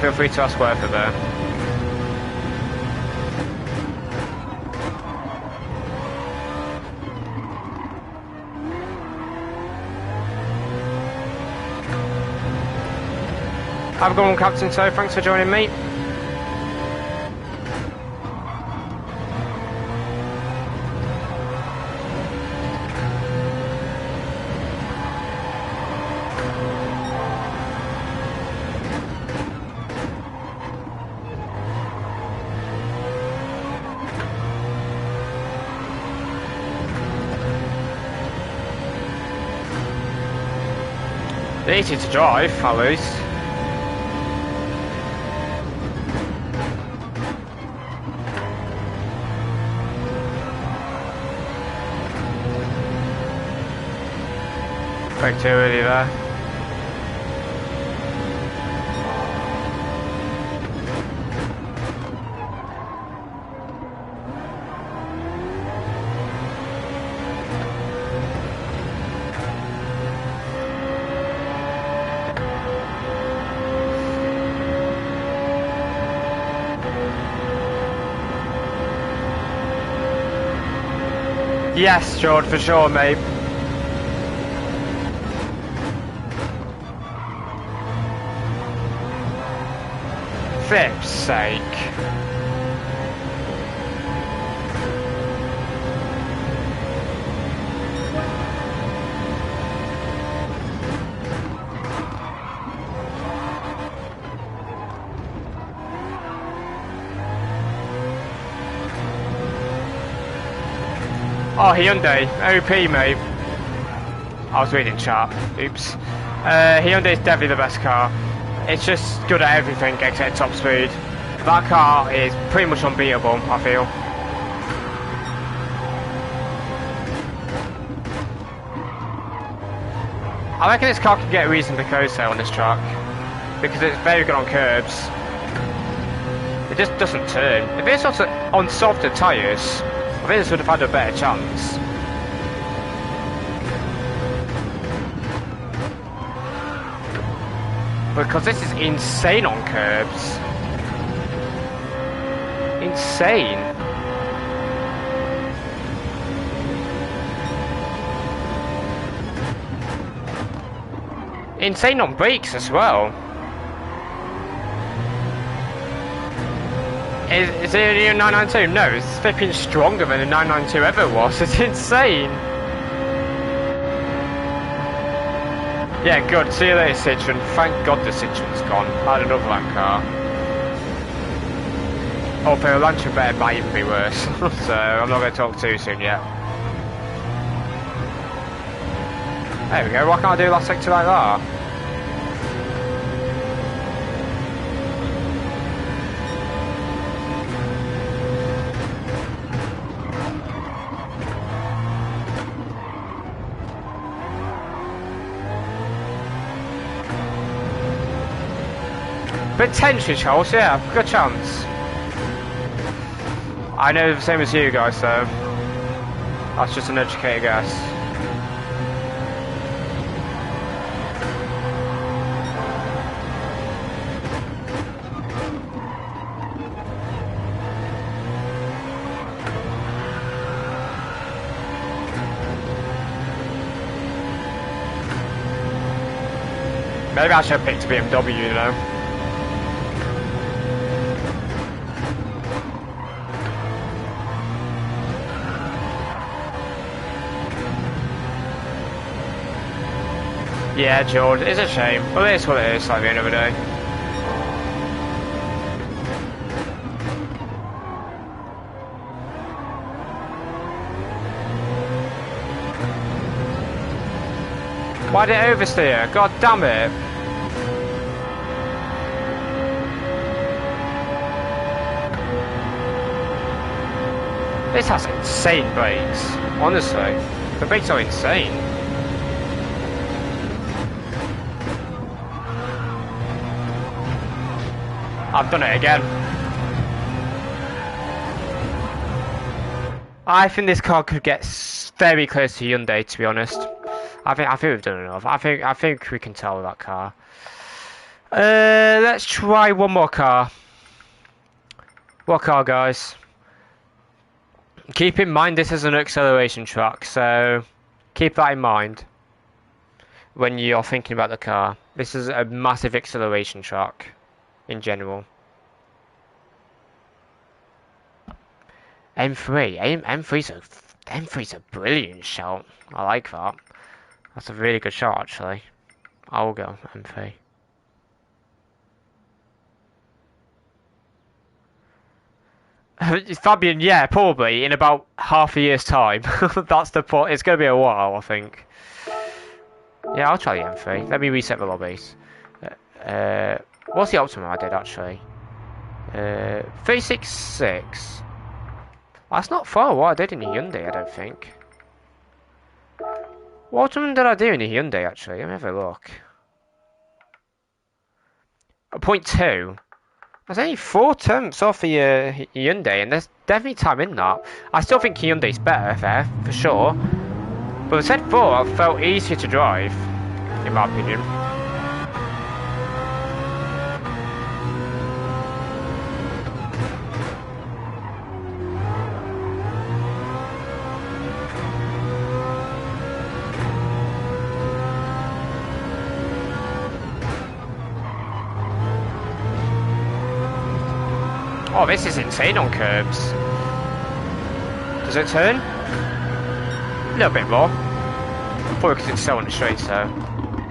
[SPEAKER 1] Feel free to ask whatever there. Have a good one, Captain, so thanks for joining me. Easy to drive, at least. Brake too early there. Yes, George, for sure, mate. Flip's sake. Oh, Hyundai, OP, mate. I was reading chat. Oops. Hyundai is definitely the best car. It's just good at everything except top speed. That car is pretty much unbeatable, I feel. I reckon this car can get reasonably close there on this track because it's very good on curbs. It just doesn't turn. If it's also on softer tyres, I think this would have had a better chance. Because this is insane on curbs. Insane. Insane on brakes as well. Is it a 992? No, it's flipping stronger than a 992 ever was. It's insane. Yeah, good. See you later, Citroen. Thank God the Citroen's gone. I had enough of that car. Hopefully the Lancia Bear might even be worse. So I'm not going to talk too soon yet. There we go. Why can't I do last sector like that? Potentially, Charles, yeah, good chance. I know the same as you guys, so that's just an educated guess. Maybe I should have picked a BMW, you know. Yeah, George, it's a shame. Well, it is what it is, like the end of the day. Why did it oversteer? God damn it. This has insane brakes, honestly. The brakes are insane. I've done it again. I think this car could get very close to Hyundai, to be honest. I think we've done enough. I think we can tell with that car. Let's try one more car. What car, guys? Keep in mind this is an acceleration track, so keep that in mind when you're thinking about the car. This is a massive acceleration track in general. M3's a brilliant shout. I like that. That's a really good shot, actually. I will go M3. Fabian, yeah, probably in about half a year's time. That's the point. It's going to be a while, I think. Yeah, I'll try the M3. Let me reset the lobbies. What's the optimum I did actually? 366. That's not far what I did in the Hyundai, I don't think. What optimum did I do in the Hyundai actually? Let me have a look. A point 0.2. There's only 4 tenths off the Hyundai, and there's definitely time in that. I still think Hyundai's better there, for sure. But the Z4 felt easier to drive, in my opinion. Oh, this is insane on curbs. Does it turn? A little bit more. Probably because it's so on the straight, so.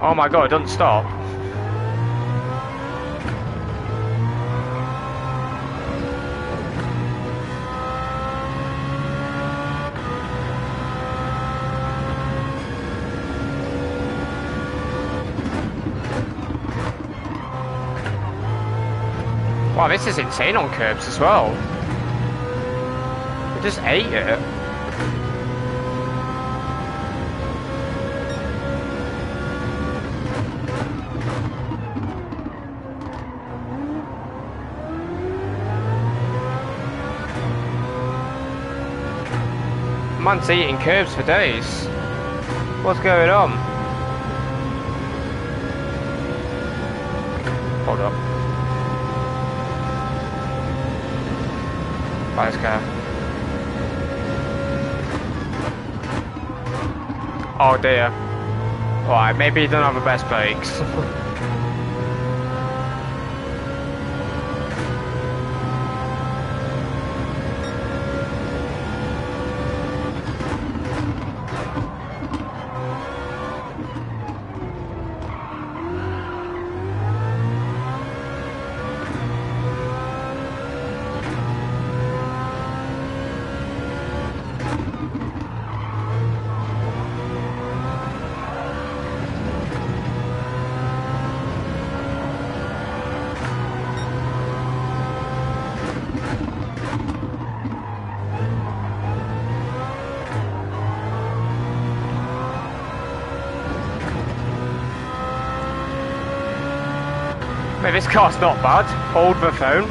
[SPEAKER 1] Oh my god, it doesn't stop. Wow, this is insane on curbs as well. I just ate it. Man's eating curbs for days. What's going on? Hold up. Let's go. Oh dear. Alright, maybe he doesn't have the best brakes. Maybe this car's not bad. Hold the phone.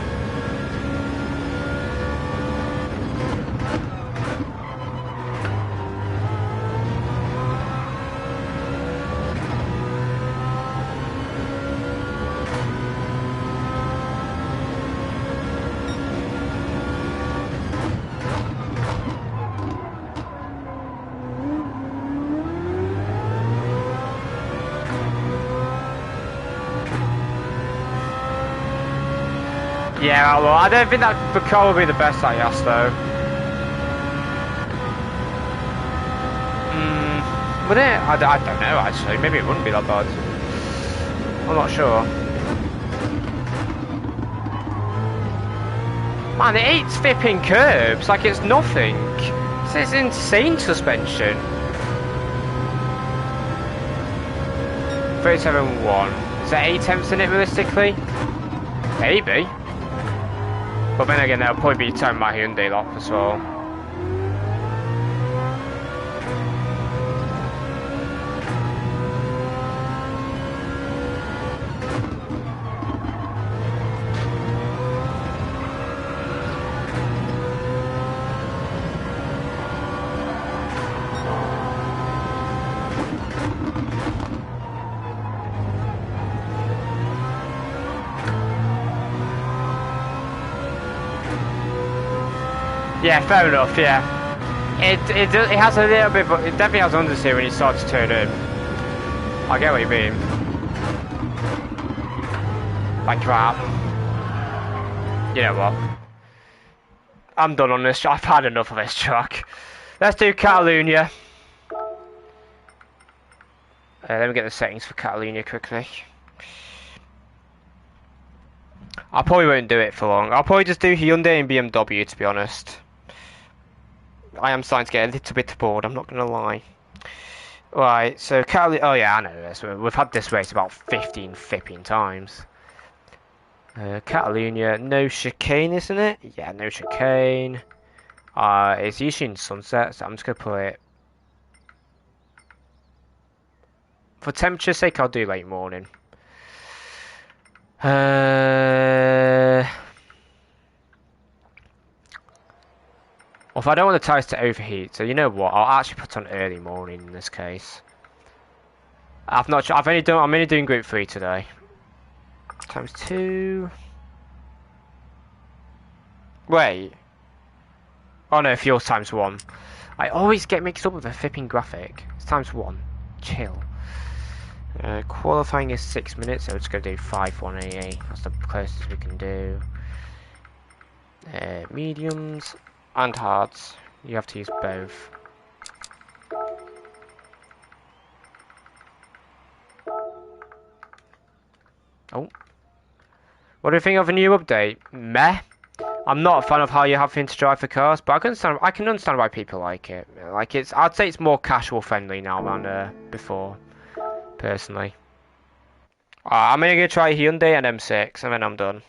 [SPEAKER 1] Yeah, well, I don't think that would probably be the best I asked though. Would it? I don't know actually. Maybe it wouldn't be that bad. I'm not sure. Man, it eats flipping curbs like it's nothing. This is insane suspension. 37.1. Is there 8 tenths in it realistically? Maybe. But then again, that'll probably be time my Hyundai lock as well. Yeah, fair enough, yeah. It has a little bit, but it definitely has understeer when you start to turn in. I get what you mean. Like crap. You know what? I'm done on this. I've had enough of this track. Let's do Catalunya. Let me get the settings for Catalunya quickly. I probably won't do it for long. I'll probably just do Hyundai and BMW, to be honest. I am starting to get a little bit bored, I'm not going to lie. Right, so Catalunya. Oh yeah, I know this. We've had this race about 15 flipping times. Catalunya, no chicane, isn't it? Yeah, no chicane. It's usually in sunset, so I'm just gonna put it. For temperature's sake, I'll do late morning. Well, if I don't want the tyres to overheat, so you know what? I'll actually put on early morning in this case. I'm only doing Group 3 today. Times 2. Wait. Oh no, fuel's times 1. I always get mixed up with a flipping graphic. It's times 1. Chill. Qualifying is 6 minutes, so it's going to do 5:188. That's the closest we can do. Mediums and hards. You have to use both. Oh. What do you think of a new update? Meh. I'm not a fan of how you're having to drive the cars, but I can understand why people like it. I'd say it's more casual friendly now than before, personally. I'm gonna try Hyundai and M6, and then I'm done.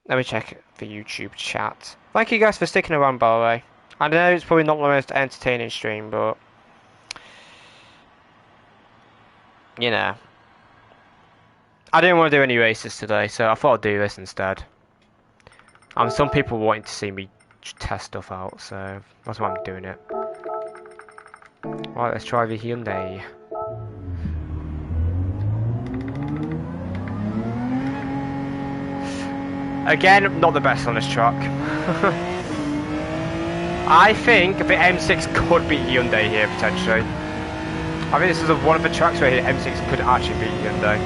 [SPEAKER 1] Let me check the YouTube chat. Thank you guys for sticking around, by the way. I know it's probably not the most entertaining stream, but you know, I didn't want to do any races today, so I thought I'd do this instead. Some people wanting to see me test stuff out, so that's why I'm doing it. Right, let's try the Hyundai. Again, not the best on this track. I think the M6 could beat Hyundai here, potentially. I think this is one of the tracks where the M6 could actually beat Hyundai.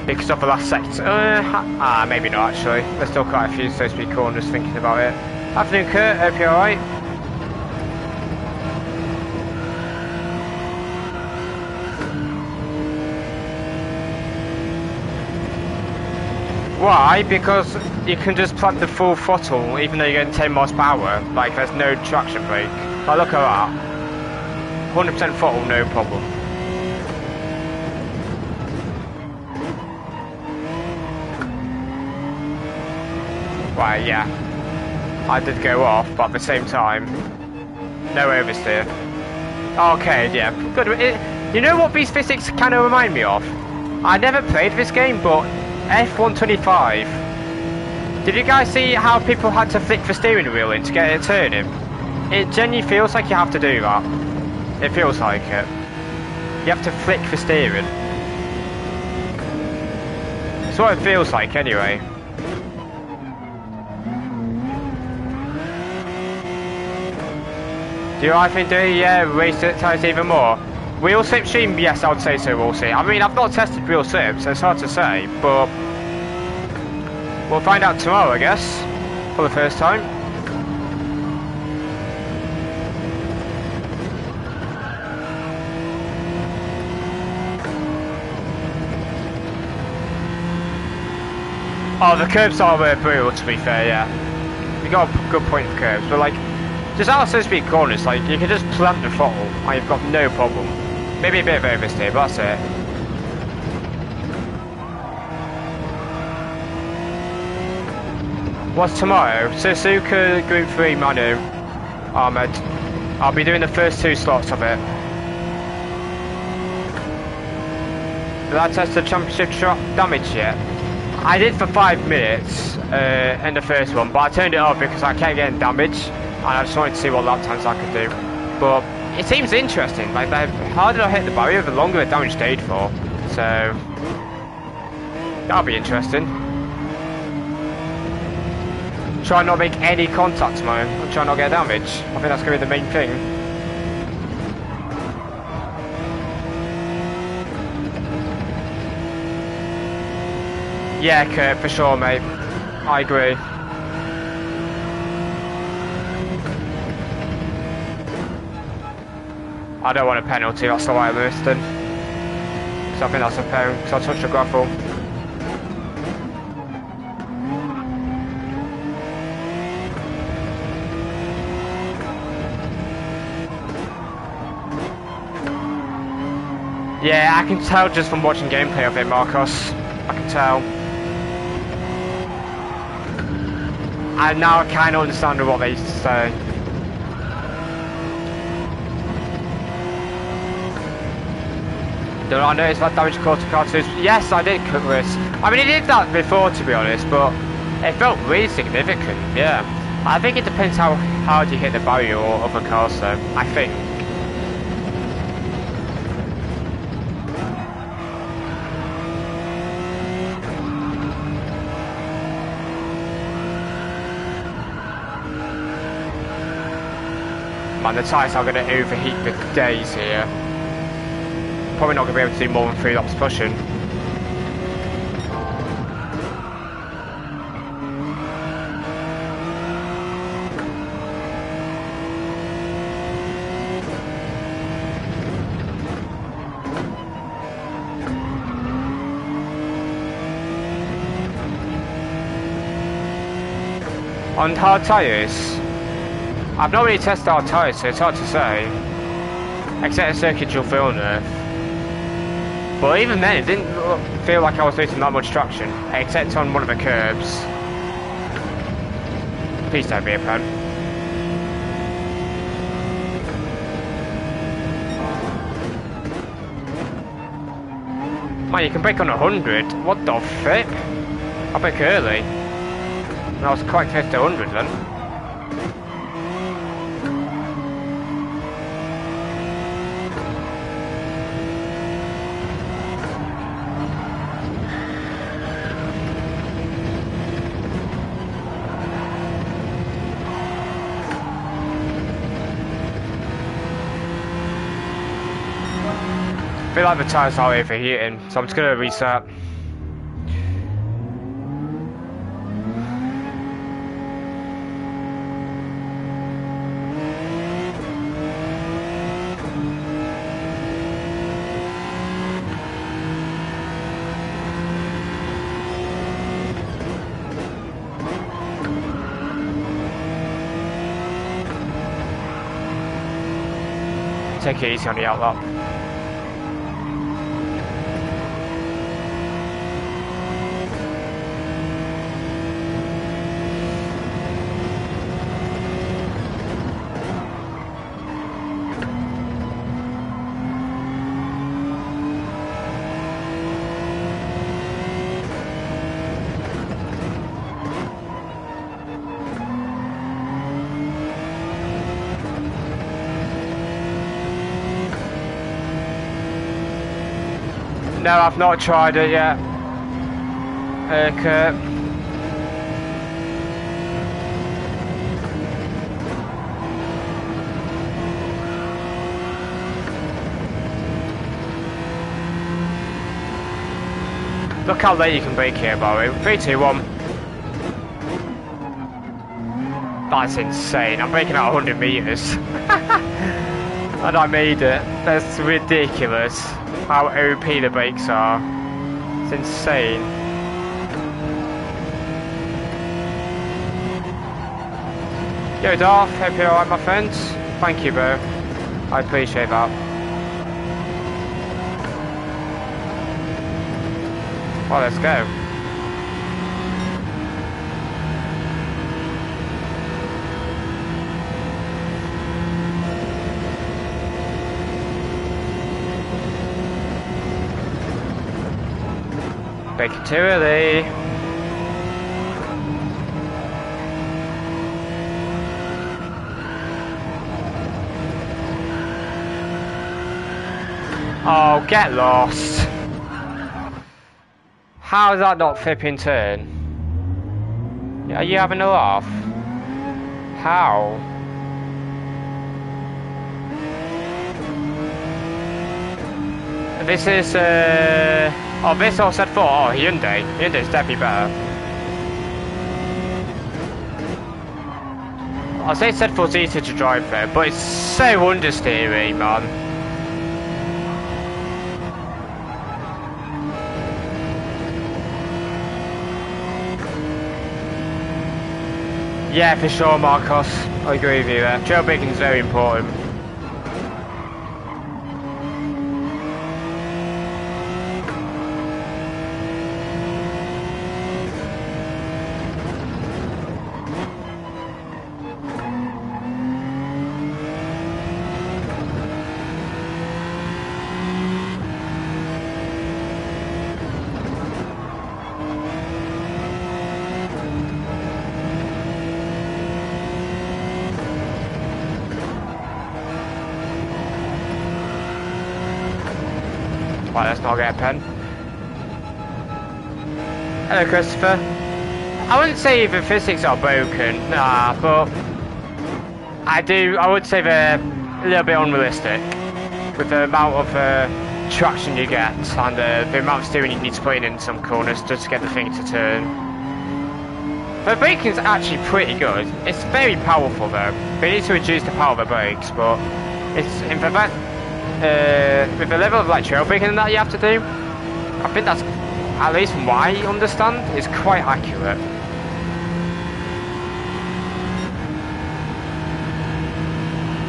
[SPEAKER 1] Because of the last sector. Maybe not actually. There's still quite a few slow-speed corners thinking about it. Afternoon, Kurt. Hope you're alright. Why? Because you can just plant the full throttle even though you're getting 10 miles per hour. Like, there's no traction brake. Like, look at that. 100% throttle, no problem. Right, yeah. I did go off, but at the same time, no oversteer. Okay, yeah, good. You know what these physics kind of remind me of? I never played this game, but F125. Did you guys see how people had to flick the steering wheel in to get it turning? It genuinely feels like you have to do that. It feels like it. You have to flick the steering. That's what it feels like, anyway. Do I think race it ties even more? Wheel slip stream? Yes, I would say so, we'll see. I mean, I've not tested wheel slip, so it's hard to say, but we'll find out tomorrow, I guess, for the first time. Oh, the curbs are brutal, to be fair, yeah. You got a good point of curbs, but like, just out of slow-speed corners, like, you can just plant the throttle, and you've got no problem. Maybe a bit of oversteer, but that's it. What's tomorrow? Suzuka Group 3 Manu, Ahmed. I'll be doing the first 2 slots of it. Did I test the championship truck damage yet? I did for 5 minutes in the first one, but I turned it off because I kept getting damage, and I just wanted to see what lap times I could do. But it seems interesting. Like, the harder I hit the barrier, the longer the damage stayed for. So that'll be interesting. Try not to make any contact tomorrow and try not to get damage. I think that's going to be the main thing. Yeah, Kurt, for sure, mate. I agree. I don't want a penalty, that's the way I'm listing. Because I think that's a pen, because I touched the gravel. Yeah, I can tell just from watching gameplay of it, Marcos. I can tell. And now I kind of understand what they say. Did I notice that damage caused to cartoons? Yes, I did, Chris. I mean, he did that before, to be honest, but it felt really significant, yeah. I think it depends how hard you hit the barrier or other cars, though, I think. Man, the tyres are going to overheat for days here. Probably not going to be able to do more than 3 laps pushing. On hard tyres, I've not really tested hard tyres, so it's hard to say. Except a circuit dual fill nerf. But even then, it didn't feel like I was losing that much traction, except on one of the curbs. Please don't be a pen. Man, you can brake on 100. What the flip? I brake early. And I was quite close to 100 then. I feel like the tyres are overheating, so I'm just going to reset. Take it easy on the outlap. No, I've not tried it yet. Kurt. Look how late you can brake here, Barry. 3, 2, 1. That's insane. I'm braking at 100 meters. And I made it. That's ridiculous. How OP the brakes are. It's insane. Yo Darth, hope you're alright my friends. Thank you bro. I appreciate that. Well, let's go. Break it too early. Oh, get lost. How is that not flipping turn? Are you having a laugh? How? This is oh, this all said for Hyundai. Hyundai's definitely better. I'll say said for easier to drive there, but it's so understeery, man. Yeah, for sure, Marcos. I agree with you there. Trail braking is very important. Right, let's not get a pen. Hello, Christopher. I wouldn't say the physics are broken, nah, but I would say they're a little bit unrealistic with the amount of traction you get and the amount of steering you need to put in some corners just to get the thing to turn. The braking's actually pretty good. It's very powerful though. They need to reduce the power of the brakes, but it's in the fact with the level of like trail braking that you have to do, I think that's, at least from what I understand, is quite accurate.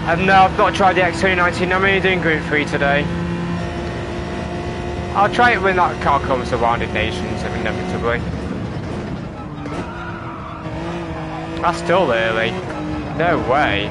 [SPEAKER 1] And no, I've not tried the X2019, I'm only doing Group 3 today. I'll try it when that car comes to Rounded Nations, inevitably. That's still early. No way.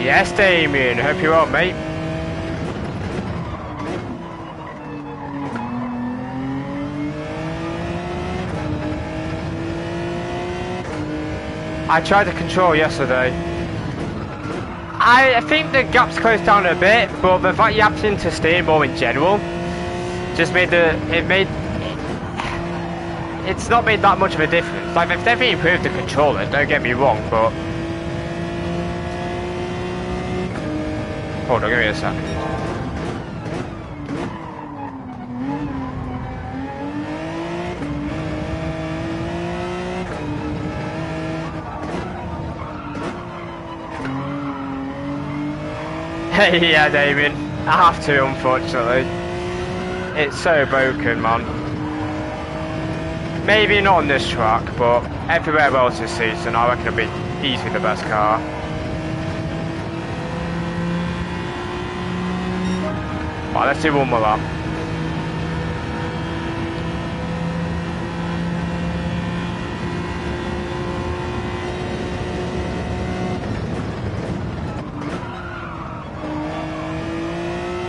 [SPEAKER 1] Yes, Damien, hope you're well, mate. I tried the control yesterday. I think the gap's closed down a bit, but the fact you have to steer more in general just made it's not made that much of a difference. Like, they've definitely improved the controller, don't get me wrong, but hold on, give me a second. Hey, yeah, Damien. I have to, unfortunately. It's so broken, man. Maybe not on this track, but everywhere else this season, I reckon it'll be easily the best car. Right, let's do one more lap.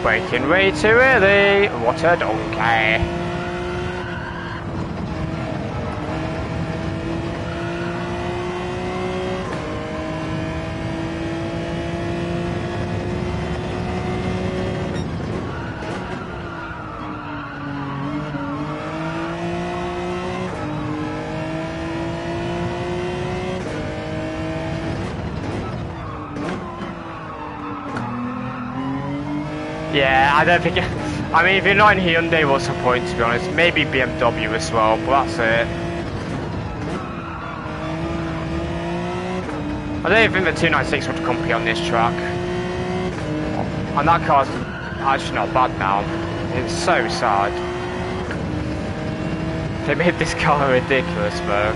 [SPEAKER 1] Braking way too early. What a donkey. Yeah, I don't think. I mean, if you're not in Hyundai, what's the point, to be honest? Maybe BMW as well, but that's it. I don't even think the 296 would compete on this track. And that car's actually not bad now. It's so sad. They made this car ridiculous, though.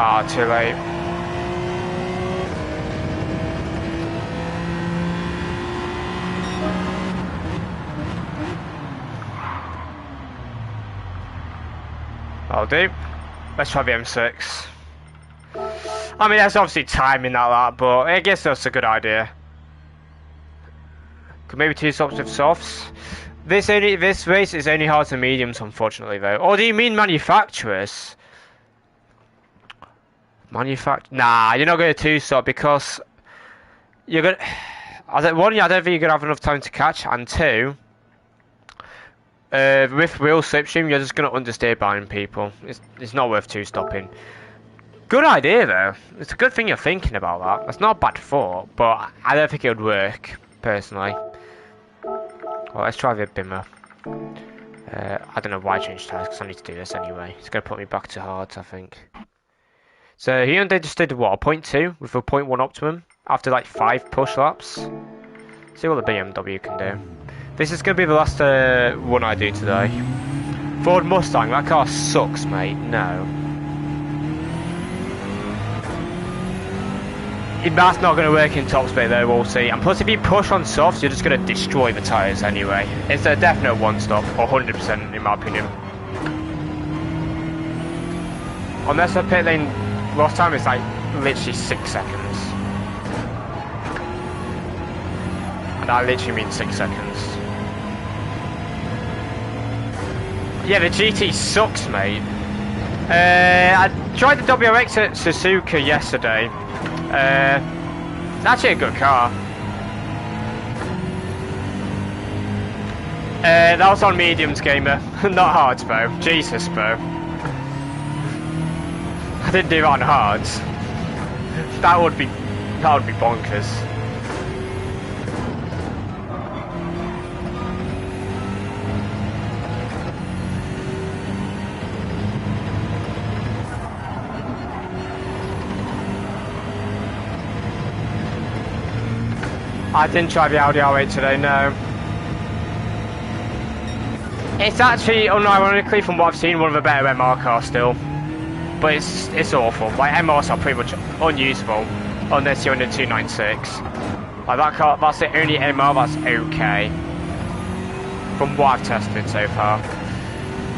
[SPEAKER 1] Ah, too late. I'll do. Let's try the M6. I mean, there's obviously timing that, but I guess that's a good idea. Could maybe two stops with softs. This race is only hard to mediums, unfortunately, though. Or do you mean manufacturers? Nah, you're not going to two-stop because you're going. I don't think you're going to have enough time to catch, and two, with real slipstream, you're just going to understeer behind people. It's not worth two-stopping. Good idea though. It's a good thing you're thinking about that. That's not a bad thought, but I don't think it would work personally. Well, let's try the Bimmer. I don't know why I changed tyres because I need to do this anyway. It's going to put me back to hards, I think. So Hyundai just did what, a 0.2 with a 0.1 optimum after like 5 push laps. See what the BMW can do. This is going to be the last one I do today. Ford Mustang, that car sucks, mate. No. That's not going to work in top speed though, we'll see. And plus if you push on softs, you're just going to destroy the tyres anyway. It's a definite one stop, 100% in my opinion. Unless the pit lane lost time is like literally 6 seconds. And I literally mean 6 seconds. Yeah, the GT sucks, mate. I tried the WRX at Suzuka yesterday. It's actually a good car. That was on mediums, gamer, not hards, bro. Jesus, bro. I didn't do that on hards. That would be bonkers. I didn't try the Audi R8 today, no. It's actually, unironically, from what I've seen, one of the better MR cars still. But it's awful. Like, MRs are pretty much unusable unless you're in the 296. Like, that car, that's the only MR that's okay. From what I've tested so far.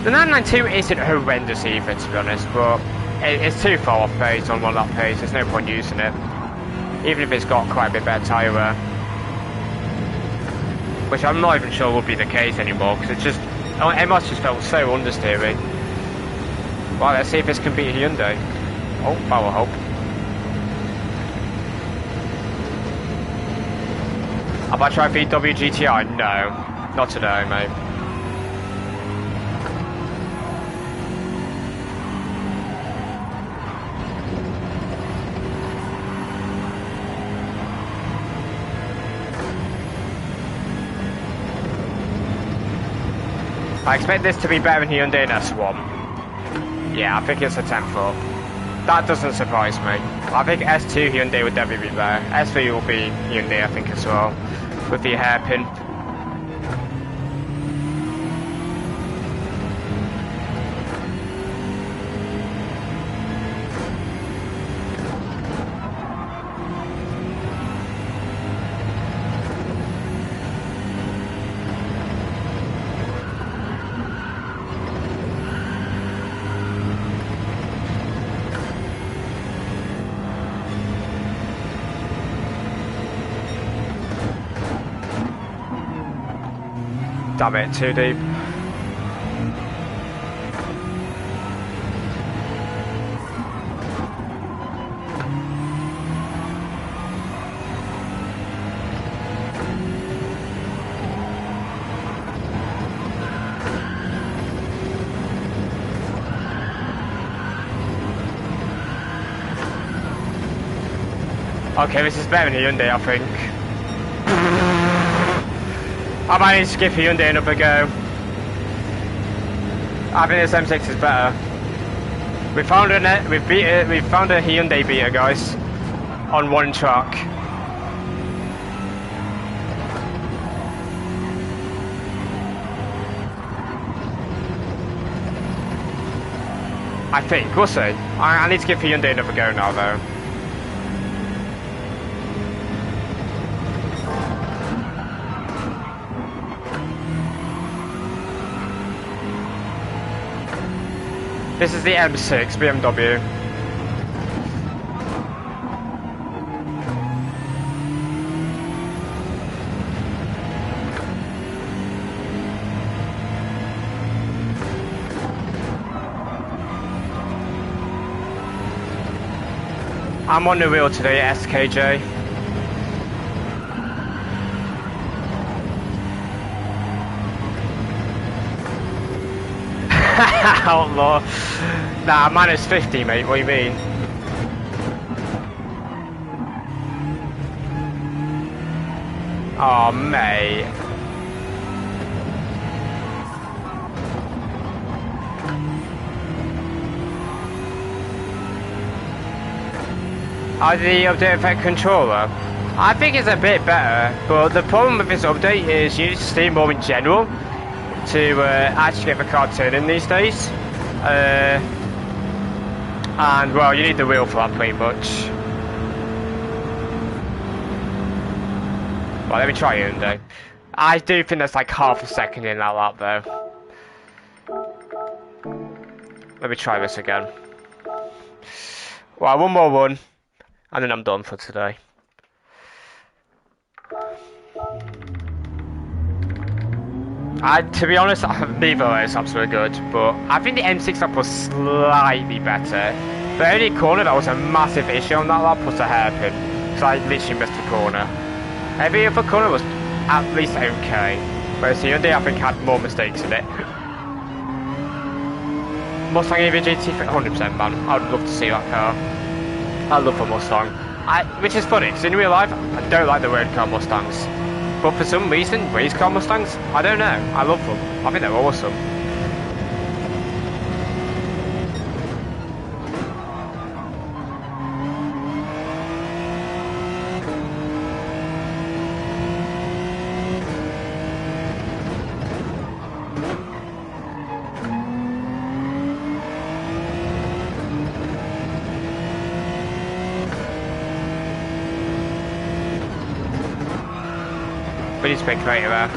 [SPEAKER 1] The 992 isn't horrendous either, to be honest, but it's too far off pace on one lap pace. There's no point using it. Even if it's got quite a bit better tyre wear. Which I'm not even sure would be the case anymore, because it's just, MR's just felt so understeering. Well, let's see if this can beat a Hyundai. Oh, I will hope. Have I tried VW GTI? No, not today, mate. I expect this to be better than Hyundai and S1. Yeah, I think it's a 10 foot. That doesn't surprise me. I think S2 Hyundai would definitely be there. S3 will be Hyundai, I think, as well. With the hairpin. Damn it, too deep. Okay, this is better than Hyundai, I think. I might need to skip Hyundai another go. I think this M6 is better. We found a Hyundai beater, guys, on one track. I think, we'll see. I need to give Hyundai another go now, though. This is the M6 BMW. I'm on the wheel today, SKJ. Outlaw. Nah, minus 50, mate. What do you mean? Oh, mate. How did he update effect controller? I think it's a bit better, but the problem with this update is you need to steer more in general to actually get the car turning these days. And well, you need the wheel for that pretty much. Well, let me try Hyundai. I do think there's like half a second in that lap though. Let me try this again. Well, one more run, and then I'm done for today. To be honest, neither is absolutely good, but I think the M6 lap was slightly better. The only corner that was a massive issue on that lap was the hairpin, because I literally missed the corner. Every other corner was at least okay, whereas the Hyundai I think had more mistakes in it. Mustang EV GT, 100% man, I'd love to see that car. I love a Mustang. Which is funny, because in real life, I don't like the road car Mustangs. But for some reason, race car Mustangs, I don't know, I love them. I think they're awesome. We need to be creative there.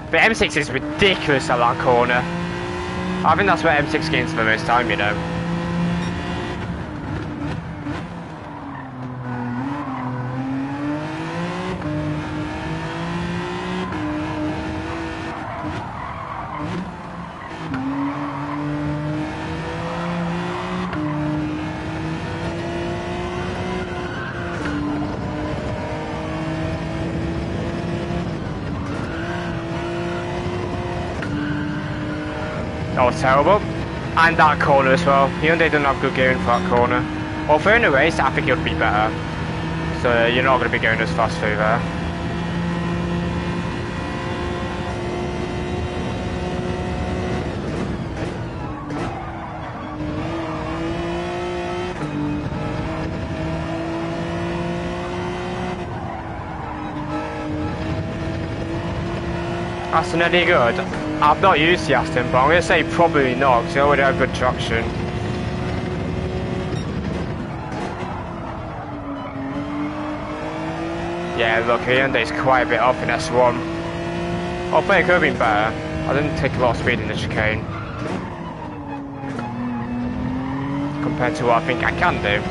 [SPEAKER 1] The M6 is ridiculous at that corner. I think that's where M6 gains the most time, you know. That was terrible. And that corner as well. Hyundai didn't have good gearing for that corner. Although in a race, I think it would be better. So you're not going to be going as fast through there. Aston any good? I've not used the Aston, but I'm going to say probably not, because they already have good traction. Yeah, look, Hyundai's quite a bit off in S1. Although it could have been better. I didn't take a lot of speed in the chicane. Compared to what I think I can do.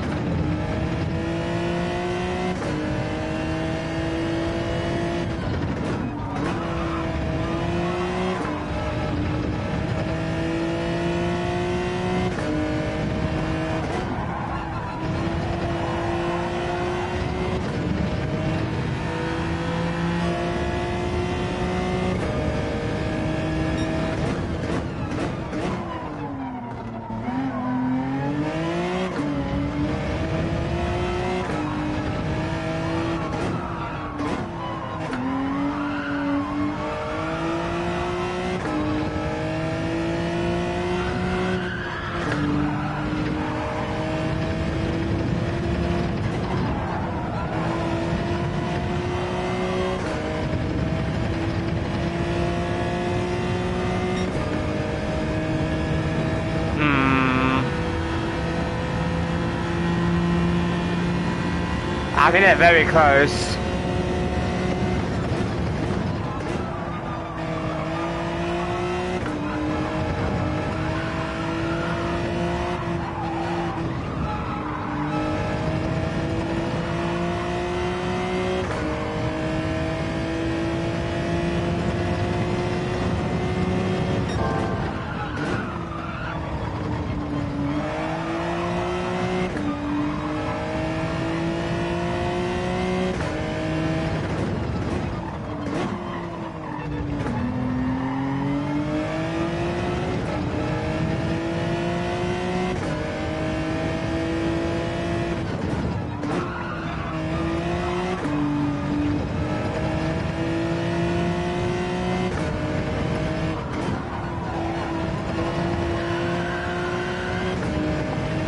[SPEAKER 1] I think they're very close.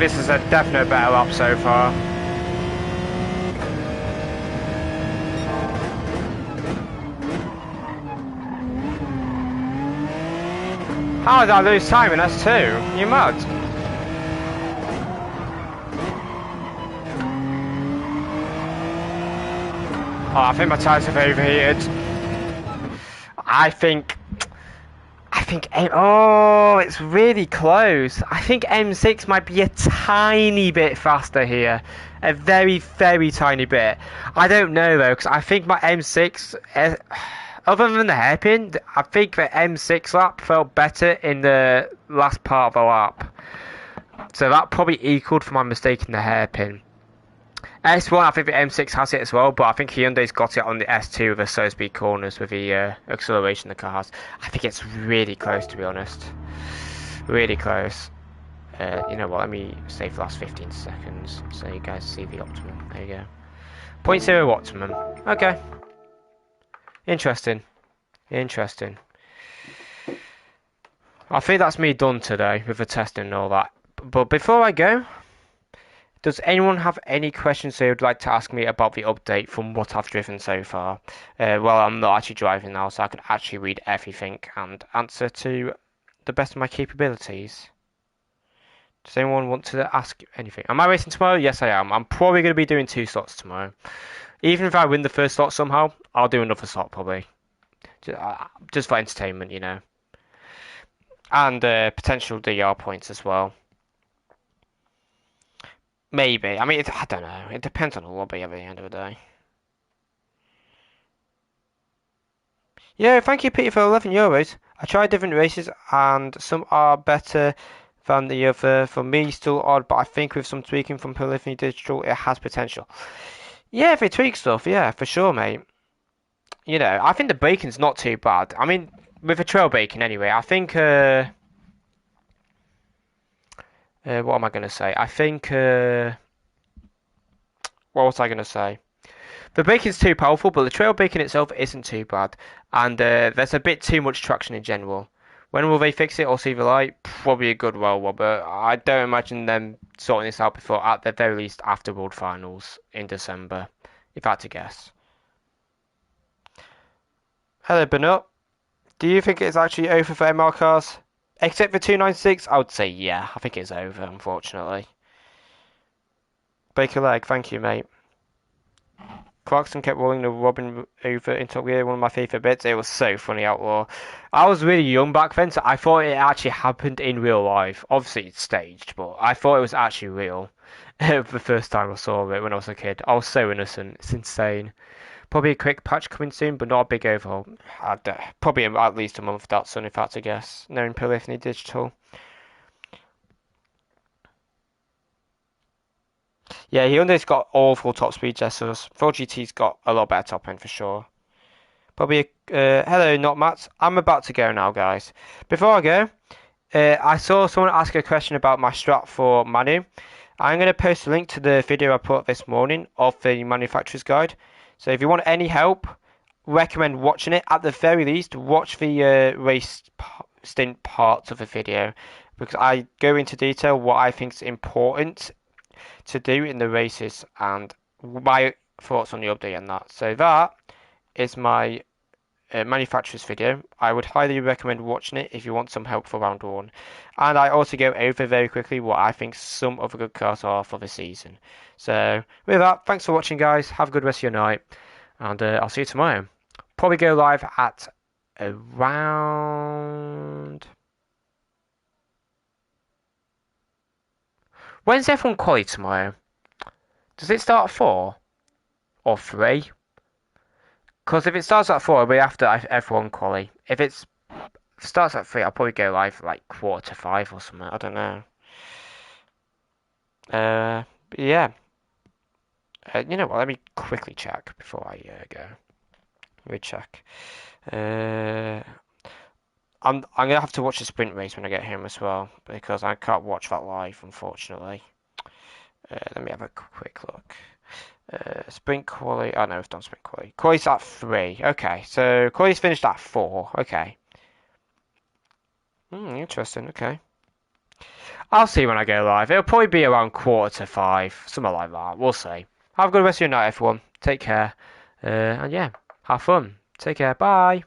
[SPEAKER 1] this is a definite better lap so far. How did I lose time in S2? You mad? Oh, I think my tyres have overheated. I think oh, it's really close. I think M6 might be a tiny bit faster here. A very, very tiny bit. I don't know though, because I think my M6, other than the hairpin, I think the M6 lap felt better in the last part of the lap. So that probably equaled for my mistake in the hairpin. S1, I think the M6 has it as well, but I think Hyundai's got it on the S2 with the slow speed corners with the acceleration the car has. I think it's really close, to be honest. Really close. You know what, let me save the last 15 seconds so you guys see the optimum. There you go. 0.0 optimum. Okay. Interesting. Interesting. I think that's me done today with the testing and all that. But before I go, does anyone have any questions they would like to ask me about the update from what I've driven so far? Well, I'm not actually driving now, so I can actually read everything and answer to the best of my capabilities. Does anyone want to ask anything? Am I racing tomorrow? Yes, I am. I'm probably going to be doing 2 slots tomorrow. Even if I win the first slot somehow, I'll do another slot probably. Just for entertainment, you know. And potential DR points as well. Maybe. I mean, I don't know. It depends on the lobby at the end of the day. Yeah, thank you, Peter, for €11. I tried different races, and some are better than the other. For me, still odd, but I think with some tweaking from Polyphony Digital, it has potential. Yeah, if they tweak stuff, yeah, for sure, mate. You know, I think the bacon's not too bad. I mean, with the trail bacon anyway, I think, what am I going to say? I think, what was I going to say? The bacon's too powerful, but the trail bacon itself isn't too bad. And there's a bit too much traction in general. When will they fix it or see the light? Probably a good while, but I don't imagine them sorting this out before, at the very least, after World Finals in December, if I had to guess. Hello, Benut. Do you think it's actually over for MR cars? Except for 296, I would say yeah. I think it's over, unfortunately. Baker leg, thank you, mate. Clarkson kept rolling the Robin over in Top Gear, one of my favourite bits. It was so funny, Outlaw. I was really young back then, so I thought it actually happened in real life. Obviously, it's staged, but I thought it was actually real. The first time I saw it when I was a kid. I was so innocent. It's insane. Probably a quick patch coming soon, but not a big overhaul. Probably at least a month, that's soon, if I had to guess. Knowing Polyphony Digital. Yeah, Hyundai's got awful top speed gestures. 4GT's got a lot better top end for sure. Probably hello, not Matt. I'm about to go now, guys. Before I go, I saw someone ask a question about my strap for Manu. I'm going to post a link to the video I put this morning of the manufacturer's guide. So if you want any help, recommend watching it. At the very least, watch the race stint parts of the video, because I go into detail what I think is important to do in the races and my thoughts on the update and that. So that is my manufacturer's video. I would highly recommend watching it if you want some help for round 1. And I also go over very quickly what I think some of the good cars are for the season. So with that, thanks for watching, guys. Have a good rest of your night, and I'll see you tomorrow. Probably go live at around... When's F1 quali tomorrow? Does it start at 4 or 3? Because if it starts at 4, it'll be after F1 quali. If it starts at 3, I'll probably go live like 4:45 or something. I don't know. Yeah. You know what? Let me quickly check before I go. Let me check. I'm gonna have to watch the sprint race when I get home as well, because I can't watch that live, unfortunately. Let me have a quick look. Sprint quali. Oh no, we've done sprint quali. Quali's at 3. Okay, so quali's finished at 4. Okay. Interesting. Okay. I'll see when I go live. It'll probably be around 4:45, something like that. We'll see. Have a good rest of your night, everyone. Take care. And yeah, have fun. Take care. Bye.